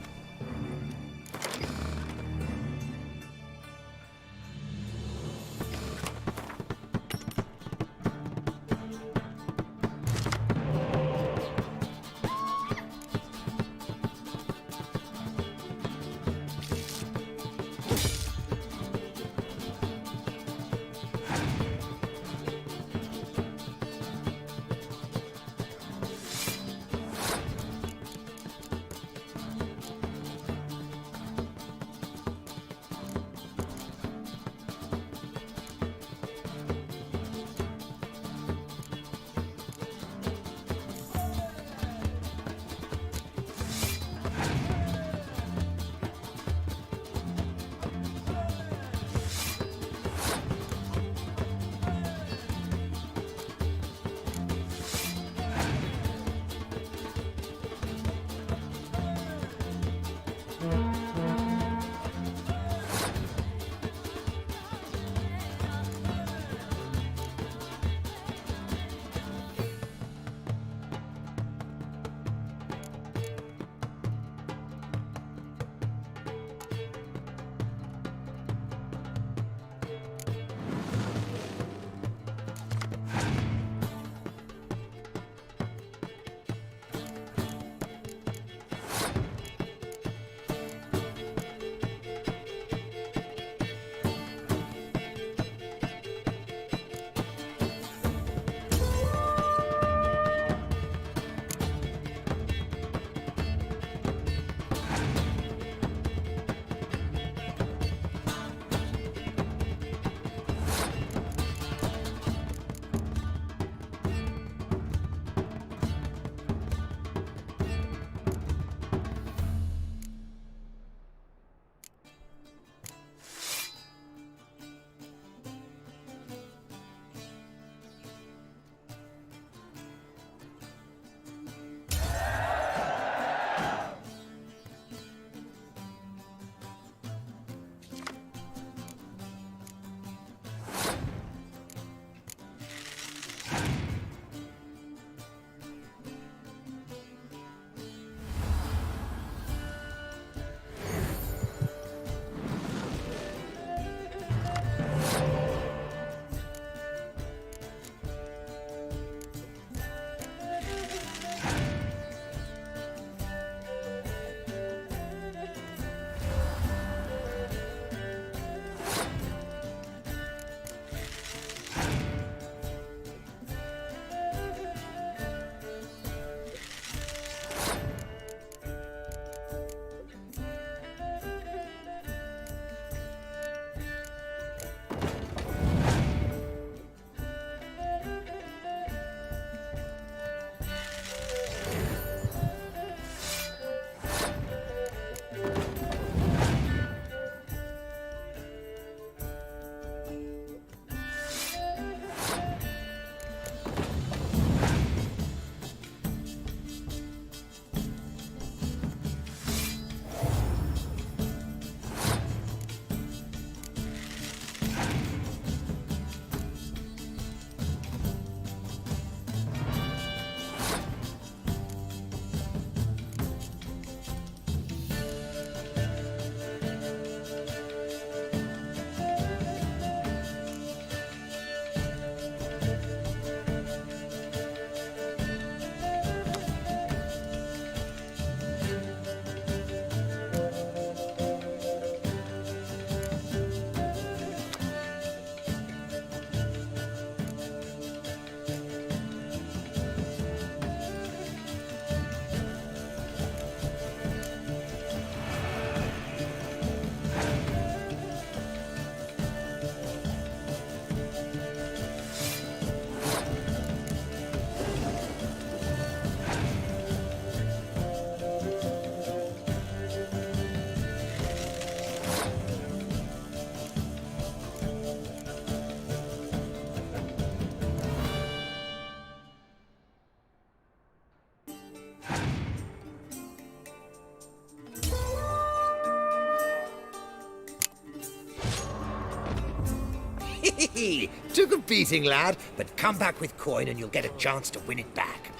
Took a beating, lad, but come back with coin and you'll get a chance to win it back.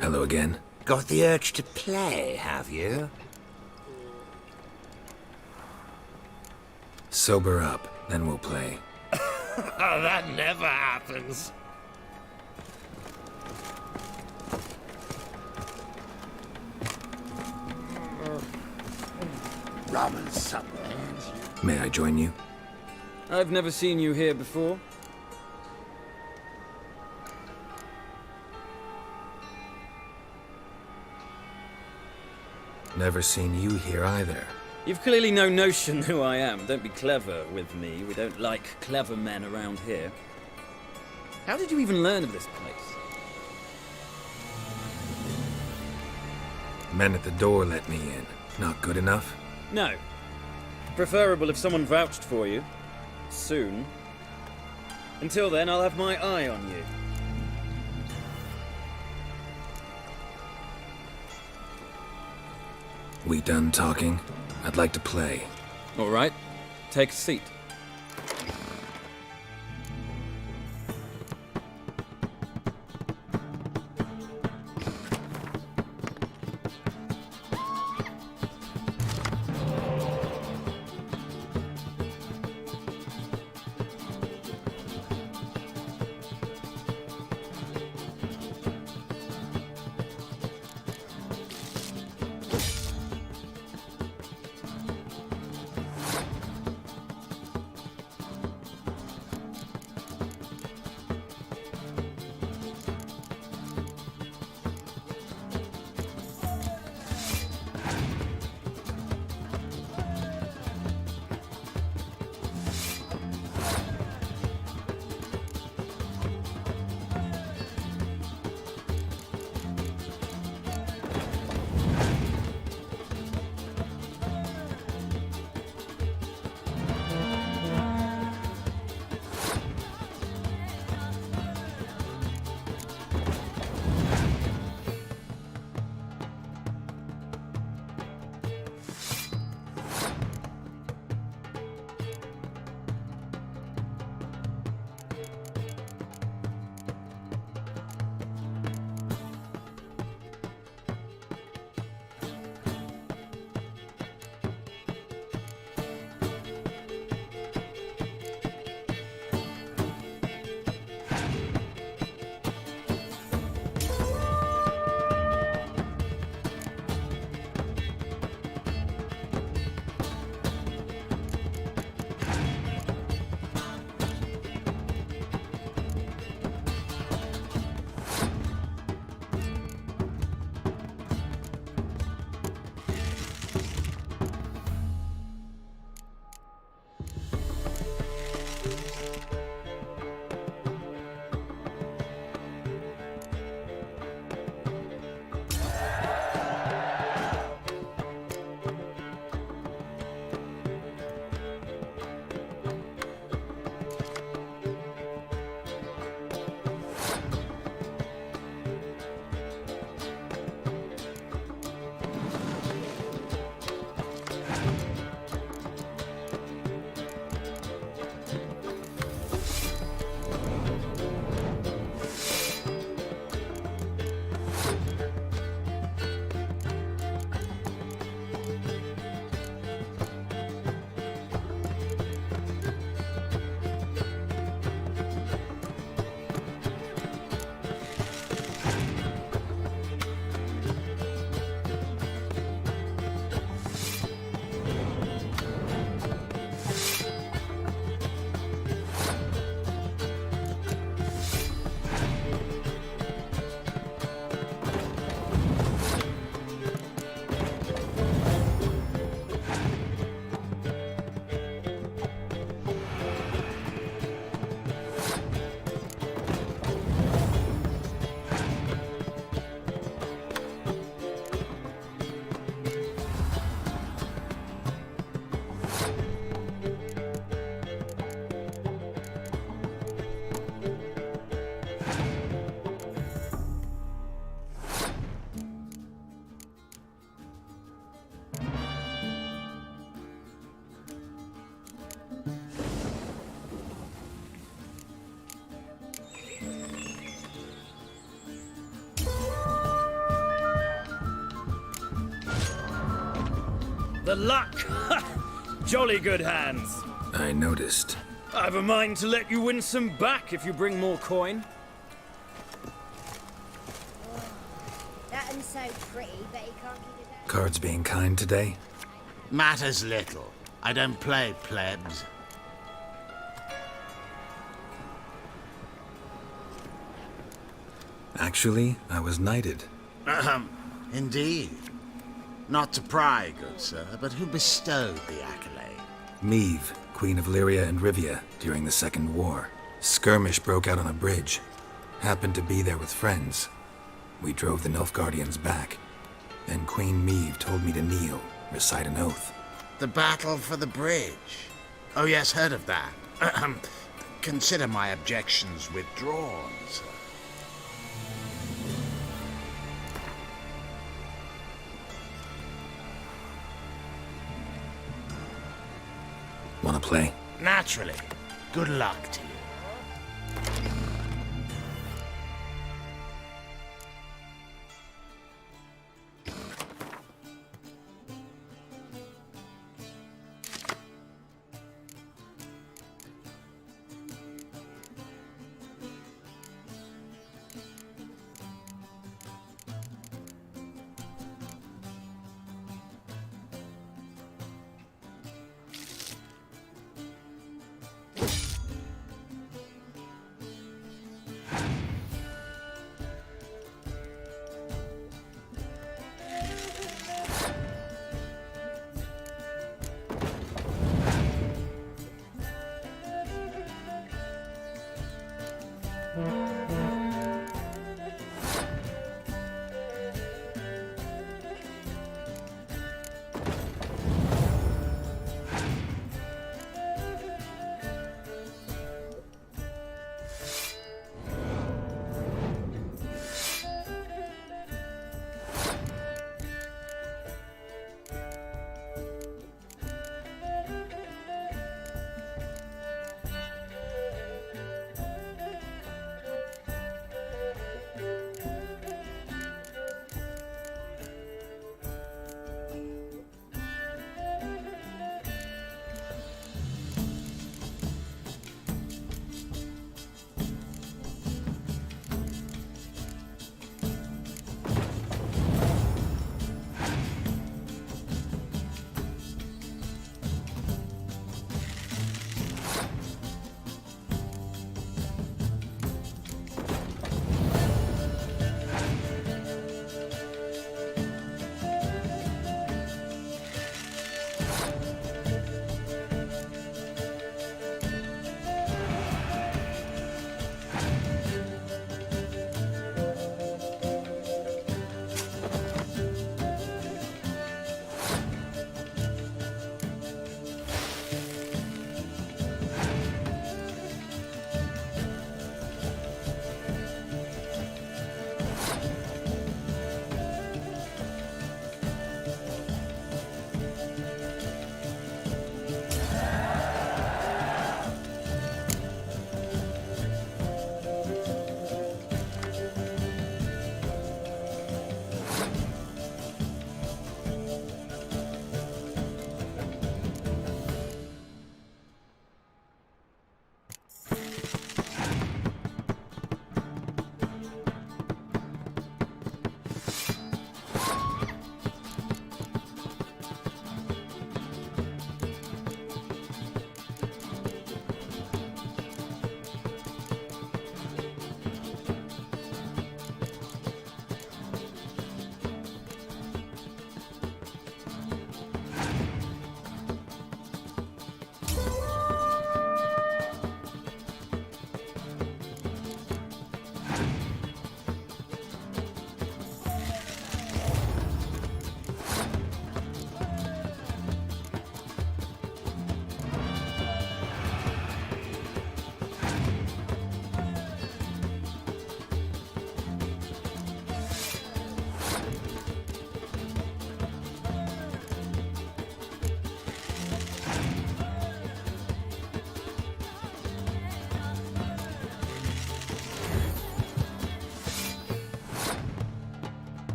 Hello again. Got the urge to play, have you? Sober up, then we'll play. That never happens. Rum and supper. May I join you? I've never seen you here before. Never seen you here either. You've clearly no notion who I am. Don't be clever with me. We don't like clever men around here. How did you even learn of this place? Men at the door let me in. Not good enough? No. Preferable if someone vouched for you. Soon. Until then, I'll have my eye on you. We done talking? I'd like to play. All right. Take a seat. The luck! Jolly good hands. I noticed. I've a mind to let you win some back if you bring more coin. That one's so pretty, but he can't keep it down. Cards being kind today? Matters little. I don't play plebs. Actually, I was knighted. Indeed. Not to pry, good sir, but who bestowed the accolade? Meve, Queen of Lyria and Rivia, during the Second War. Skirmish broke out on a bridge. Happened to be there with friends. We drove the Nilfgaardians back. Then Queen Meve told me to kneel, recite an oath. The battle for the bridge. Oh yes, heard of that. Consider my objections withdrawn, sir. Wanna play? Naturally. Good luck to you.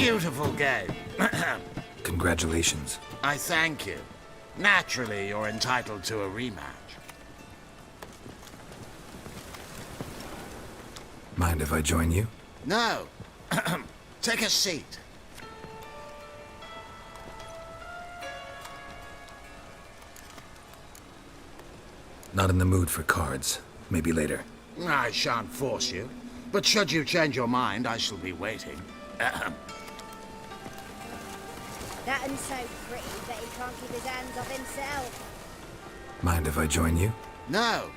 Beautiful game. Congratulations. I thank you. Naturally, you're entitled to a rematch. Mind if I join you? No. Take a seat. Not in the mood for cards. Maybe later. I shan't force you. But should you change your mind, I shall be waiting. That un's so pretty that he can't keep his hands off himself. Mind if I join you? No.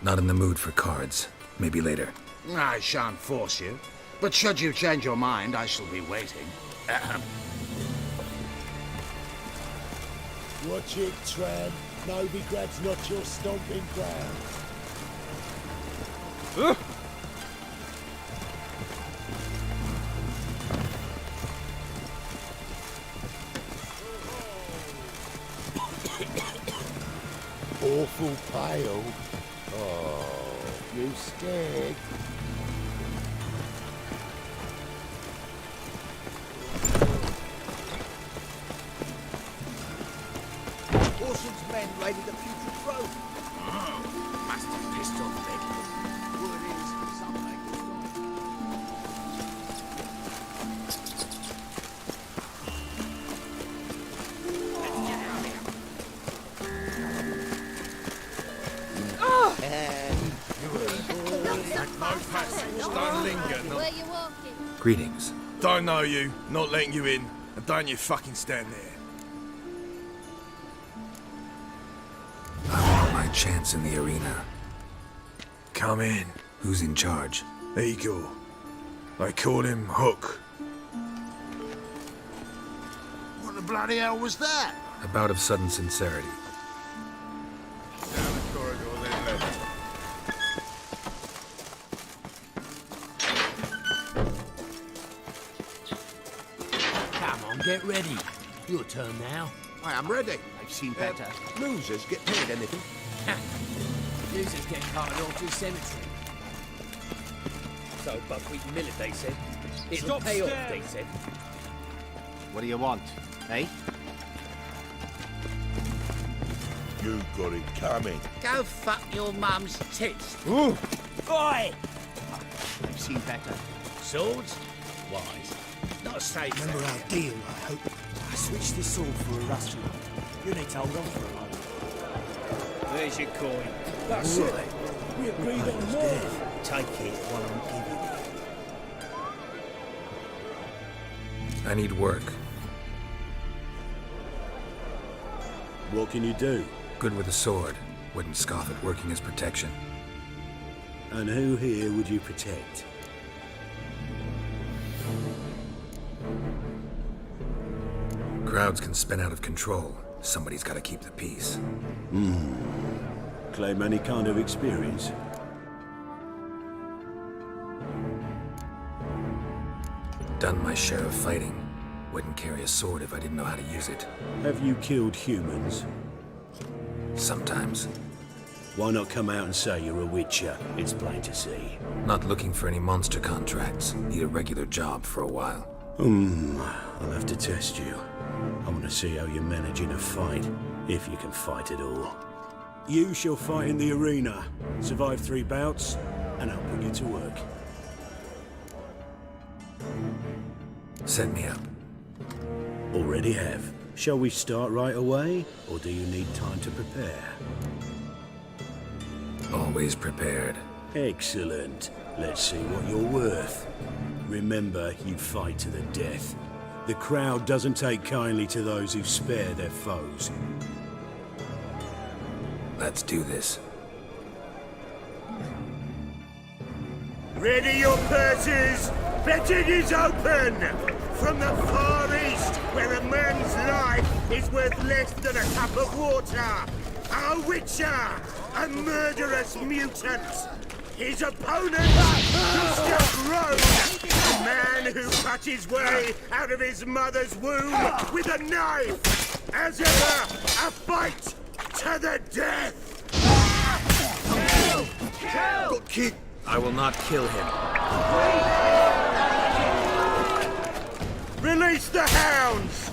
Not in the mood for cards. Maybe later. I shan't force you. But should you change your mind, I shall be waiting. Watch it, tramp. Novigrad's not your stomping ground. Awful pale. Oh, you scared? Orson's men raided the putrid road. Must have pissed off Red. Word is, some make it Don't linger, no. Where you walking? Greetings. Don't know you, not letting you in, and don't you fucking stand there. I want my chance in the arena. Come in. Who's in charge? Igor. They call him Hook. What the bloody hell was that? A bout of sudden sincerity. Down the corridor, then left. Come on, get ready. Your turn now. I am ready. I've seen better. Losers get paid anything. Losers get carted off to the cemetery. So, buckwheat millet, they said. It'll Stop pay off, staring. they said. What do you want, eh? You got it coming. Go fuck your mum's tits. Oi! I've seen better. Swords? Wise. Not safe. Remember our deal, I hope. I switched this sword for a rusty one. You need to hold on for a moment. There's your coin. That's it. We agreed on more. Take it while I'm giving it. I need work. What can you do? Good with a sword. Wouldn't scoff at working as protection. And who here would you protect? Crowds can spin out of control. Somebody's got to keep the peace. Claim any kind of experience? Done my share of fighting. Wouldn't carry a sword if I didn't know how to use it. Have you killed humans? Sometimes. Why not come out and say you're a witcher? It's plain to see. Not looking for any monster contracts. Need a regular job for a while. I'll have to test you. I want to see how you manage in a fight, if you can fight at all. You shall fight in the arena. Survive 3 bouts, and I'll put you to work. Set me up. Already have. Shall we start right away, or do you need time to prepare? Always prepared. Excellent. Let's see what you're worth. Remember, you fight to the death. The crowd doesn't take kindly to those who spare their foes. Let's do this. Ready your purses! Betting is open! From the far east, where a man's life is worth less than a cup of water! A witcher! A murderous mutant! His opponent, Gustav Road! A man who cut his way out of his mother's womb with a knife! As ever, a fight to the death! Kill! I will not kill him. Release the hounds!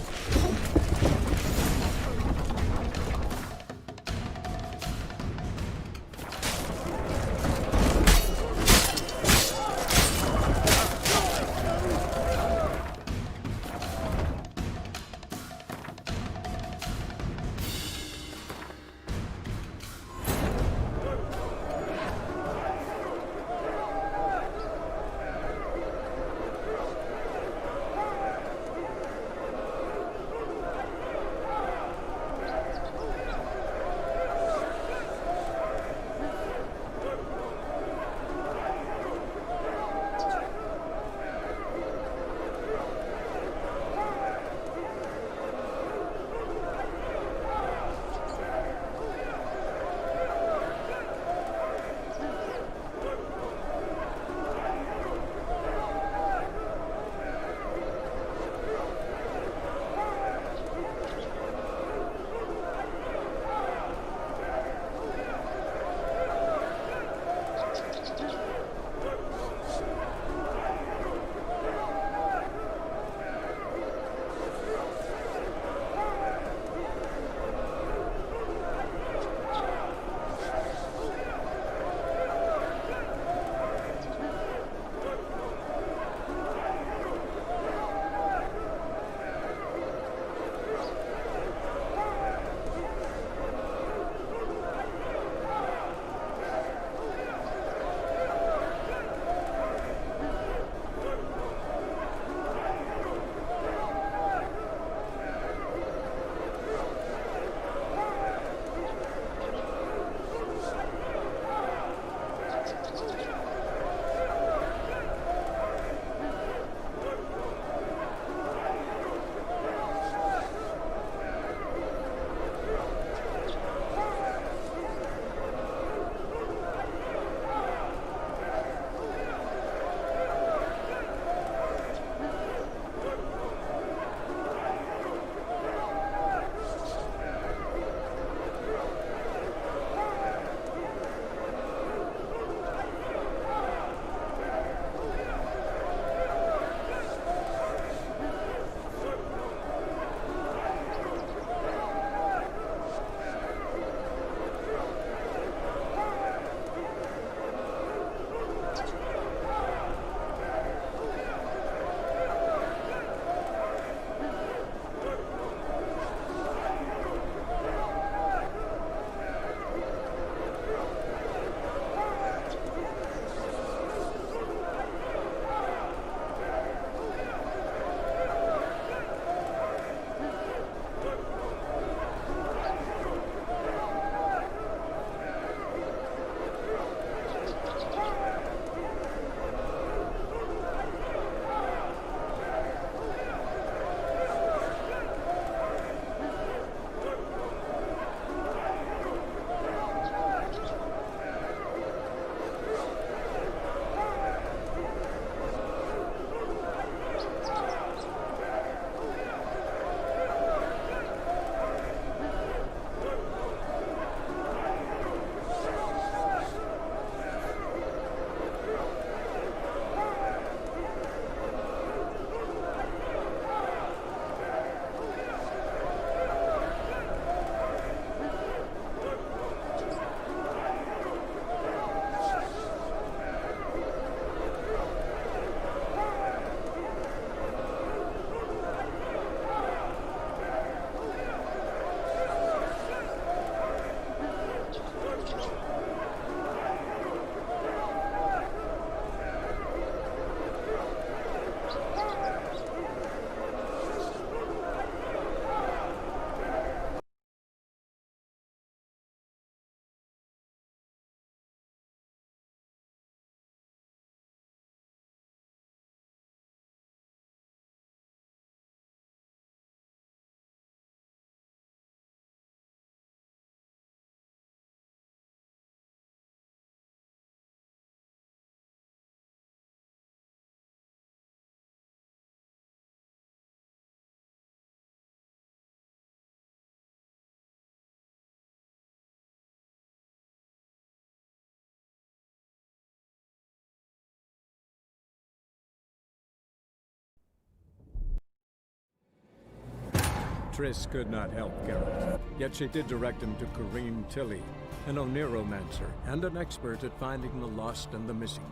Triss could not help Geralt, yet she did direct him to Corrine Tilly, an Oniromancer and an expert at finding the lost and the missing.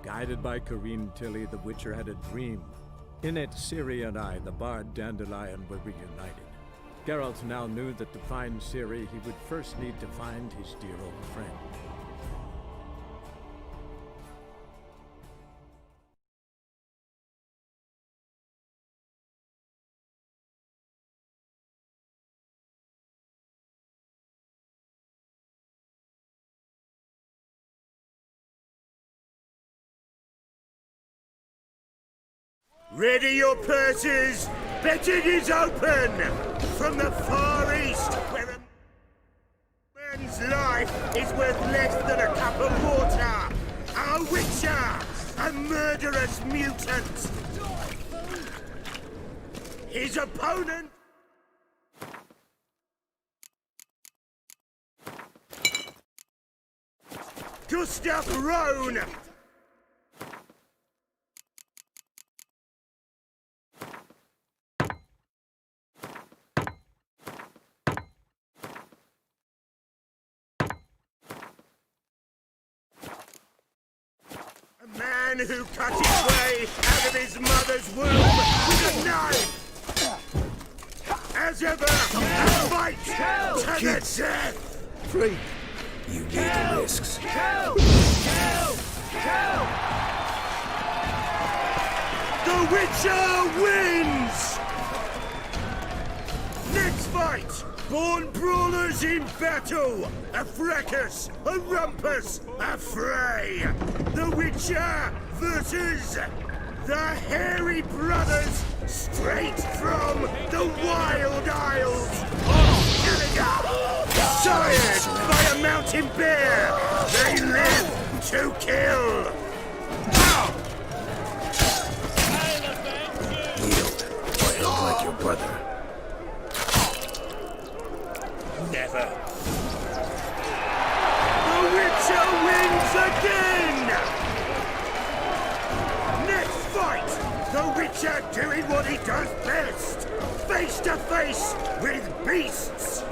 Guided by Corrine Tilly, the Witcher had a dream. In it, Ciri and I, the bard Dandelion, were reunited. Geralt now knew that to find Ciri, he would first need to find his dear old friend. Ready your purses! Betting is open! From the Far East, where a man's life is worth less than a cup of water! A witcher! A murderous mutant! His opponent... Gustav Rohn! A man who cut his way out of his mother's womb with a knife! As ever, a fight to the death! Free. You need the risks. The Witcher wins! Next fight! Born brawlers in battle! A fracas, a rumpus, a fray! The Witcher versus the Hairy Brothers, straight from the Wild Isles of Novigard! Sired by a mountain bear, they live to kill! Yield, or he'll like your brother. Never. The Witcher wins again! Next fight, the Witcher doing what he does best, face to face with beasts!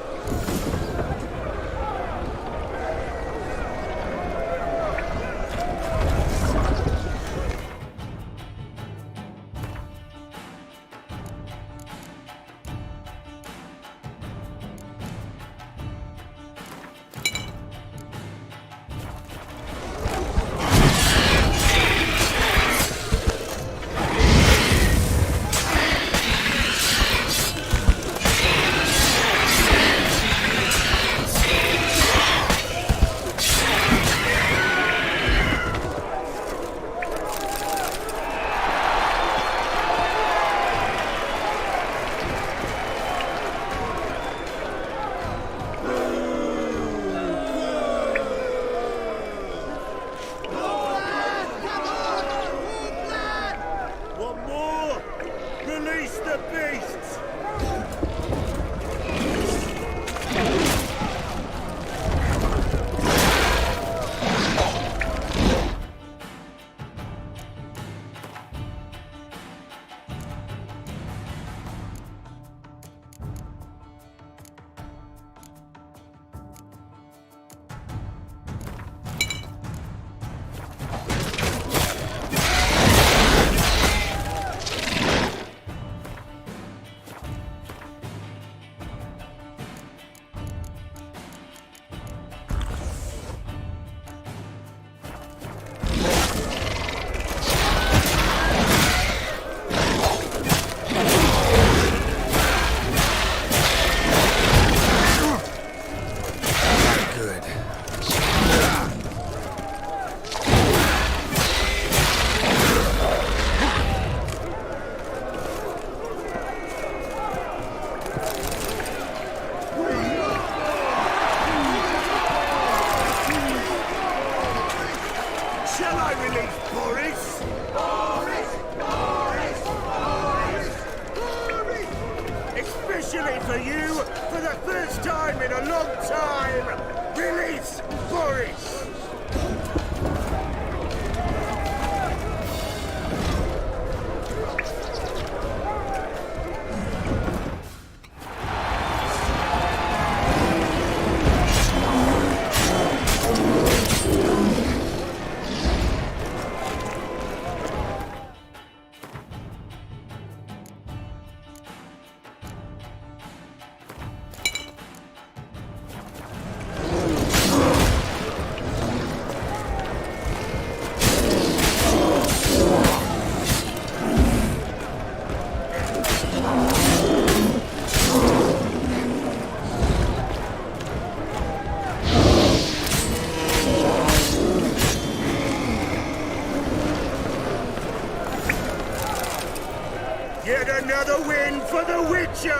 Witcher!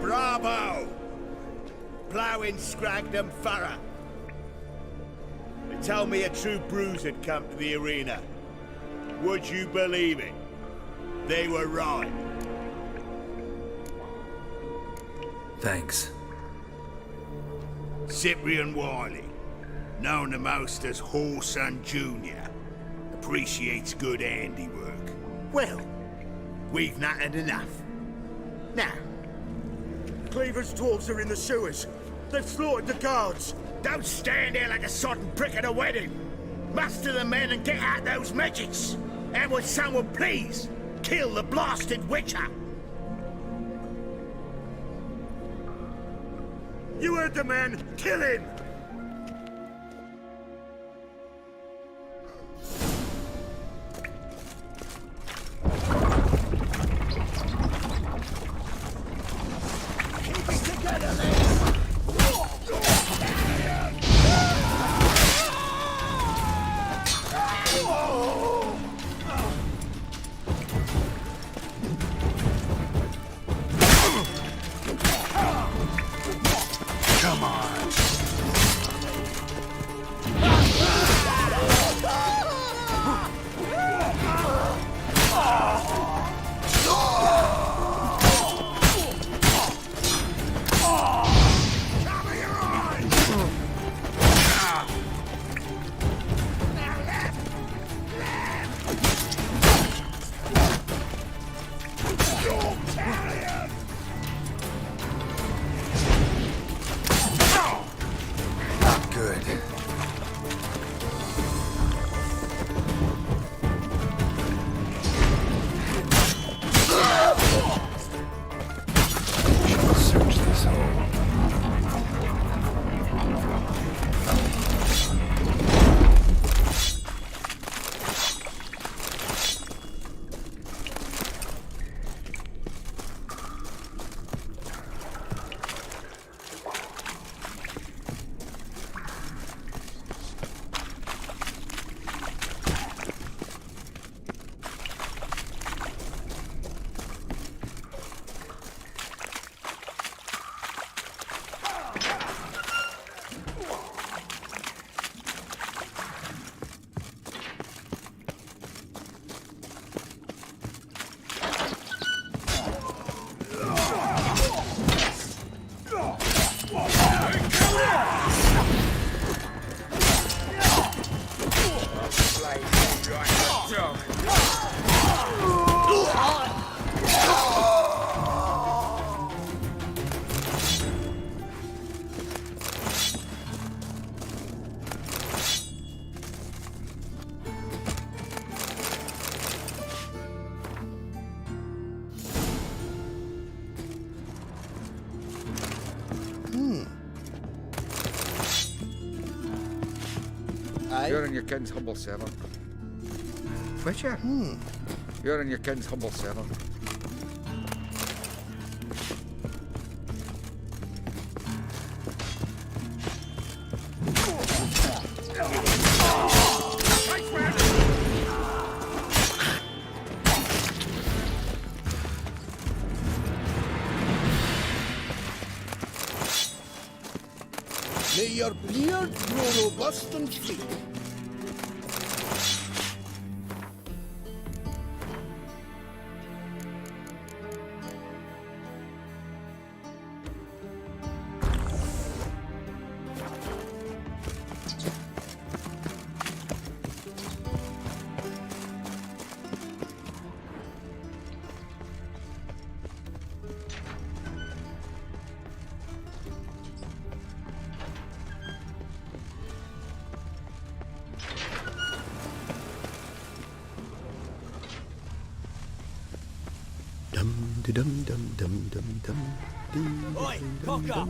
Bravo! Ploughing Scragdom Thorough. They tell me a true bruise had come to the arena. Would you believe it? They were right. Thanks. Cyprian Wiley, known the most as Whoreson Jr., appreciates good handiwork. Well, we've not had enough. Now, Cleaver's dwarves are in the sewers. They've slaughtered the guards. Don't stand there like a sodden prick at a wedding. Muster the men and get out those midgets. And would someone please kill the blasted Witcher? You heard the man. Kill him! Keep it together, lads! Come on. You're in your king's humble servant. Witcher? You're in your king's humble servant. May your beard grow robust and fleet. Oi, cock up!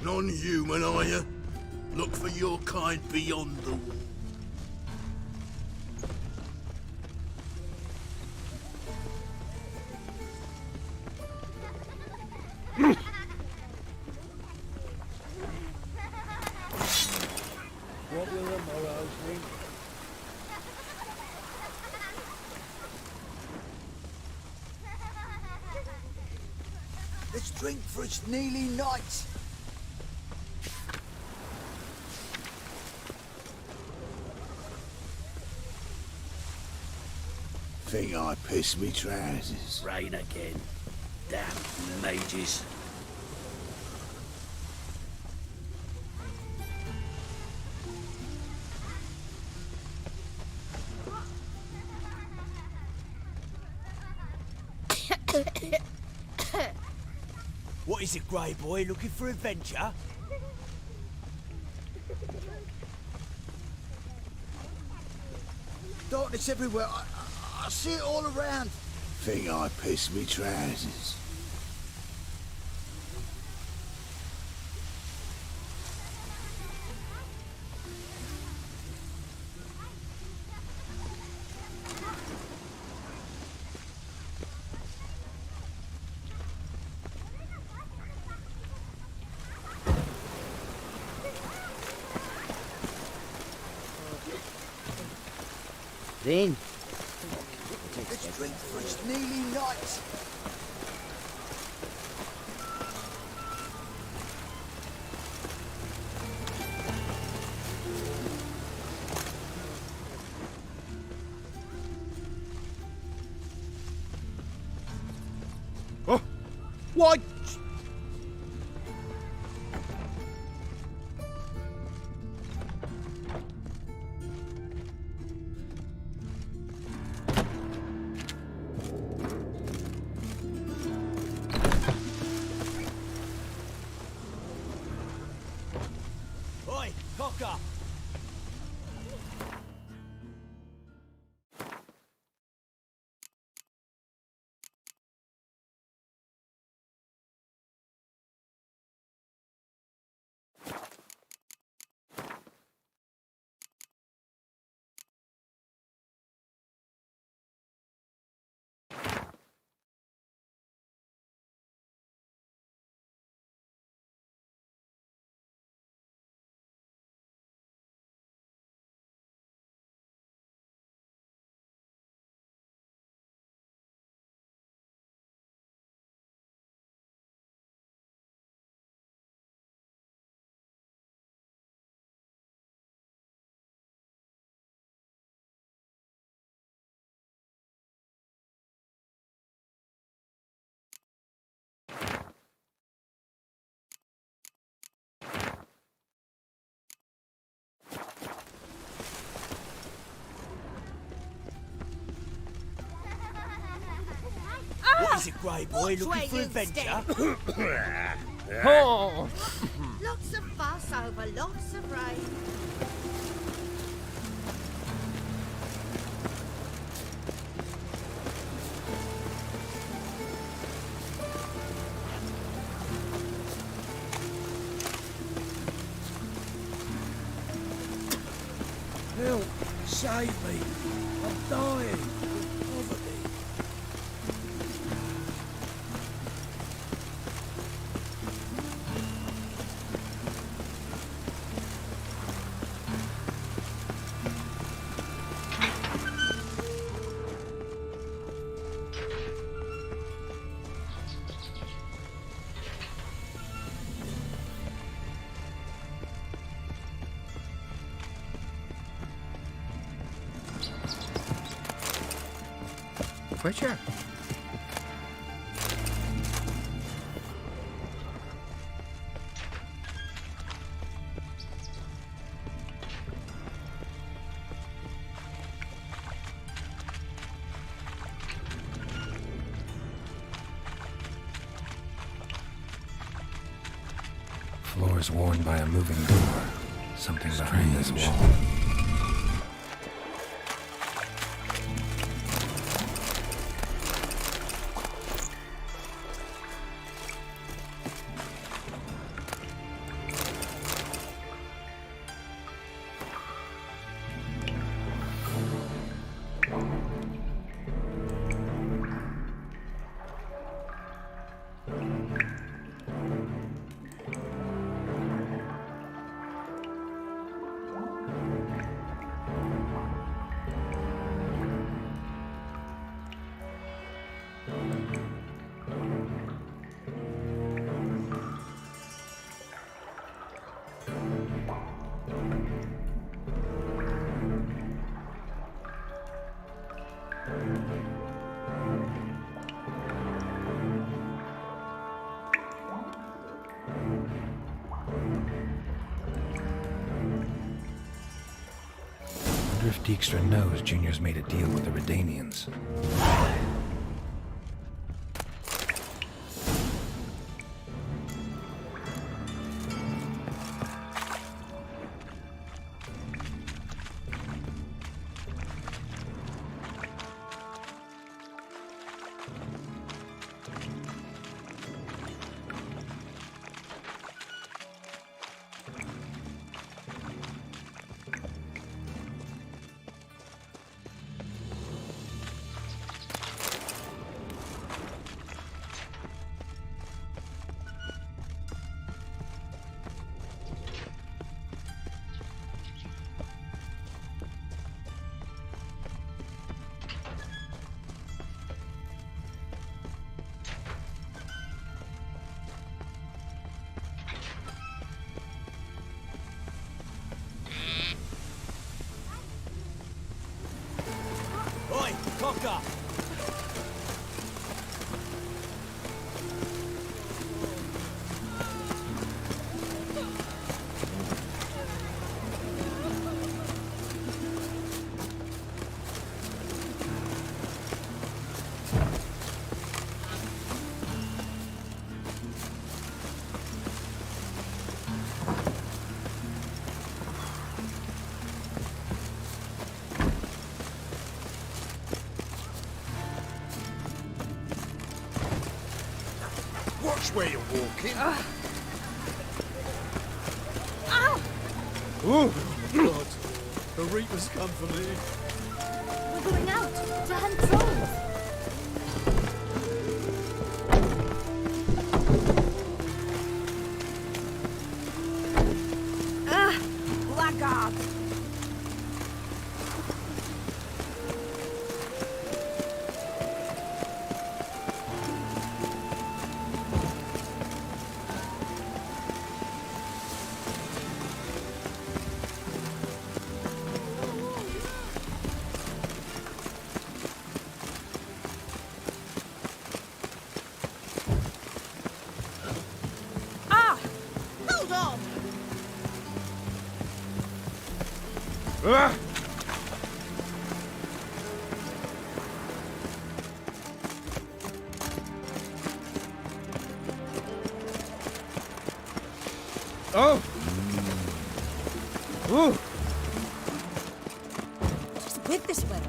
Non-human, are you? Look for your kind beyond the wall. What will the morrows bring? Let's drink for its nearly night. Think I pissed me trousers. Rain again. Damn mages. What is it, Grey Boy? Looking for adventure? Darkness everywhere. I see it all around. Think I pissed me trousers. Then, let's drink for its nearly night. Oh, why? Oi, cocker! What is it, Grey Boy? Looking for adventure? Oh. Lots of fuss over lots of rain. Help! Save me! I'm dying! Of poverty. Witcher. Floors worn by a moving door. Something behind this wall. wonder if Dijkstra knows Junior's made a deal with the Redanians. Oi, cocker! Watch where you're walking. Ow! Oh, God. The Reapers come for me. We're going out to hunt trolls. Blackguard. Hold on! Oh! Ooh! Just with this weather.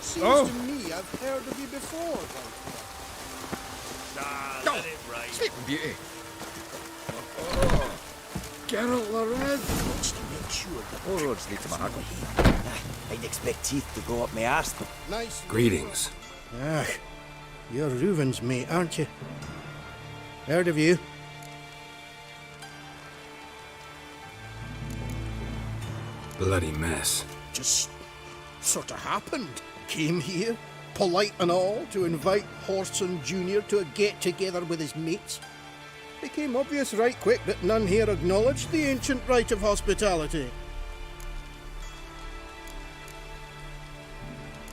Seems to me I've heard of you before, Ah, let it rain. Sleeping Beauty. Geralt the Red. Just to make sure that All roads lead to Mahagum. I'd expect teeth to go up my arse, but Nice. Greetings. Ah, you're Reuven's mate, aren't you? Heard of you. Bloody mess. Just sort of happened. Came here, polite and all, to invite Horson Jr. to a get-together with his mates. Became obvious right quick that none here acknowledged the ancient right of hospitality.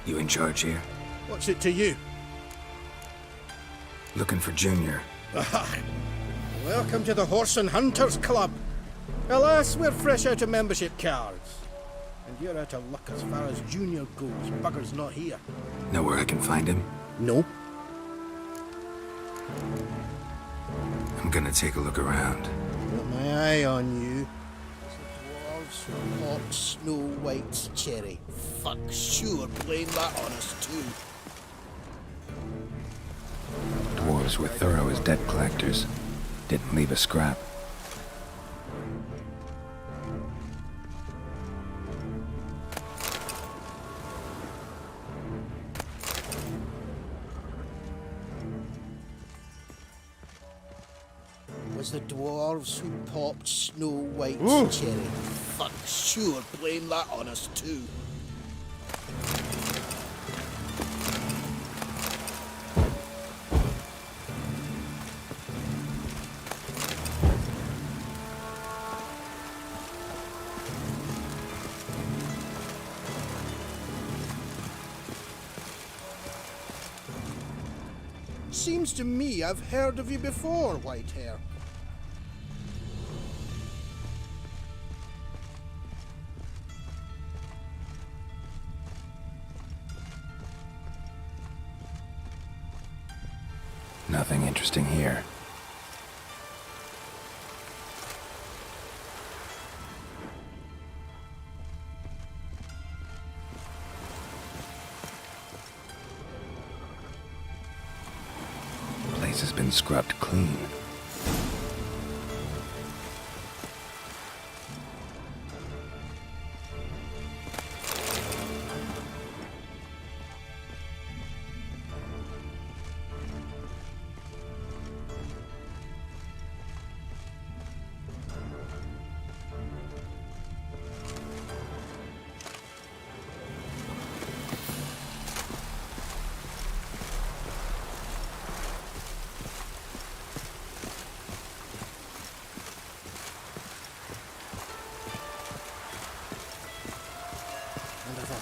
You in charge here? What's it to you? Looking for Junior. Welcome to the Horse and Hunters Club. Alas, we're fresh out of membership cards. And you're out of luck as far as Junior goes. Bugger's not here. Know where I can find him? No. I'm gonna take a look around. Got my eye on you. Dwarves, hot Snow White's cherry. Fuck, sure, blame that on us too. Dwarves were thorough as debt collectors. Didn't leave a scrap. Was the dwarves who popped Snow White's cherry. Fuck, sure, blame that on us too. Seems to me I've heard of you before, Whitehair. Nothing interesting here. Place has been scrubbed clean.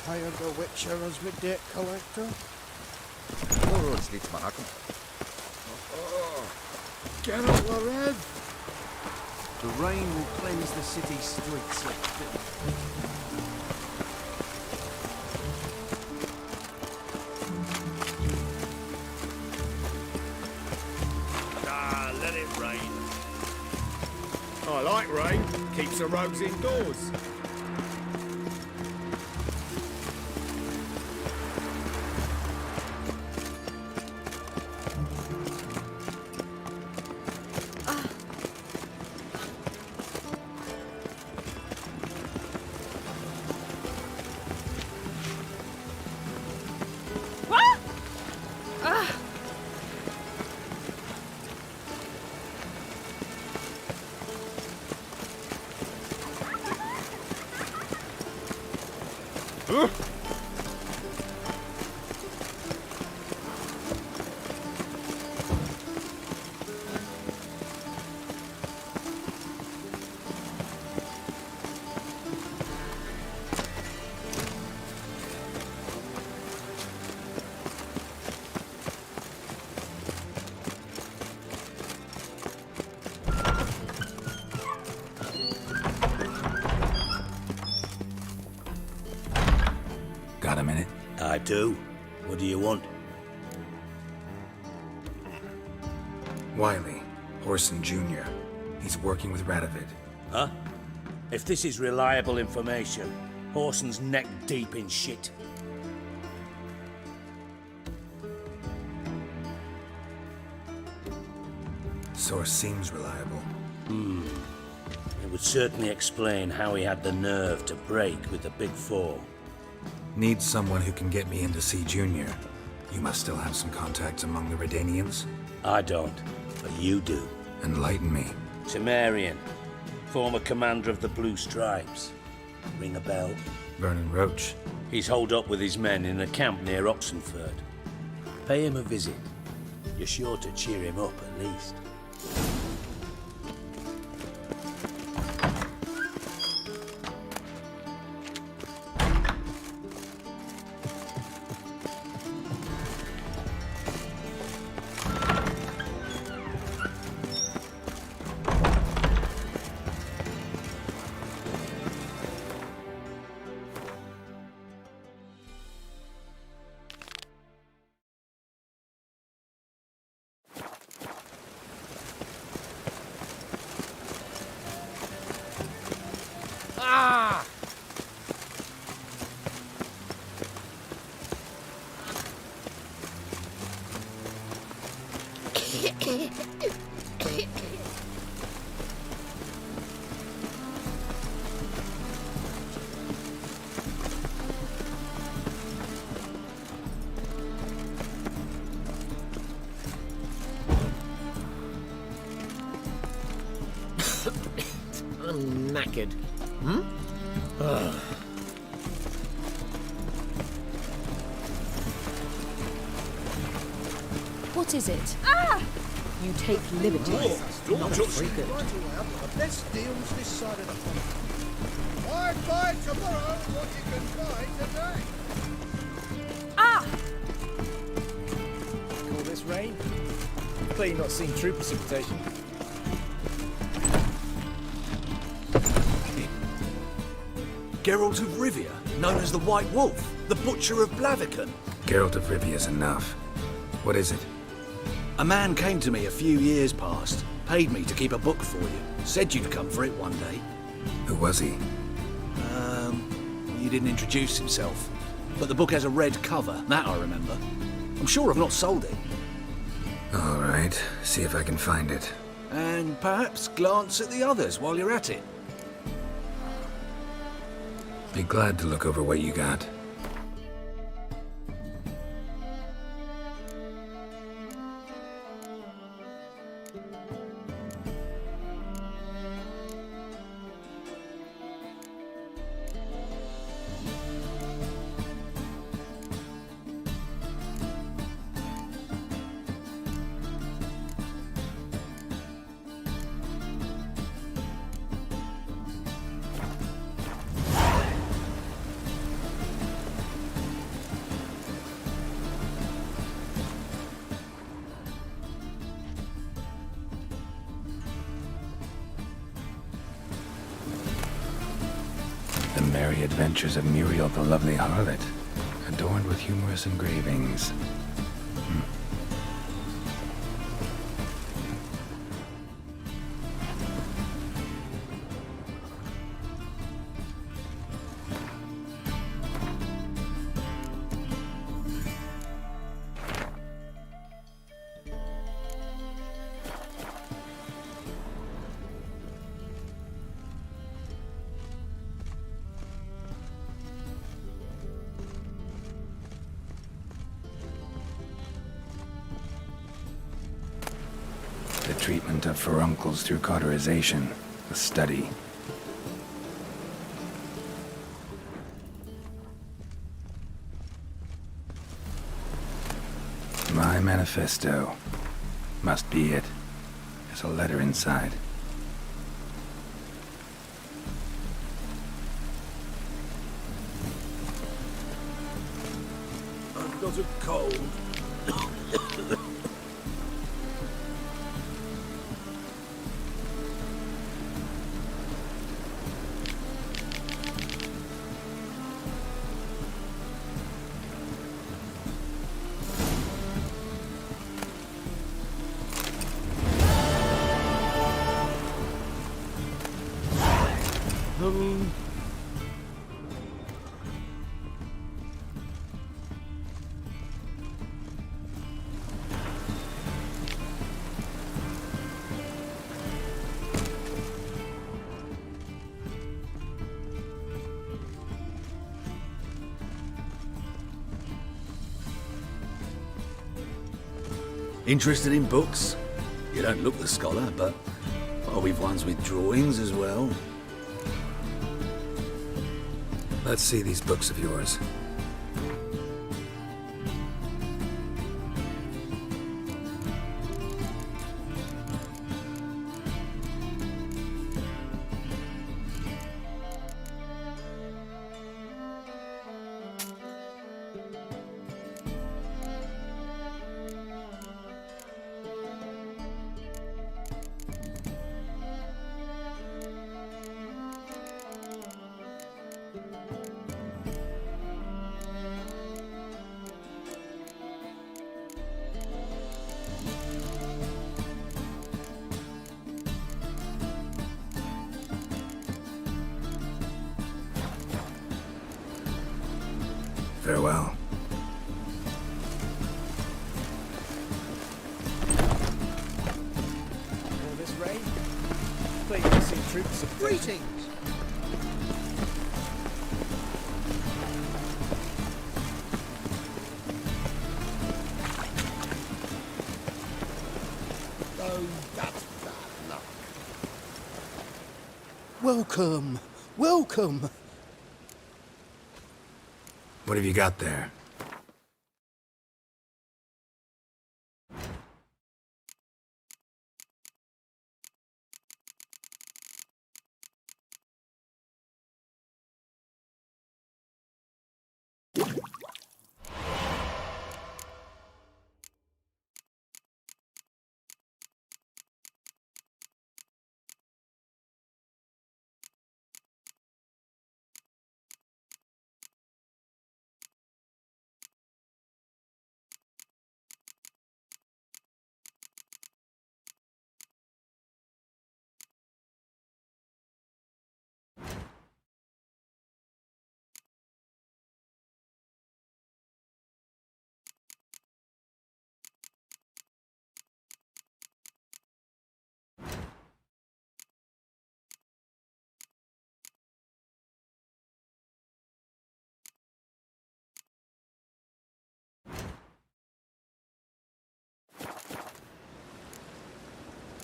Hired a witcher as my debt collector. All roads lead to Mahakam. Geralt the Red. The rain will cleanse the city streets. Let it rain. I like rain. Keeps the rogues indoors. Got a minute? I do. What do you want? Wiley, Horson Jr. He's working with Radovid. Huh? If this is reliable information, Horson's neck deep in shit. Source seems reliable. It would certainly explain how he had the nerve to break with the Big Four. Need someone who can get me in to see Junior. You must still have some contacts among the Redanians? I don't, but you do. Enlighten me. Temerian, former commander of the Blue Stripes. Ring a bell? Vernon Roach. He's holed up with his men in a camp near Oxenford. Pay him a visit. You're sure to cheer him up at least. I'm knackered. What is it? Ah! You take liberties. Not very good. This deal's decided upon. Why buy tomorrow what you can buy today? Ah! Call this rain? Clearly not seen true precipitation. Geralt of Rivia, known as the White Wolf, the Butcher of Blaviken. Geralt of Rivia's enough. What is it? A man came to me a few years past, paid me to keep a book for you, said you'd come for it one day. Who was he? He didn't introduce himself, but the book has a red cover, that I remember. I'm sure I've not sold it. All right, see if I can find it. And perhaps glance at the others while you're at it. Be glad to look over what you got. The Merry Adventures of Muriel the Lovely Harlot, adorned with humorous engravings. The treatment of furuncles through cauterization, a study. My manifesto. Must be it. There's a letter inside. I've got a cold. Interested in books? You don't look the scholar, but we've ones with drawings as well. Let's see these books of yours. Farewell. All this rain? Clearly not seen true precipitation. Greetings! Oh, that's bad luck. Welcome, welcome. What have you got there?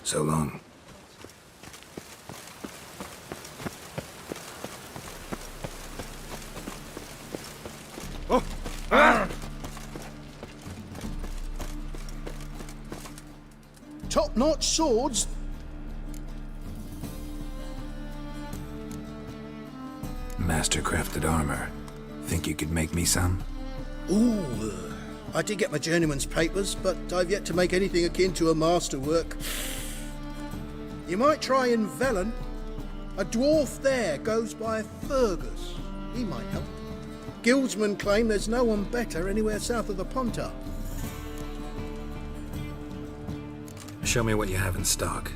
So long. Top-notch swords. Master-crafted armor. Think you could make me some? Ooh, I did get my journeyman's papers, but I've yet to make anything akin to a masterwork. You might try in Velen. A dwarf there goes by Fergus. He might help. Guildsmen claim there's no one better anywhere south of the Pontar. Show me what you have in stock.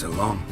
So long.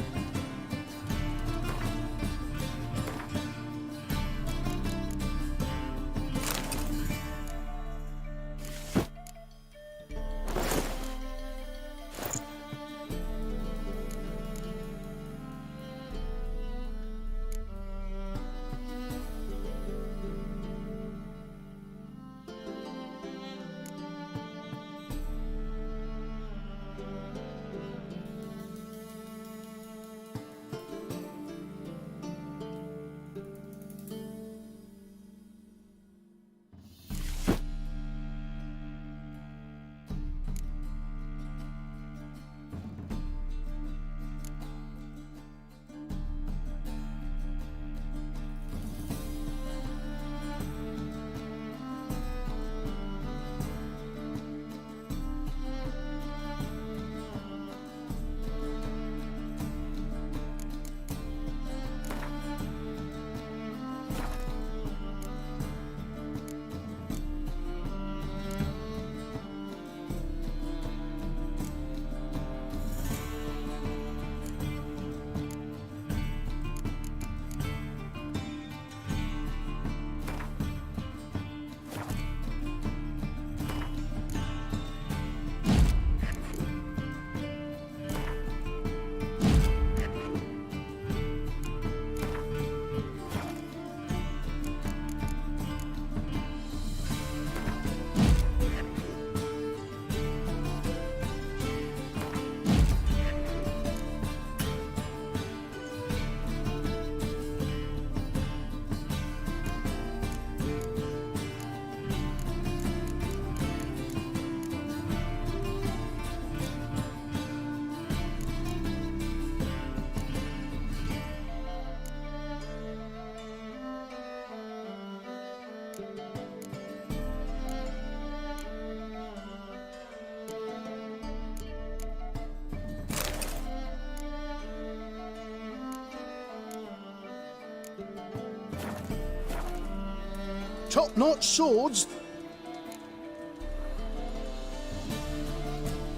Top-notch swords.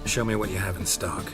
Show me what you have in stock.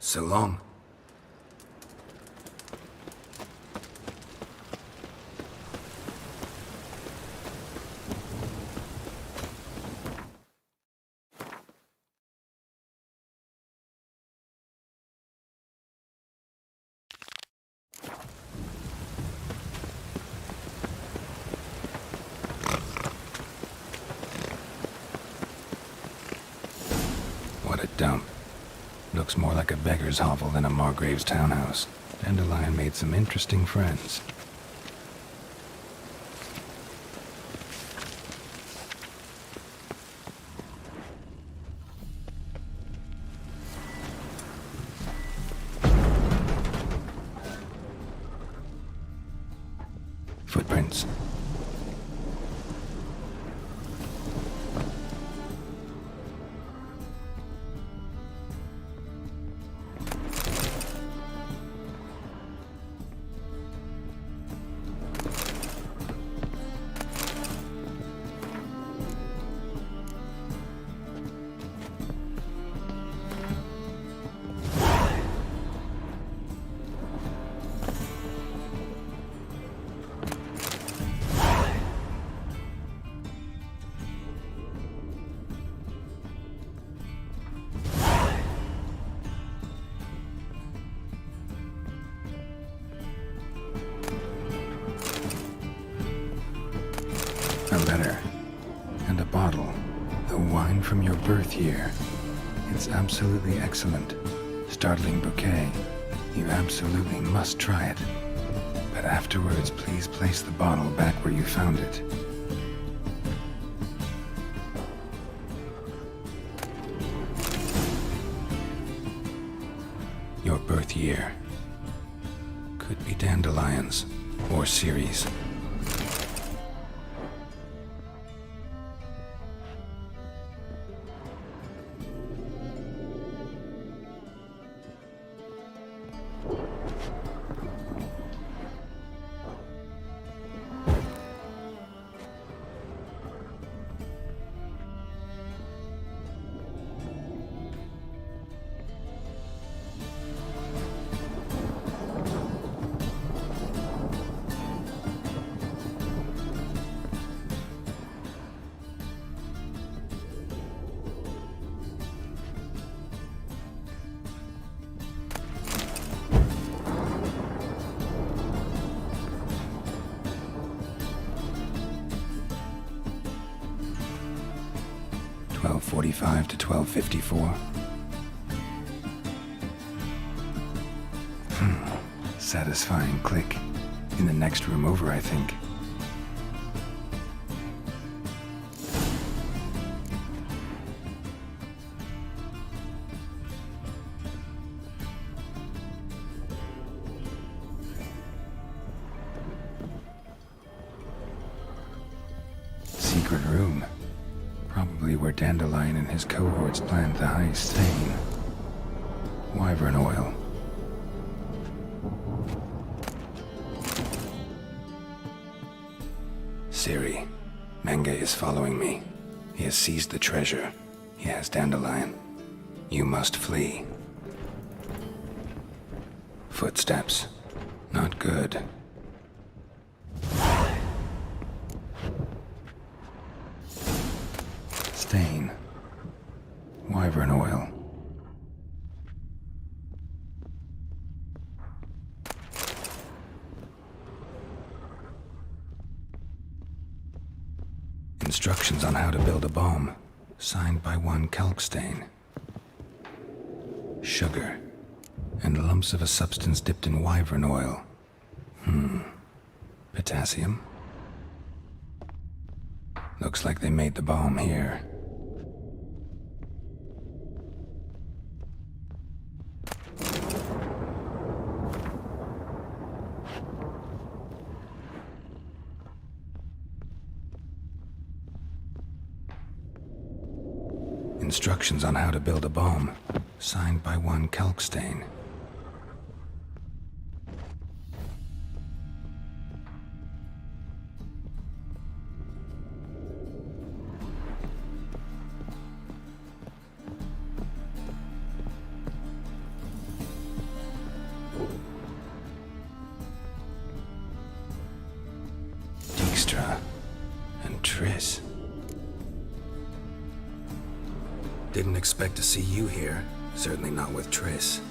So long. What a dump. Looks more like a beggar's hovel than a Margrave's townhouse. Dandelion made some interesting friends. Footprints. better. And a bottle. The wine from your birth year. It's absolutely excellent. Startling bouquet. You absolutely must try it. But afterwards, please place the bottle back where you found it. Your birth year. Could be dandelions or Ceres. .45 to 12:54. Satisfying click. In the next room over, I think. Secret room. Probably where Dandelion and his cohorts planned the heist. Stain. Wyvern oil. Ciri. Menge is following me. He has seized the treasure. He has Dandelion. You must flee. Footsteps. Not good. Stain. Wyvern oil. Instructions on how to build a bomb. Signed by one Kalkstain. Sugar. And lumps of a substance dipped in wyvern oil. Potassium? Looks like they made the bomb here. Instructions on how to build a bomb. Signed by one Kalkstain. Dijkstra and Triss. Didn't expect to see you here. Certainly not with Triss.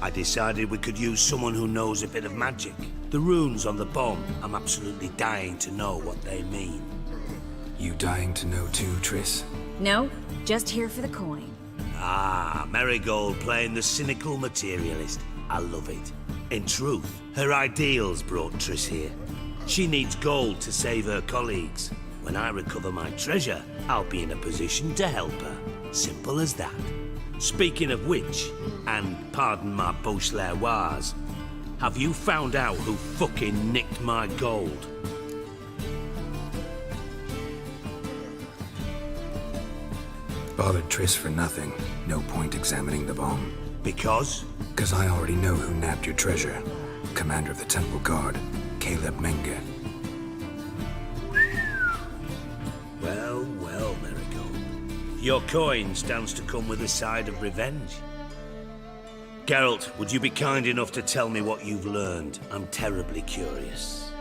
I decided we could use someone who knows a bit of magic. The runes on the bomb, I'm absolutely dying to know what they mean. You dying to know too, Triss? No, just here for the coin. Ah, Marigold playing the cynical materialist. I love it. In truth, her ideals brought Triss here. She needs gold to save her colleagues. When I recover my treasure, I'll be in a position to help her. Simple as that. Speaking of which, and pardon my Beauclervois, have you found out who fucking nicked my gold? Bothered Triss for nothing. No point examining the bomb. Because? Because I already know who nabbed your treasure. Commander of the Temple Guard, Caleb Menge. Well, well, Marigold. Your coin stands to come with a side of revenge. Geralt, would you be kind enough to tell me what you've learned? I'm terribly curious.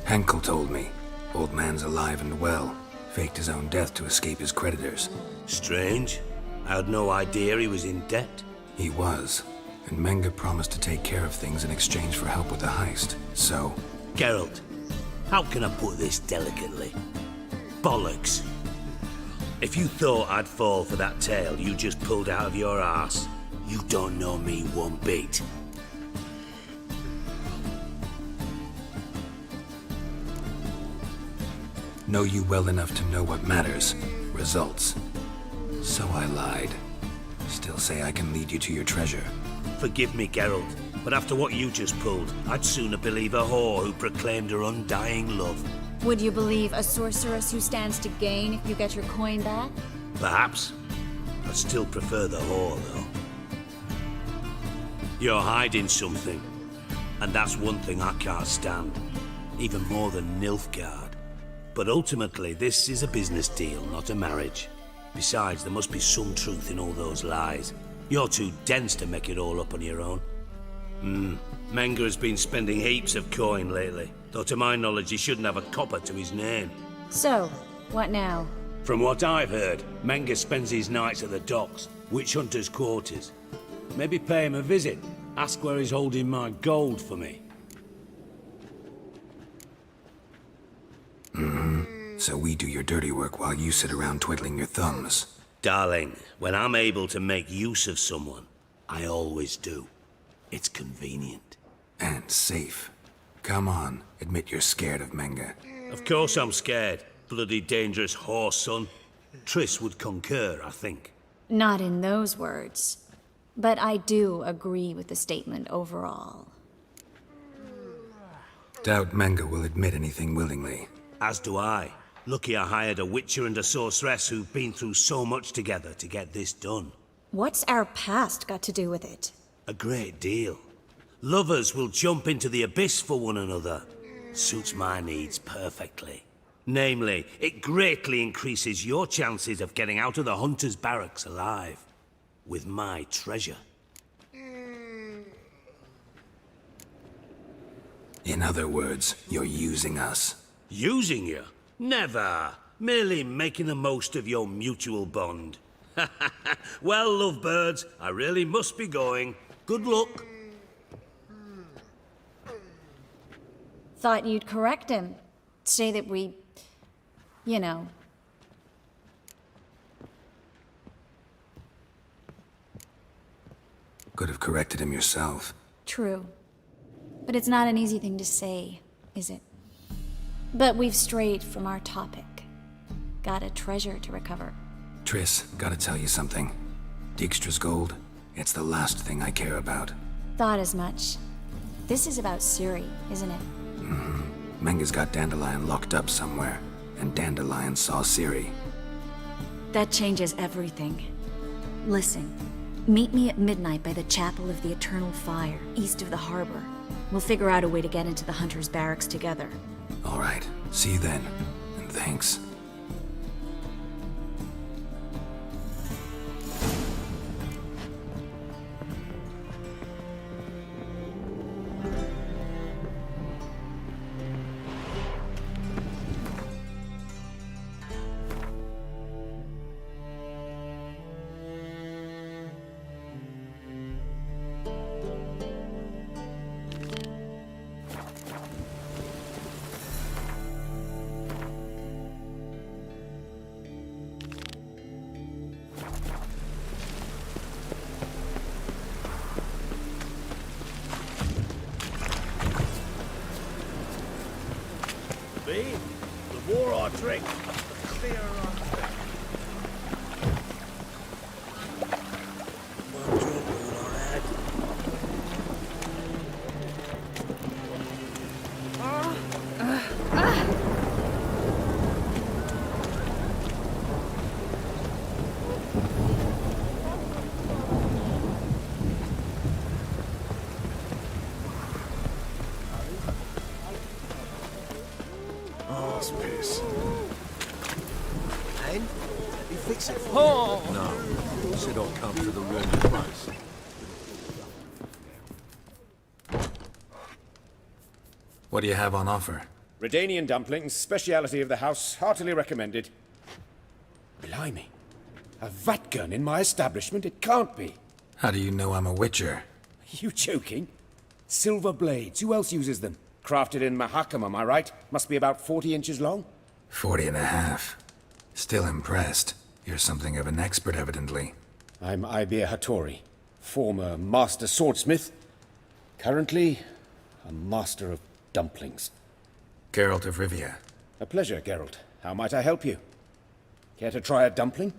Henkel told me. Old man's alive and well. Faked his own death to escape his creditors. Strange. I had no idea he was in debt. He was. and Menga promised to take care of things in exchange for help with the heist. So... Geralt, how can I put this delicately? Bollocks. If you thought I'd fall for that tale you just pulled out of your arse, you don't know me one bit. Know you well enough to know what matters. Results. So I lied. Still say I can lead you to your treasure. Forgive me, Geralt, but after what you just pulled, I'd sooner believe a whore who proclaimed her undying love. Would you believe a sorceress who stands to gain if you get your coin back? Perhaps. I'd still prefer the whore, though. You're hiding something, and that's one thing I can't stand. Even more than Nilfgaard. But ultimately, this is a business deal, not a marriage. Besides, there must be some truth in all those lies. You're too dense to make it all up on your own. Menga has been spending heaps of coin lately, though to my knowledge he shouldn't have a copper to his name. So, what now? From what I've heard, Menga spends his nights at the docks, witch hunters' quarters. Maybe pay him a visit, ask where he's holding my gold for me. So we do your dirty work while you sit around twiddling your thumbs. Darling, when I'm able to make use of someone, I always do. It's convenient. And safe. Come on, admit you're scared of Menga. Of course I'm scared. Bloody dangerous whore, son. Triss would concur, I think. Not in those words. But I do agree with the statement overall. Doubt Menga will admit anything willingly. As do I. Lucky I hired a witcher and a sorceress who've been through so much together to get this done. What's our past got to do with it? A great deal. Lovers will jump into the abyss for one another. Suits my needs perfectly. Namely, it greatly increases your chances of getting out of the hunter's barracks alive. With my treasure. In other words, you're using us. Using you? Never. Merely making the most of your mutual bond. Well, lovebirds, I really must be going. Good luck. Thought you'd correct him. Say that we... you know... Could have corrected him yourself. True. But it's not an easy thing to say, is it? But we've strayed from our topic. Got a treasure to recover. Triss, gotta tell you something. Dijkstra's gold, it's the last thing I care about. Thought as much. This is about Ciri, isn't it? Menga's got Dandelion locked up somewhere, and Dandelion saw Ciri. That changes everything. Listen, meet me at midnight by the Chapel of the Eternal Fire, east of the harbor. We'll figure out a way to get into the Hunter's barracks together. All right, see you then, and thanks. The more I drink, the clearer I think. One drink all I had. Piss. Pain? You fix it for me? No. Said I'll come to the ruined place. What do you have on offer? Redanian dumplings, speciality of the house, heartily recommended. Blimey. A vat gun in my establishment? It can't be. How do you know I'm a witcher? You joking? Silver blades. Who else uses them? Crafted in Mahakam, am I right? Must be about 40 inches long? 40 and a half. Still impressed. You're something of an expert, evidently. I'm Ibir Hattori, former master swordsmith. Currently, a master of dumplings. Geralt of Rivia. A pleasure, Geralt. How might I help you? Care to try a dumpling?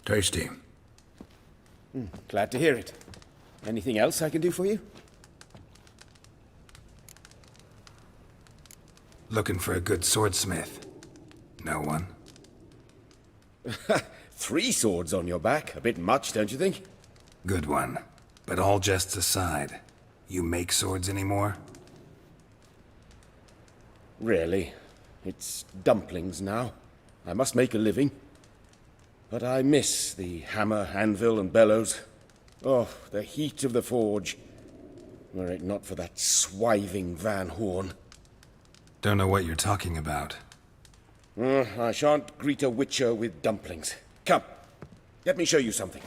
Tasty. Glad to hear it. Anything else I can do for you? Looking for a good swordsmith. No one? 3 swords on your back. A bit much, don't you think? Good one. But all jests aside, you make swords anymore? Really. It's dumplings now. I must make a living. But I miss the hammer, anvil, and bellows. Oh, the heat of the forge. Were it not for that swiving Van Horn. Don't know what you're talking about. I shan't greet a witcher with dumplings. Come, let me show you something.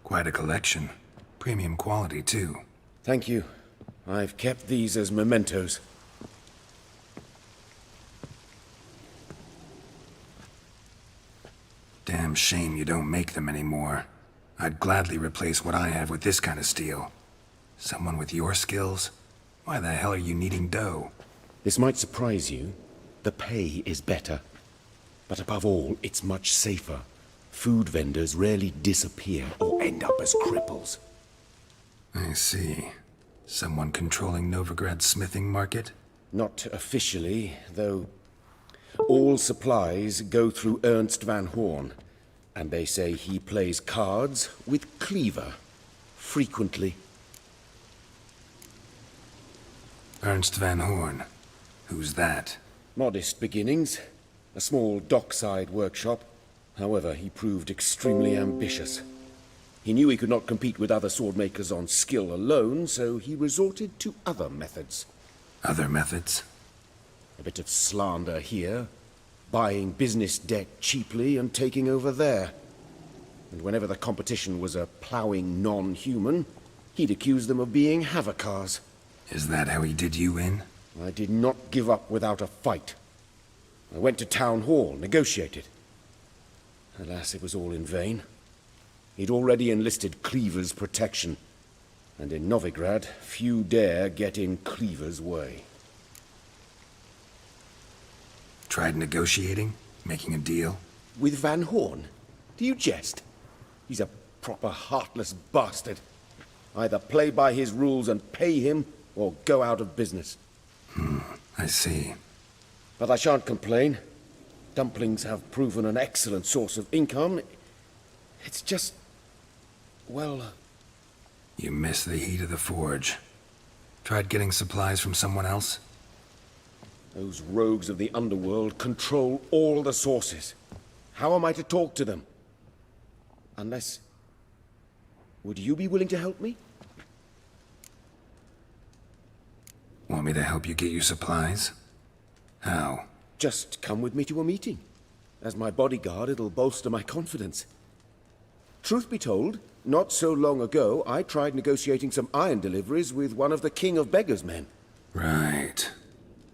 Quite a collection. Premium quality, too. Thank you. I've kept these as mementos. Damn shame you don't make them anymore. I'd gladly replace what I have with this kind of steel. Someone with your skills? Why the hell are you needing dough? This might surprise you. The pay is better. But above all, it's much safer. Food vendors rarely disappear or end up as cripples. I see. Someone controlling Novigrad's smithing market? Not officially, though all supplies go through Ernst Van Horn, and they say he plays cards with Cleaver, frequently. Ernst Van Horn? Who's that? Modest beginnings, a small dockside workshop. However, he proved extremely ambitious. He knew he could not compete with other swordmakers on skill alone, so he resorted to other methods. Other methods? A bit of slander here, buying business debt cheaply and taking over there. And whenever the competition was a ploughing non-human, he'd accuse them of being Havakars. Is that how he did you in? I did not give up without a fight. I went to Town Hall, negotiated. Alas, it was all in vain. He'd already enlisted Cleaver's protection, and in Novigrad, few dare get in Cleaver's way. Tried negotiating? Making a deal? With Van Horn? Do you jest? He's a proper heartless bastard. Either play by his rules and pay him, or go out of business. I see. But I shan't complain. Dumplings have proven an excellent source of income. It's just... well... You miss the heat of the forge. Tried getting supplies from someone else? Those rogues of the underworld control all the sources. How am I to talk to them? Unless... would you be willing to help me? Want me to help you get you supplies? How? Just come with me to a meeting. As my bodyguard, it'll bolster my confidence. Truth be told, not so long ago, I tried negotiating some iron deliveries with one of the King of Beggars' men. Right.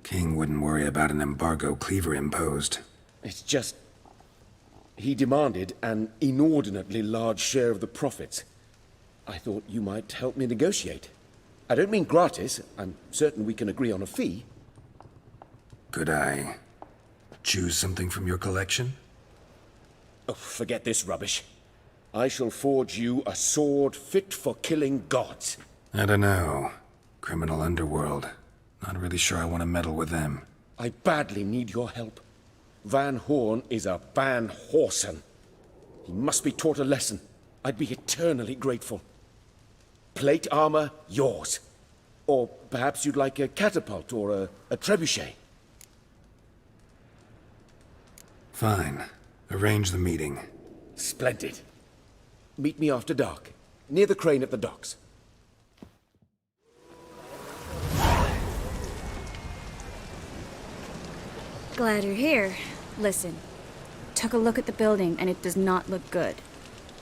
King wouldn't worry about an embargo Cleaver imposed. It's just... he demanded an inordinately large share of the profits. I thought you might help me negotiate. I don't mean gratis. I'm certain we can agree on a fee. Could I choose something from your collection? Oh, forget this rubbish. I shall forge you a sword fit for killing gods. I don't know. Criminal underworld. Not really sure I want to meddle with them. I badly need your help. Van Horn is a Van Horsen. He must be taught a lesson. I'd be eternally grateful. Plate armor, yours. Or perhaps you'd like a catapult or a trebuchet. Fine. Arrange the meeting. Splendid. Meet me after dark, near the crane at the docks. Glad you're here. Listen, took a look at the building and it does not look good.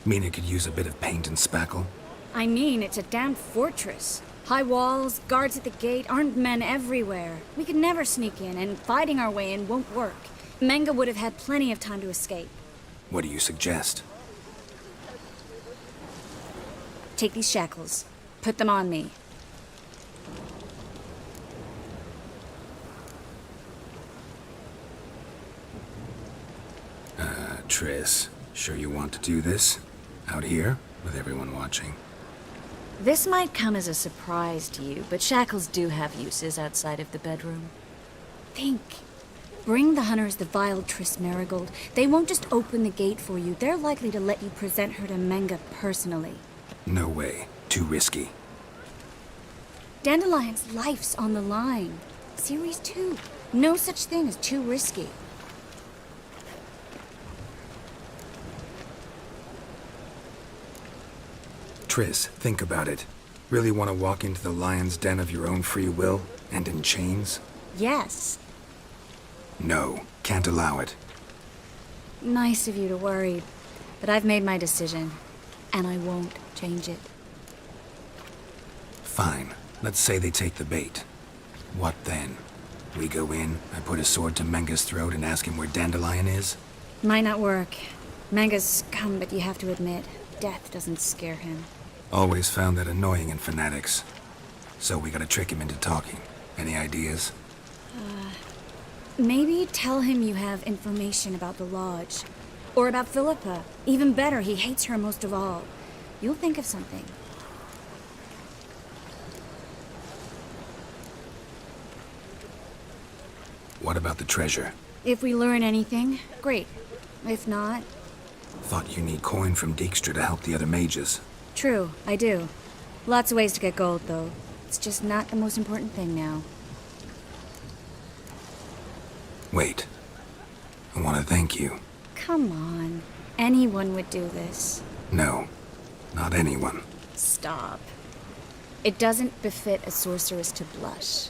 Mean it could use a bit of paint and spackle? I mean, it's a damn fortress. High walls, guards at the gate, armed men everywhere. We could never sneak in, and fighting our way in won't work. Menga would have had plenty of time to escape. What do you suggest? Take these shackles. Put them on me. Triss, sure you want to do this? Out here, with everyone watching? This might come as a surprise to you, but shackles do have uses outside of the bedroom. Think. Bring the hunters the vile Triss Marigold. They won't just open the gate for you. They're likely to let you present her to Menga personally. No way. Too risky. Dandelion's life's on the line. Series 2. No such thing as too risky. Triss, think about it. Really want to walk into the lion's den of your own free will, and in chains? Yes. No, can't allow it. Nice of you to worry, but I've made my decision, and I won't change it. Fine. Let's say they take the bait. What then? We go in, I put a sword to Menga's throat and ask him where Dandelion is? Might not work. Menga's scum, but you have to admit, death doesn't scare him. Always found that annoying in fanatics. So we gotta trick him into talking. Any ideas? Maybe tell him you have information about the Lodge. Or about Philippa. Even better, he hates her most of all. You'll think of something. What about the treasure? If we learn anything, great. If not... Thought you need coin from Dijkstra to help the other mages. True, I do. Lots of ways to get gold, though. It's just not the most important thing now. Wait. I want to thank you. Come on. Anyone would do this. No, not anyone. Stop. It doesn't befit a sorceress to blush.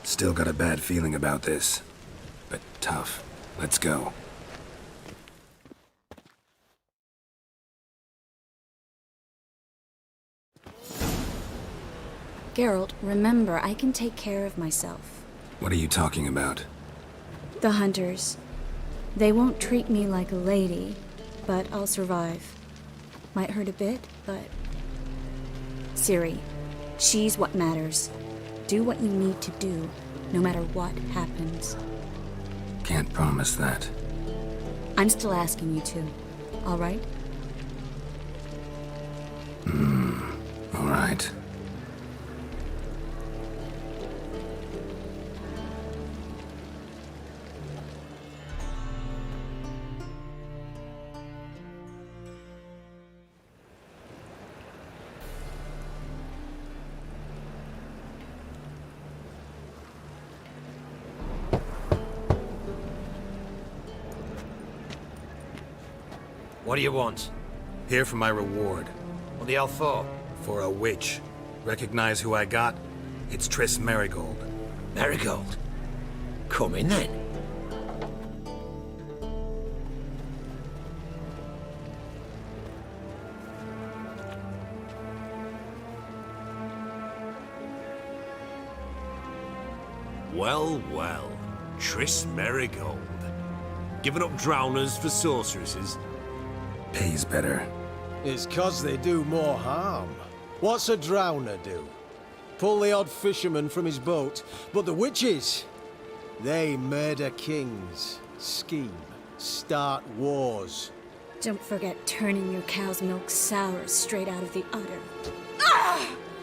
Still got a bad feeling about this. But tough. Let's go. Geralt, remember, I can take care of myself. What are you talking about? The hunters. They won't treat me like a lady, but I'll survive. Might hurt a bit, but... Ciri, she's what matters. Do what you need to do, no matter what happens. Can't promise that. I'm still asking you to, all right? All right. What do you want? Here for my reward. What the hell for? For a witch. Recognize who I got? It's Triss Marigold. Marigold? Come in then. Well, well. Triss Marigold. Giving up drowners for sorceresses? Pays better. It's 'cause they do more harm. What's a drowner do? Pull the odd fisherman from his boat. But the witches, they murder kings, scheme, start wars. Don't forget turning your cow's milk sour straight out of the udder.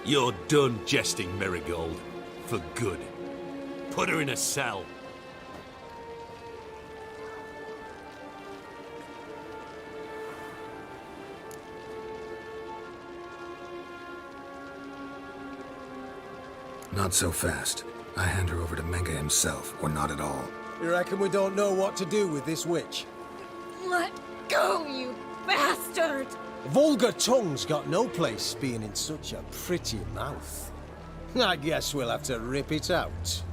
You're done jesting, Marigold. For good. Put her in a cell. Not so fast. I hand her over to Menga himself, or not at all. You reckon we don't know what to do with this witch? Let go, you bastard! Vulgar tongue's got no place being in such a pretty mouth. I guess we'll have to rip it out.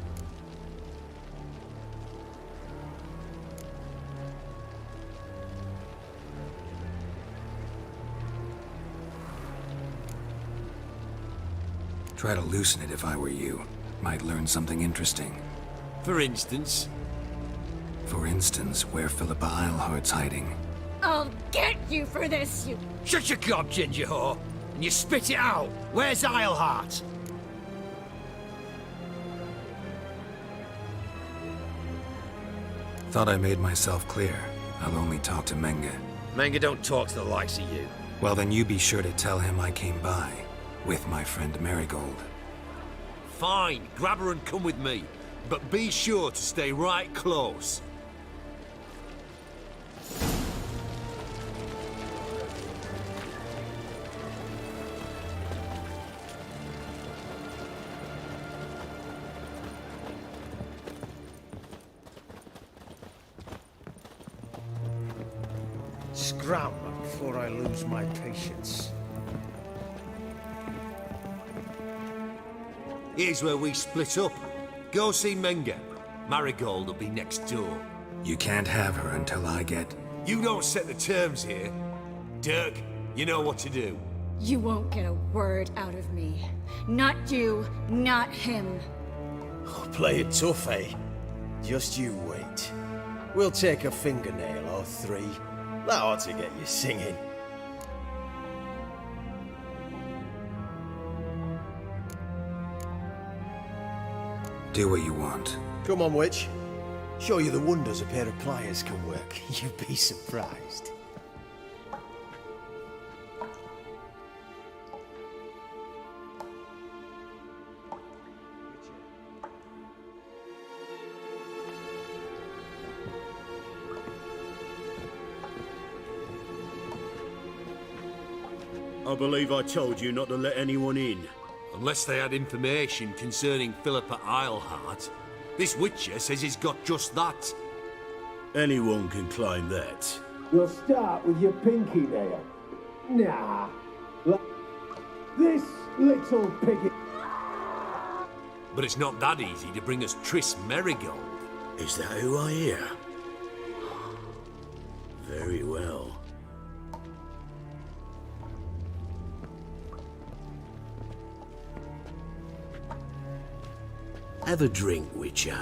Try to loosen it if I were you. Might learn something interesting. For instance? For instance, where Philippa Eilhart's hiding. I'll get you for this, you... Shut your gob, ginger whore, and you spit it out. Where's Eilhart? Thought I made myself clear. I'll only talk to Menge. Menge don't talk to the likes of you. Well, then you be sure to tell him I came by. With my friend Marigold. Fine, grab her and come with me. But be sure to stay right close. Scram before I lose my patience. Here's where we split up. Go see Menge. Marigold will be next door. You can't have her until I get... You don't set the terms here. Dirk, you know what to do. You won't get a word out of me. Not you, not him. Oh, play it tough, eh? Just you wait. We'll take a fingernail or three. That ought to get you singing. Do what you want. Come on, witch. Show you the wonders a pair of pliers can work. You'd be surprised. I believe I told you not to let anyone in. Unless they had information concerning Philippa Eilhart. This Witcher says he's got just that. Anyone can claim that. You'll start with your pinky nail. Nah. This little piggy... But it's not that easy to bring us Triss Marigold. Is that who I hear? Very well. Have a drink, Witcher.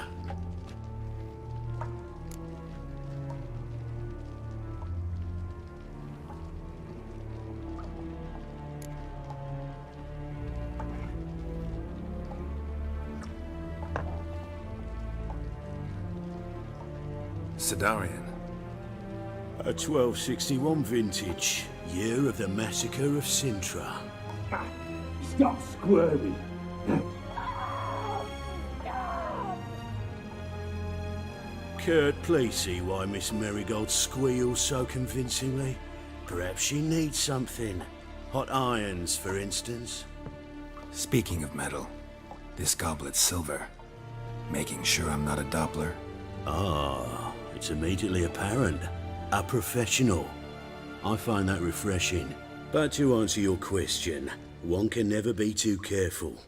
Sidarian. A 1261 vintage, year of the massacre of Sintra. Stop squirming. Kurt, please see why Miss Marigold squeals so convincingly. Perhaps she needs something. Hot irons, for instance. Speaking of metal, this goblet's silver. Making sure I'm not a Doppler. Ah, it's immediately apparent. A professional. I find that refreshing. But to answer your question, one can never be too careful.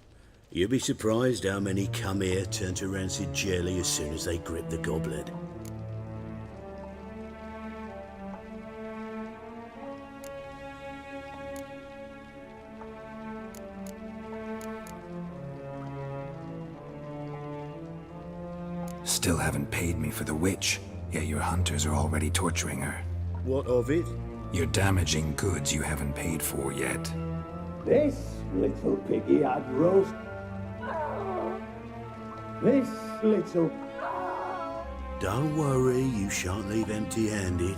You'll be surprised how many come here turn to rancid jelly as soon as they grip the goblet. Still haven't paid me for the witch, yet your hunters are already torturing her. What of it? You're damaging goods you haven't paid for yet. This little piggy had roast... This little... Don't worry, you shan't leave empty-handed.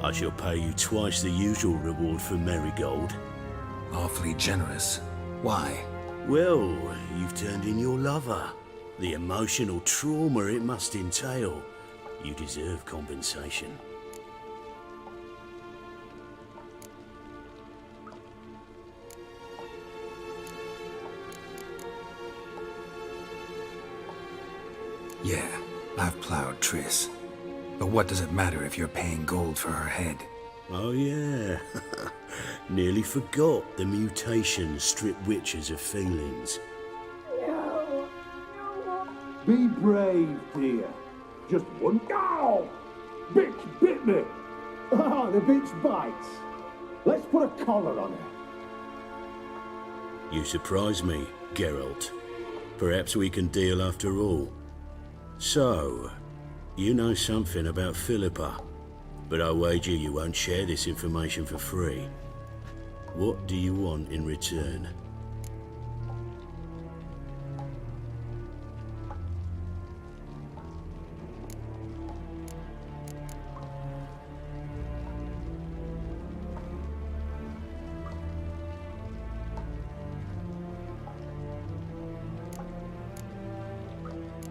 I shall pay you twice the usual reward for Marigold. Awfully generous. Why? Well, you've turned in your lover. The emotional trauma it must entail. You deserve compensation. Yeah, I've plowed Triss. But what does it matter if you're paying gold for her head? Oh yeah. Nearly forgot the mutations strip witches of feelings. Be brave, dear. Just one. Ow! Bitch bit me! Ah, the bitch bites. Let's put a collar on her. You surprise me, Geralt. Perhaps we can deal after all. So, you know something about Philippa, but I wager you won't share this information for free. What do you want in return?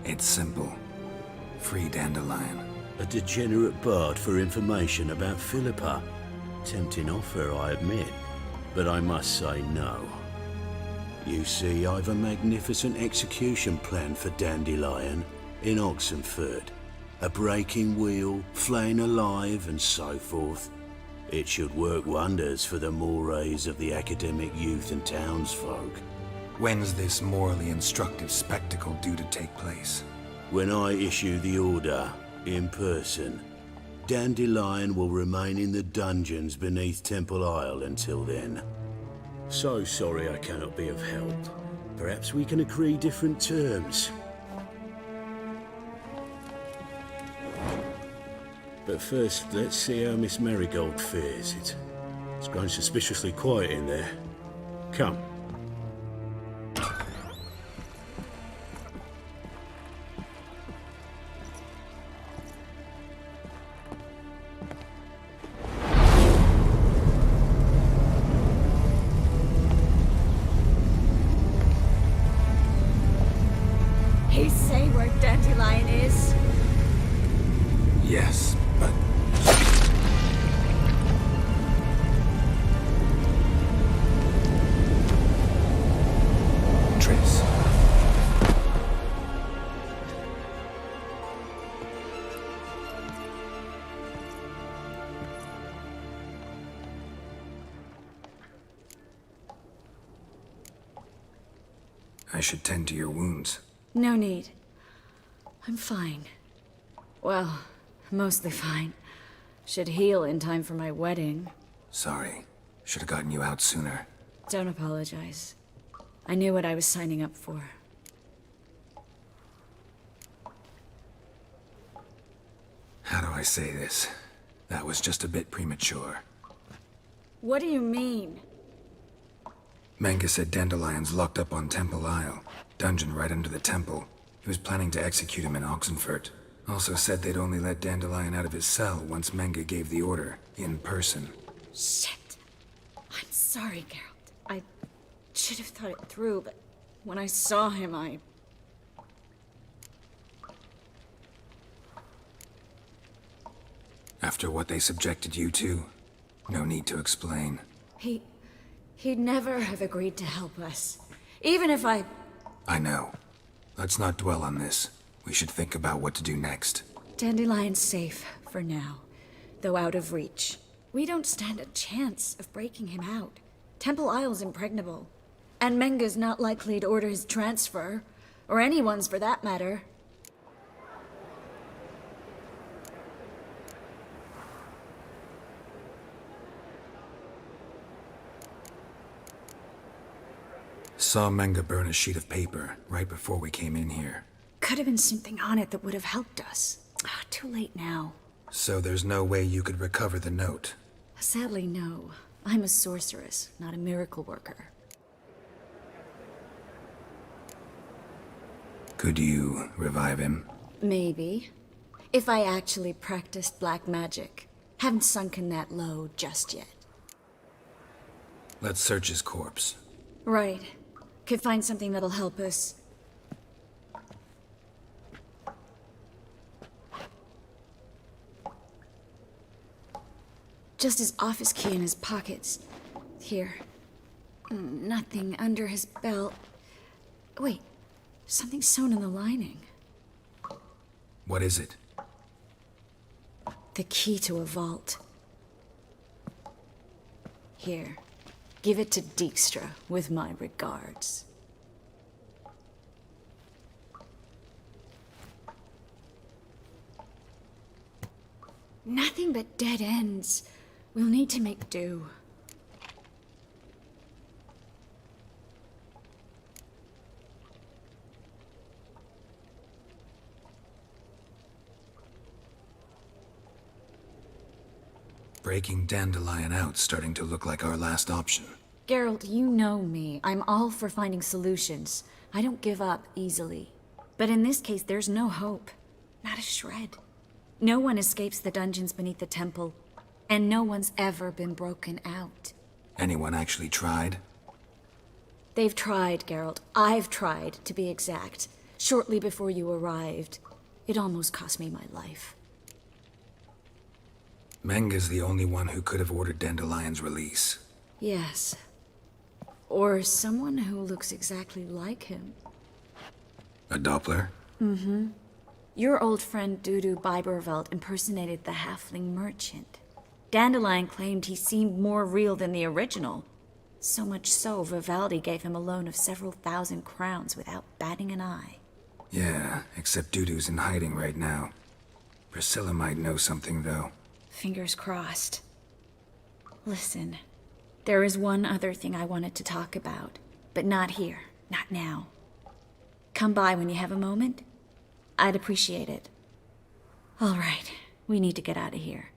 It's simple. Free Dandelion. A degenerate bard for information about Philippa. Tempting offer, I admit, but I must say no. You see, I've a magnificent execution plan for Dandelion in Oxenford. A breaking wheel, flaying alive, and so forth. It should work wonders for the mores of the academic youth and townsfolk. When's this morally instructive spectacle due to take place? When I issue the order, in person. Dandelion will remain in the dungeons beneath Temple Isle until then. So sorry I cannot be of help. Perhaps we can agree different terms. But first, let's see how Miss Marigold fares. It's grown suspiciously quiet in there. Come. He say where Dandelion is? Yes, but... Triss. I should tend to your wounds. No need. I'm fine. Well, mostly fine. Should heal in time for my wedding. Sorry. Should have gotten you out sooner. Don't apologize. I knew what I was signing up for. How do I say this? That was just a bit premature. What do you mean? Manga said Dandelion's locked up on Temple Isle. Dungeon right under the temple. He was planning to execute him in Oxenfurt. Also said they'd only let Dandelion out of his cell once Manga gave the order, in person. Shit. I'm sorry, Geralt. I should have thought it through, but when I saw him, After what they subjected you to, no need to explain. He'd never have agreed to help us. Even if I know. Let's not dwell on this. We should think about what to do next. Dandelion's safe for now, though out of reach. We don't stand a chance of breaking him out. Temple Isle's impregnable. And Menga's not likely to order his transfer. Or anyone's for that matter. Saw Manga burn a sheet of paper right before we came in here. Could have been something on it that would have helped us. Too late now. So there's no way you could recover the note? Sadly, no. I'm a sorceress, not a miracle worker. Could you revive him? Maybe. If I actually practiced black magic. Haven't sunken that low just yet. Let's search his corpse. Right. Could find something that'll help us. Just his office key in his pockets. Here. Nothing under his belt. Wait. Something sewn in the lining. What is it? The key to a vault. Here, give it to Dijkstra with my regards. Nothing but dead ends. We'll need to make do. Breaking Dandelion out's starting to look like our last option. Geralt, you know me. I'm all for finding solutions. I don't give up easily. But in this case, there's no hope. Not a shred. No one escapes the dungeons beneath the temple, and no one's ever been broken out. Anyone actually tried? They've tried, Geralt. I've tried, to be exact. Shortly before you arrived. It almost cost me my life. Menga's the only one who could have ordered Dandelion's release. Yes. Or someone who looks exactly like him. A Doppler? Mm-hmm. Your old friend Dudu Biberveld impersonated the halfling merchant. Dandelion claimed he seemed more real than the original. So much so, Vivaldi gave him a loan of several thousand crowns without batting an eye. Yeah, except Dudu's in hiding right now. Priscilla might know something, though. Fingers crossed. Listen, there is one other thing I wanted to talk about, but not here, not now. Come by when you have a moment. I'd appreciate it. All right, we need to get out of here.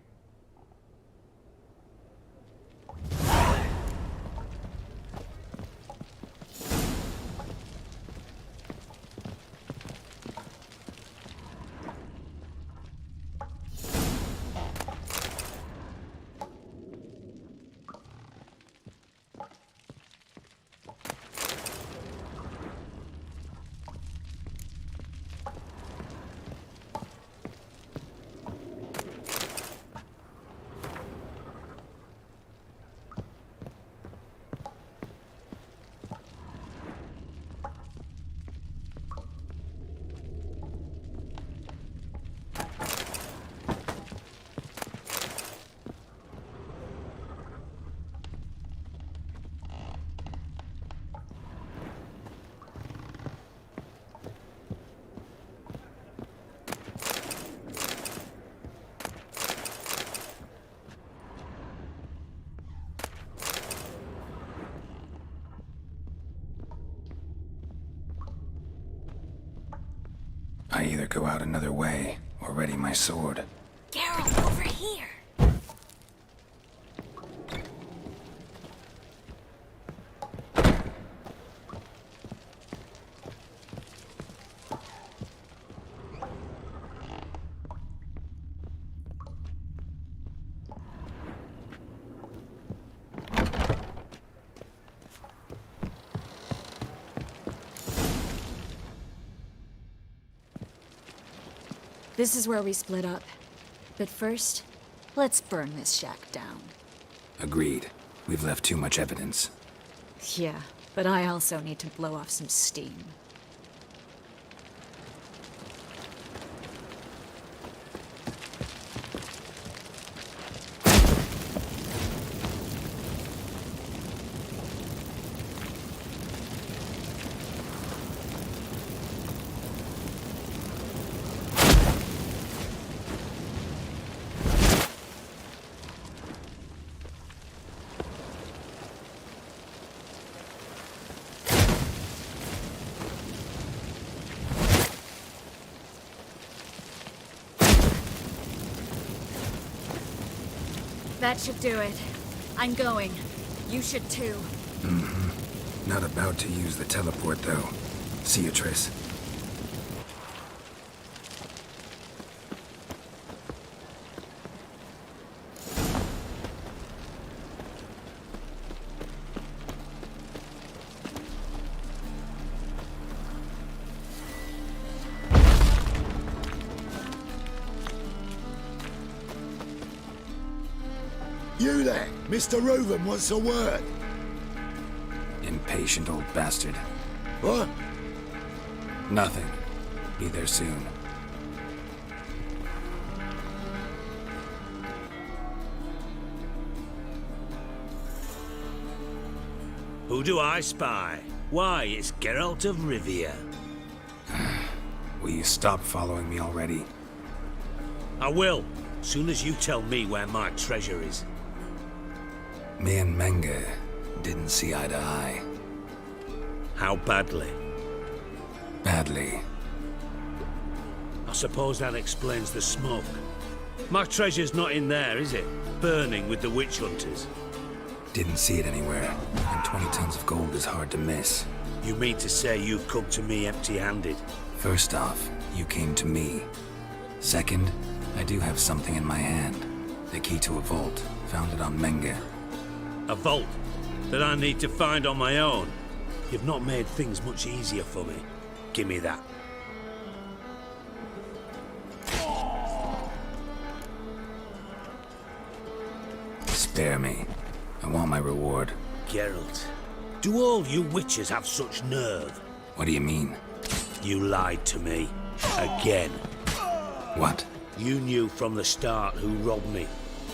I either go out another way or ready my sword. Geralt, over here! This is where we split up. But first, let's burn this shack down. Agreed. We've left too much evidence. Yeah, but I also need to blow off some steam. That should do it. I'm going. You should too. Mm-hmm. Not about to use the teleport, though. See you, Triss. You there, Mr. Reuven wants a word. Impatient old bastard. What? Nothing. Be there soon. Who do I spy? Why, it's Geralt of Rivia. Will you stop following me already? I will, soon as you tell me where my treasure is. Me and Menge didn't see eye to eye. How badly? Badly. I suppose that explains the smoke. My treasure's not in there, is it? Burning with the witch hunters. Didn't see it anywhere, and 20 tons of gold is hard to miss. You mean to say you've come to me empty-handed? First off, you came to me. Second, I do have something in my hand. The key to a vault, found it on Menge. A vault that I need to find on my own? You've not made things much easier for me. Give me that. Spare me. I want my reward. Geralt, do all you witches have such nerve? What do you mean? You lied to me. Again. What? You knew from the start who robbed me,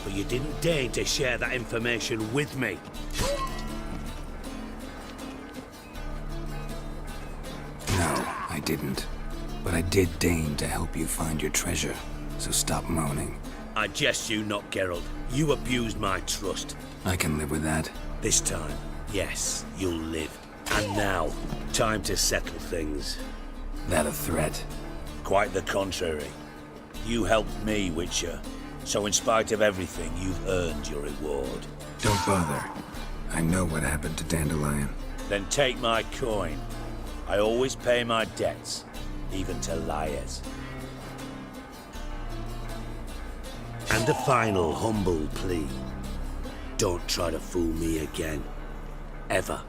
but you didn't deign to share that information with me. No, I didn't. But I did deign to help you find your treasure, so stop moaning. I jest you not, Geralt. You abused my trust. I can live with that. This time, yes, you'll live. And now, time to settle things. That a threat? Quite the contrary. You helped me, Witcher. So in spite of everything, you've earned your reward. Don't bother. I know what happened to Dandelion. Then take my coin. I always pay my debts, even to liars. And a final humble plea. Don't try to fool me again. Ever.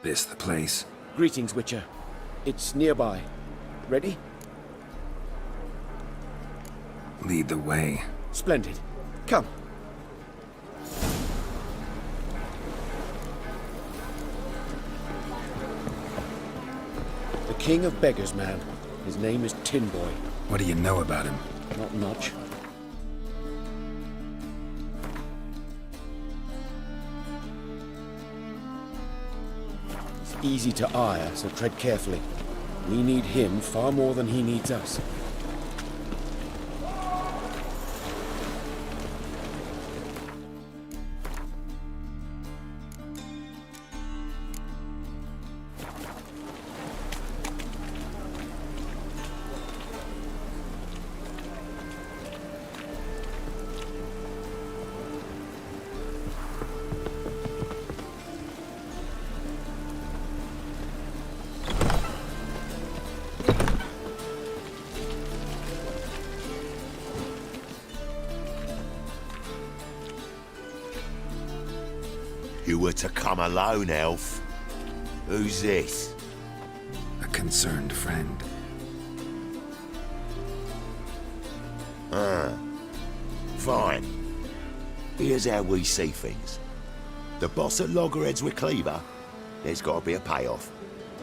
This the place? Greetings, Witcher. It's nearby. Ready? Lead the way. Splendid. Come. The King of Beggars, man. His name is Tin Boy. What do you know about him? Not much. He's easy to ire, so tread carefully. We need him far more than he needs us. You were to come alone, elf. Who's this? A concerned friend. Ah. Fine. Here's how we see things. The boss at Loggerheads with Cleaver, there's got to be a payoff.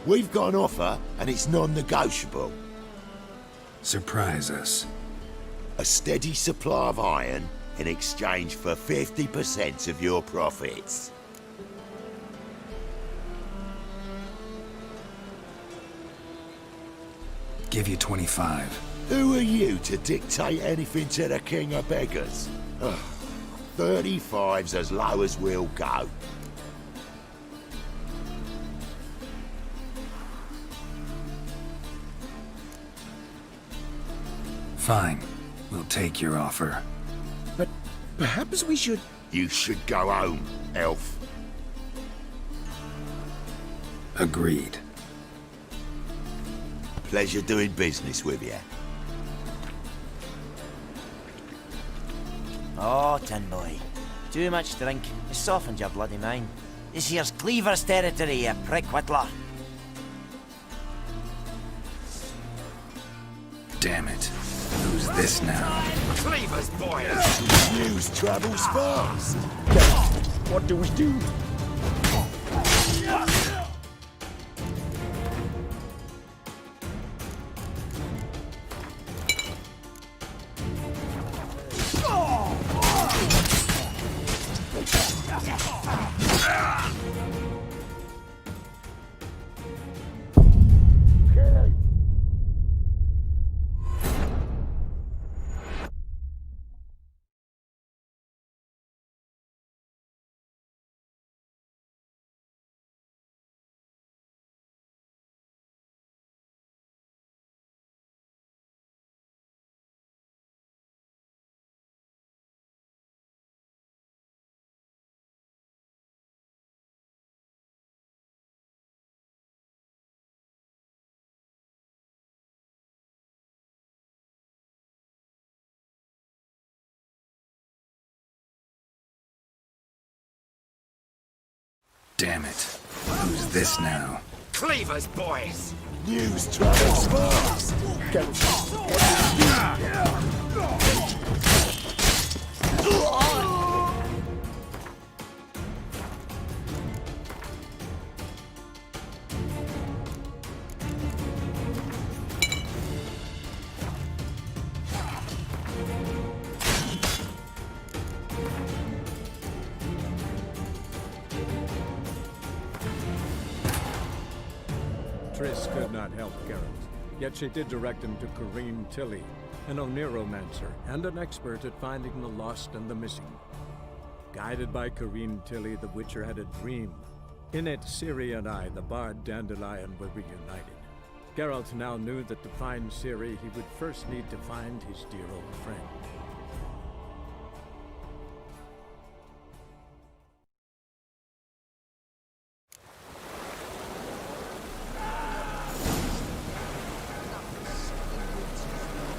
We've got an offer, and it's non-negotiable. Surprise us. A steady supply of iron in exchange for 50% of your profits. Give you 25. Who are you to dictate anything to the king of beggars? Ugh, 35's as low as we'll go. Fine. We'll take your offer. But perhaps we should... You should go home, elf. Agreed. Pleasure doing business with you. Oh, tin boy. Too much drink. It softens your bloody mind. This here's Cleaver's territory, you prick whittler. Damn it. Who's this now? Cleaver's boys! News travels fast! What do we do? Damn it. Who's this now? Cleaver's boys! News travels fast! Triss could not help Geralt, yet she did direct him to Corrine Tilly, an Oneromancer and an expert at finding the lost and the missing. Guided by Corrine Tilly, the Witcher had a dream. In it, Ciri and I, the bard Dandelion, were reunited. Geralt now knew that to find Ciri, he would first need to find his dear old friend.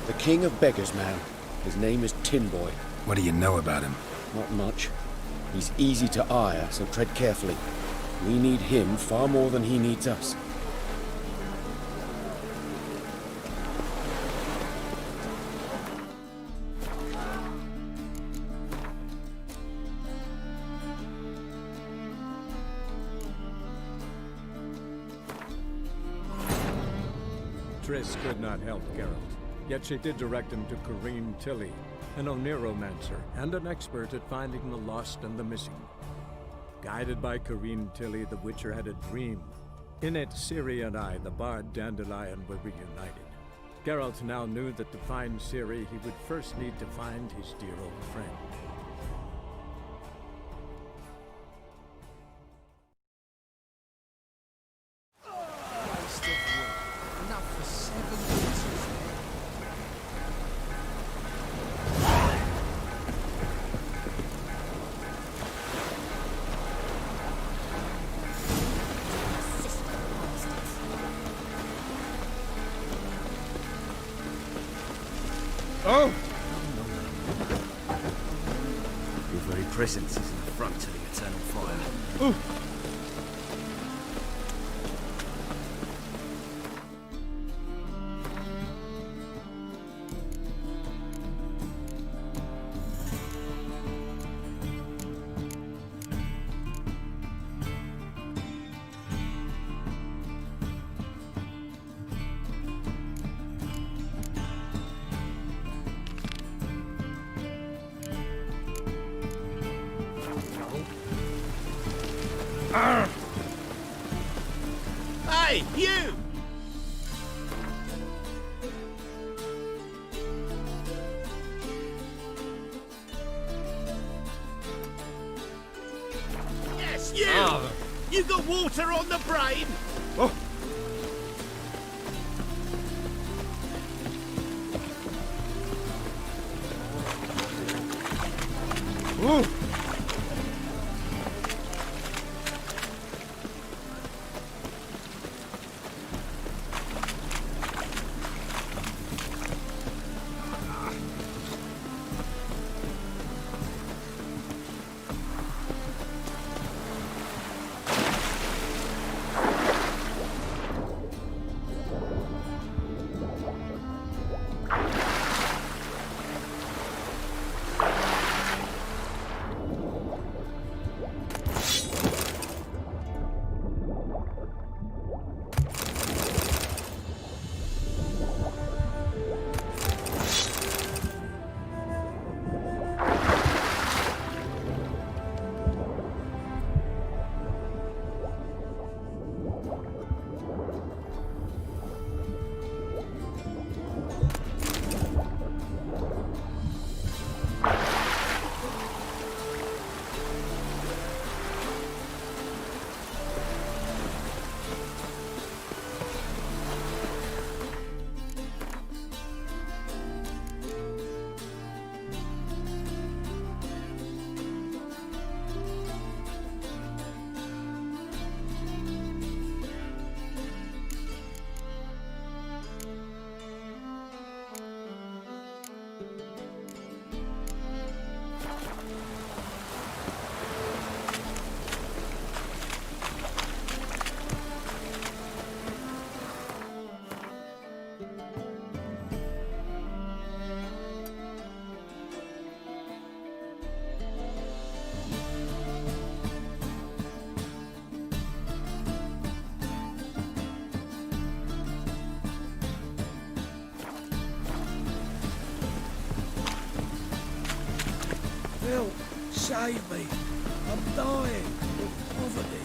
The king of beggars, man. His name is Tin Boy. What do you know about him? Not much. He's easy to ire, so tread carefully. We need him far more than he needs us. Triss could not help Geralt, yet she did direct him to Corrine Tilly, an Oneromancer and an expert at finding the lost and the missing. Guided by Corrine Tilly, the Witcher had a dream. In it, Ciri and I, the bard Dandelion, were reunited. Geralt now knew that to find Ciri, he would first need to find his dear old friend. Oh! Your very presence is an affront. to the eternal fire. Hey, you! Yes, you! You got water on the brain? Phil, save me. I'm dying of poverty.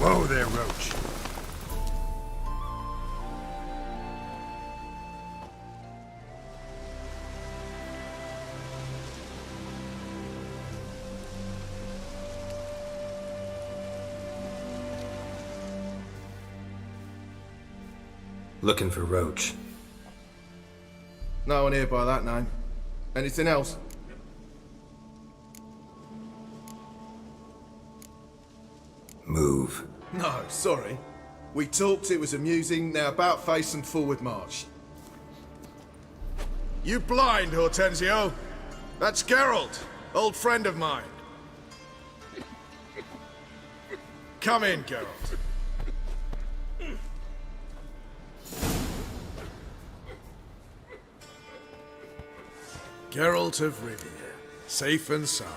Whoa there, Roach. Looking for Roach. No one here by that name. Anything else? Move. No, sorry. We talked, it was amusing, now about face and forward march. You blind, Hortensio? That's Geralt, old friend of mine. Come in, Geralt. Geralt of Rivia, safe and sound.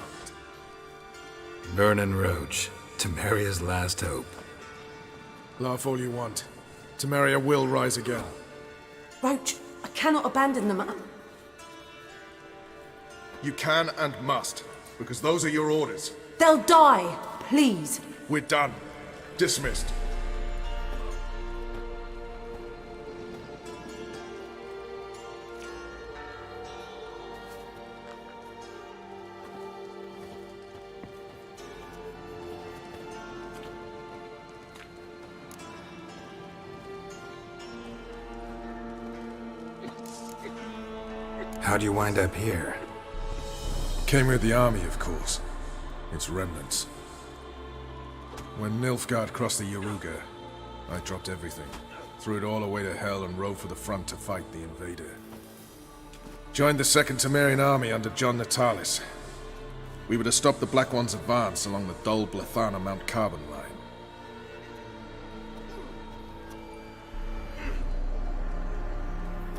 Vernon Roach, Temeria's last hope. Laugh all you want. Temeria will rise again. Roach, I cannot abandon them. You can and must, because those are your orders. They'll die, please. We're done. Dismissed. How'd you wind up here? Came with the army, of course. Its remnants. When Nilfgaard crossed the Yaruga, I dropped everything. Threw it all away to hell and rode for the front to fight the invader. Joined the Second Temerian army under John Natalis. We were to stop the Black One's advance along the Dol Blethana Mount Carbon line.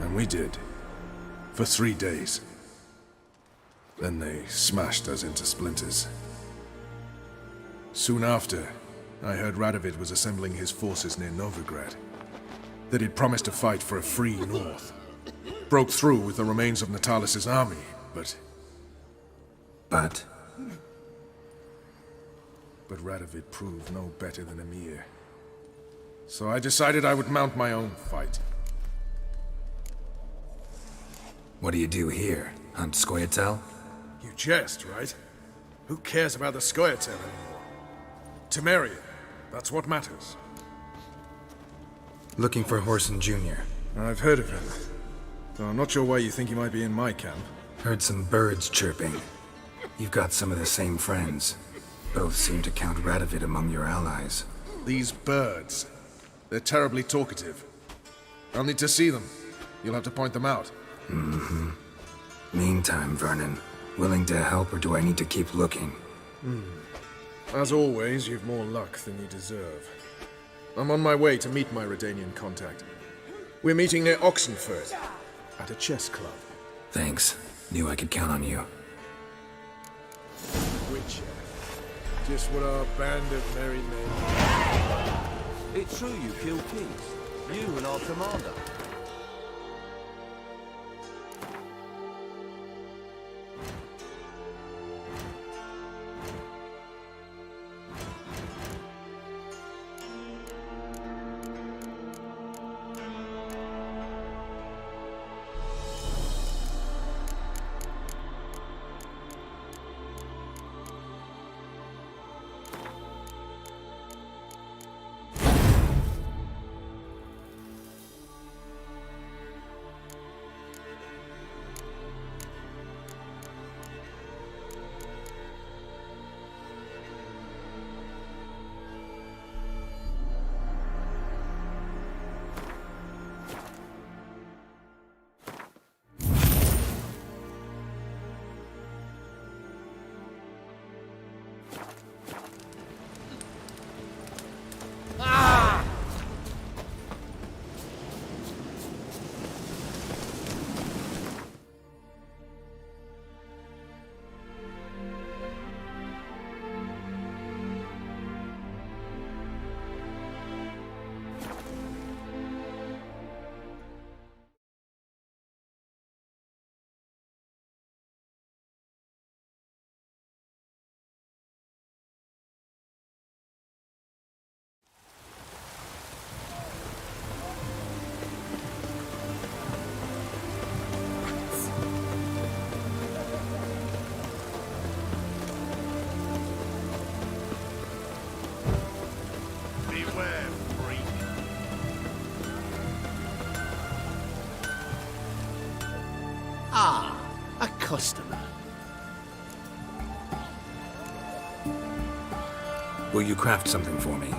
And we did. For 3 days. Then they smashed us into splinters. Soon after, I heard Radovid was assembling his forces near Novigard. That he'd promised to fight for a free north. Broke through with the remains of Natalis' army, but... But Radovid proved no better than Emir. So I decided I would mount my own fight. What do you do here? Hunt Scoia'tael? You jest, right? Who cares about the Scoia'tael anymore? Temeria, that's what matters. Looking for Whoreson Jr. I've heard of him. Though I'm not sure why you think he might be in my camp. Heard some birds chirping. You've got some of the same friends. Both seem to count Radovid among your allies. These birds. They're terribly talkative. I'll need to see them. You'll have to point them out. Mm-hmm. Meantime, Vernon, willing to help or do I need to keep looking? As always, you've more luck than you deserve. I'm on my way to meet my Redanian contact. We're meeting near Oxenford, at a chess club. Thanks. Knew I could count on you. Witcher. Just what our band of merry men... It's true you killed kings. You and our commander. customer. Will you craft something for me?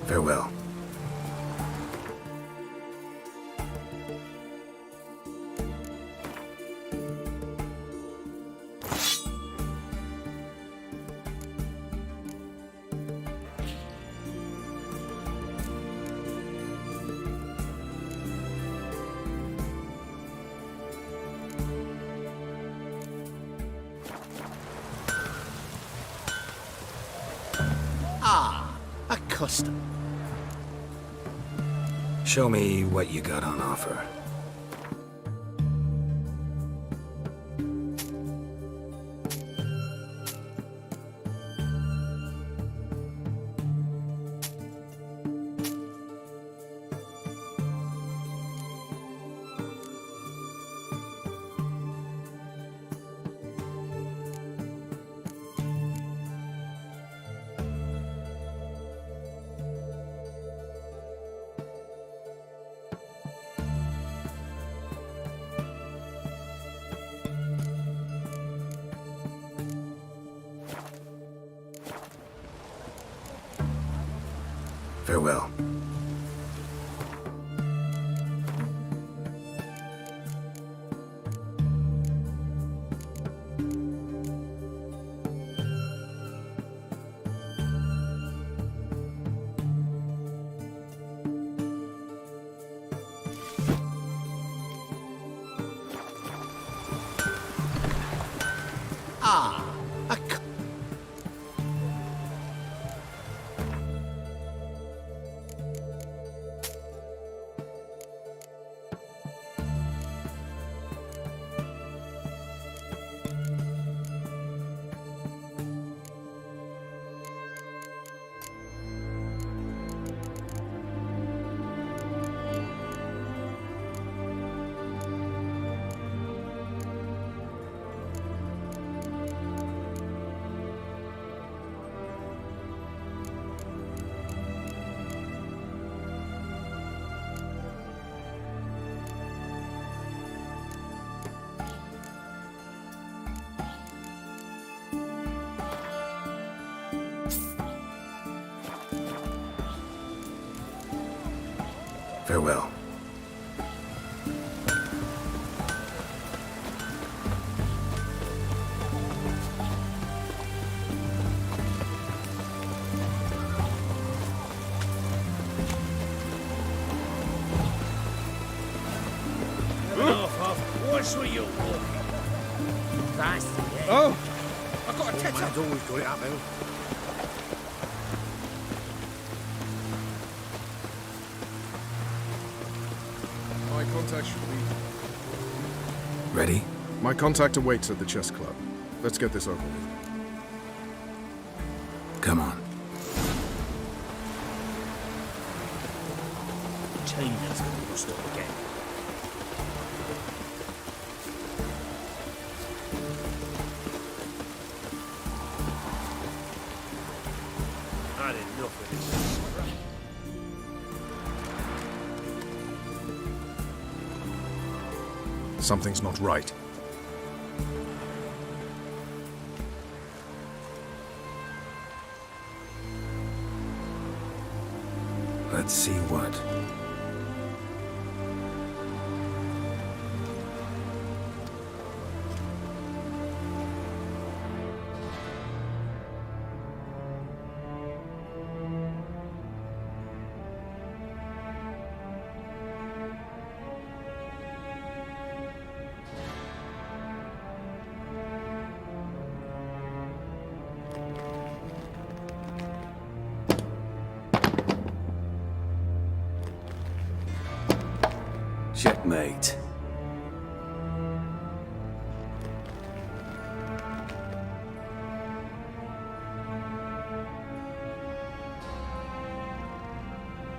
Farewell. Ah, a customer. Show me what you got on offer. Farewell. Ah, a Farewell. What's with you walking? Fast, yeah. Oh! I've got a tits Man's always got it uphill. My contact should be... Ready? My contact awaits at the chess club. Let's get this over with. Come on. Tina's gonna bust up again. Had enough of this. Something's not right. Let's see what. mate.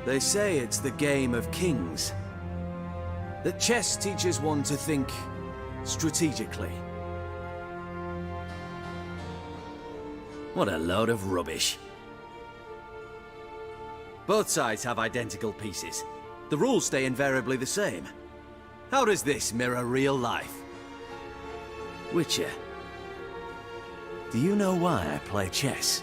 They say it's the game of kings. That chess teaches one to think strategically. What a load of rubbish. Both sides have identical pieces. The rules stay invariably the same. How does this mirror real life? Witcher, do you know why I play chess?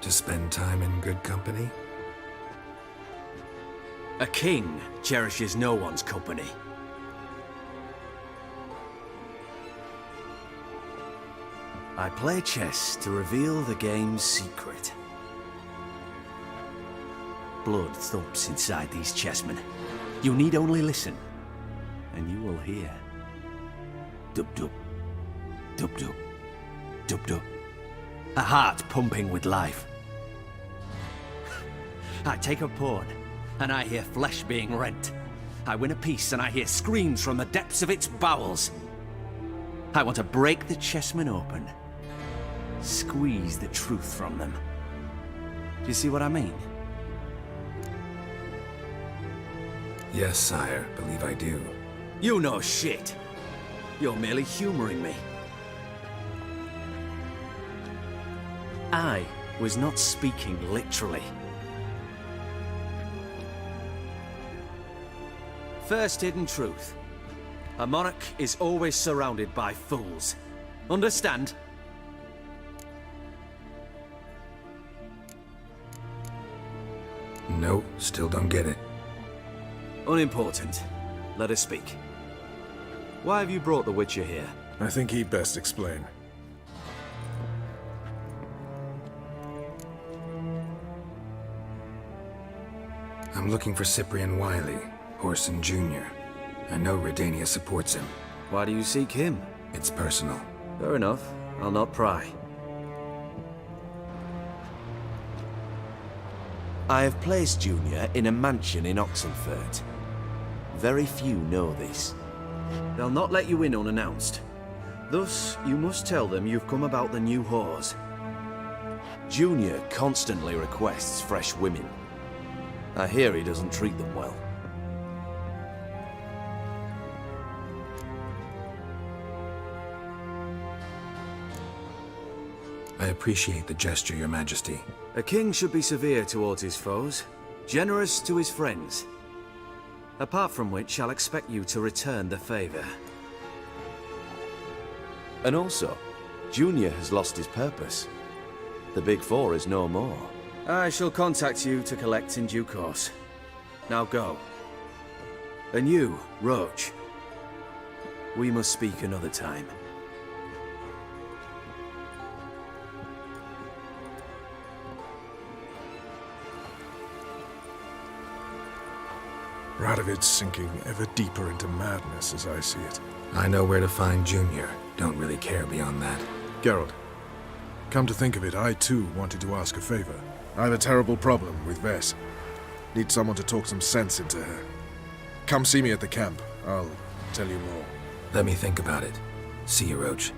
To spend time in good company? A king cherishes no one's company. I play chess to reveal the game's secret. Blood thumps inside these chessmen. You need only listen, and you will hear. Dub-dub, dub-dub, dub-dub. A heart pumping with life. I take a pawn, and I hear flesh being rent. I win a piece, and I hear screams from the depths of its bowels. I want to break the chessmen open. Squeeze the truth from them. Do you see what I mean? Yes, sire. Believe I do. You know shit. You're merely humoring me. I was not speaking literally. First hidden truth. A monarch is always surrounded by fools. Understand? No, still don't get it. Unimportant. Let us speak. Why have you brought the Witcher here? I think he'd best explain. I'm looking for Cyprian Wiley, Orson Jr. I know Redania supports him. Why do you seek him? It's personal. Fair enough. I'll not pry. I have placed Junior in a mansion in Oxenfurt. Very few know this. They'll not let you in unannounced. Thus, you must tell them you've come about the new whores. Junior constantly requests fresh women. I hear he doesn't treat them well. I appreciate the gesture, Your Majesty. A king should be severe towards his foes, generous to his friends. Apart from which, I'll expect you to return the favor. And also, Junior has lost his purpose. The Big Four is no more. I shall contact you to collect in due course. Now go. And you, Roach. We must speak another time. Radovid's sinking ever deeper into madness as I see it. I know where to find Junior. Don't really care beyond that. Geralt, come to think of it, I too wanted to ask a favor. I have a terrible problem with Vess. Need someone to talk some sense into her. Come see me at the camp. I'll tell you more. Let me think about it. See you, Roach.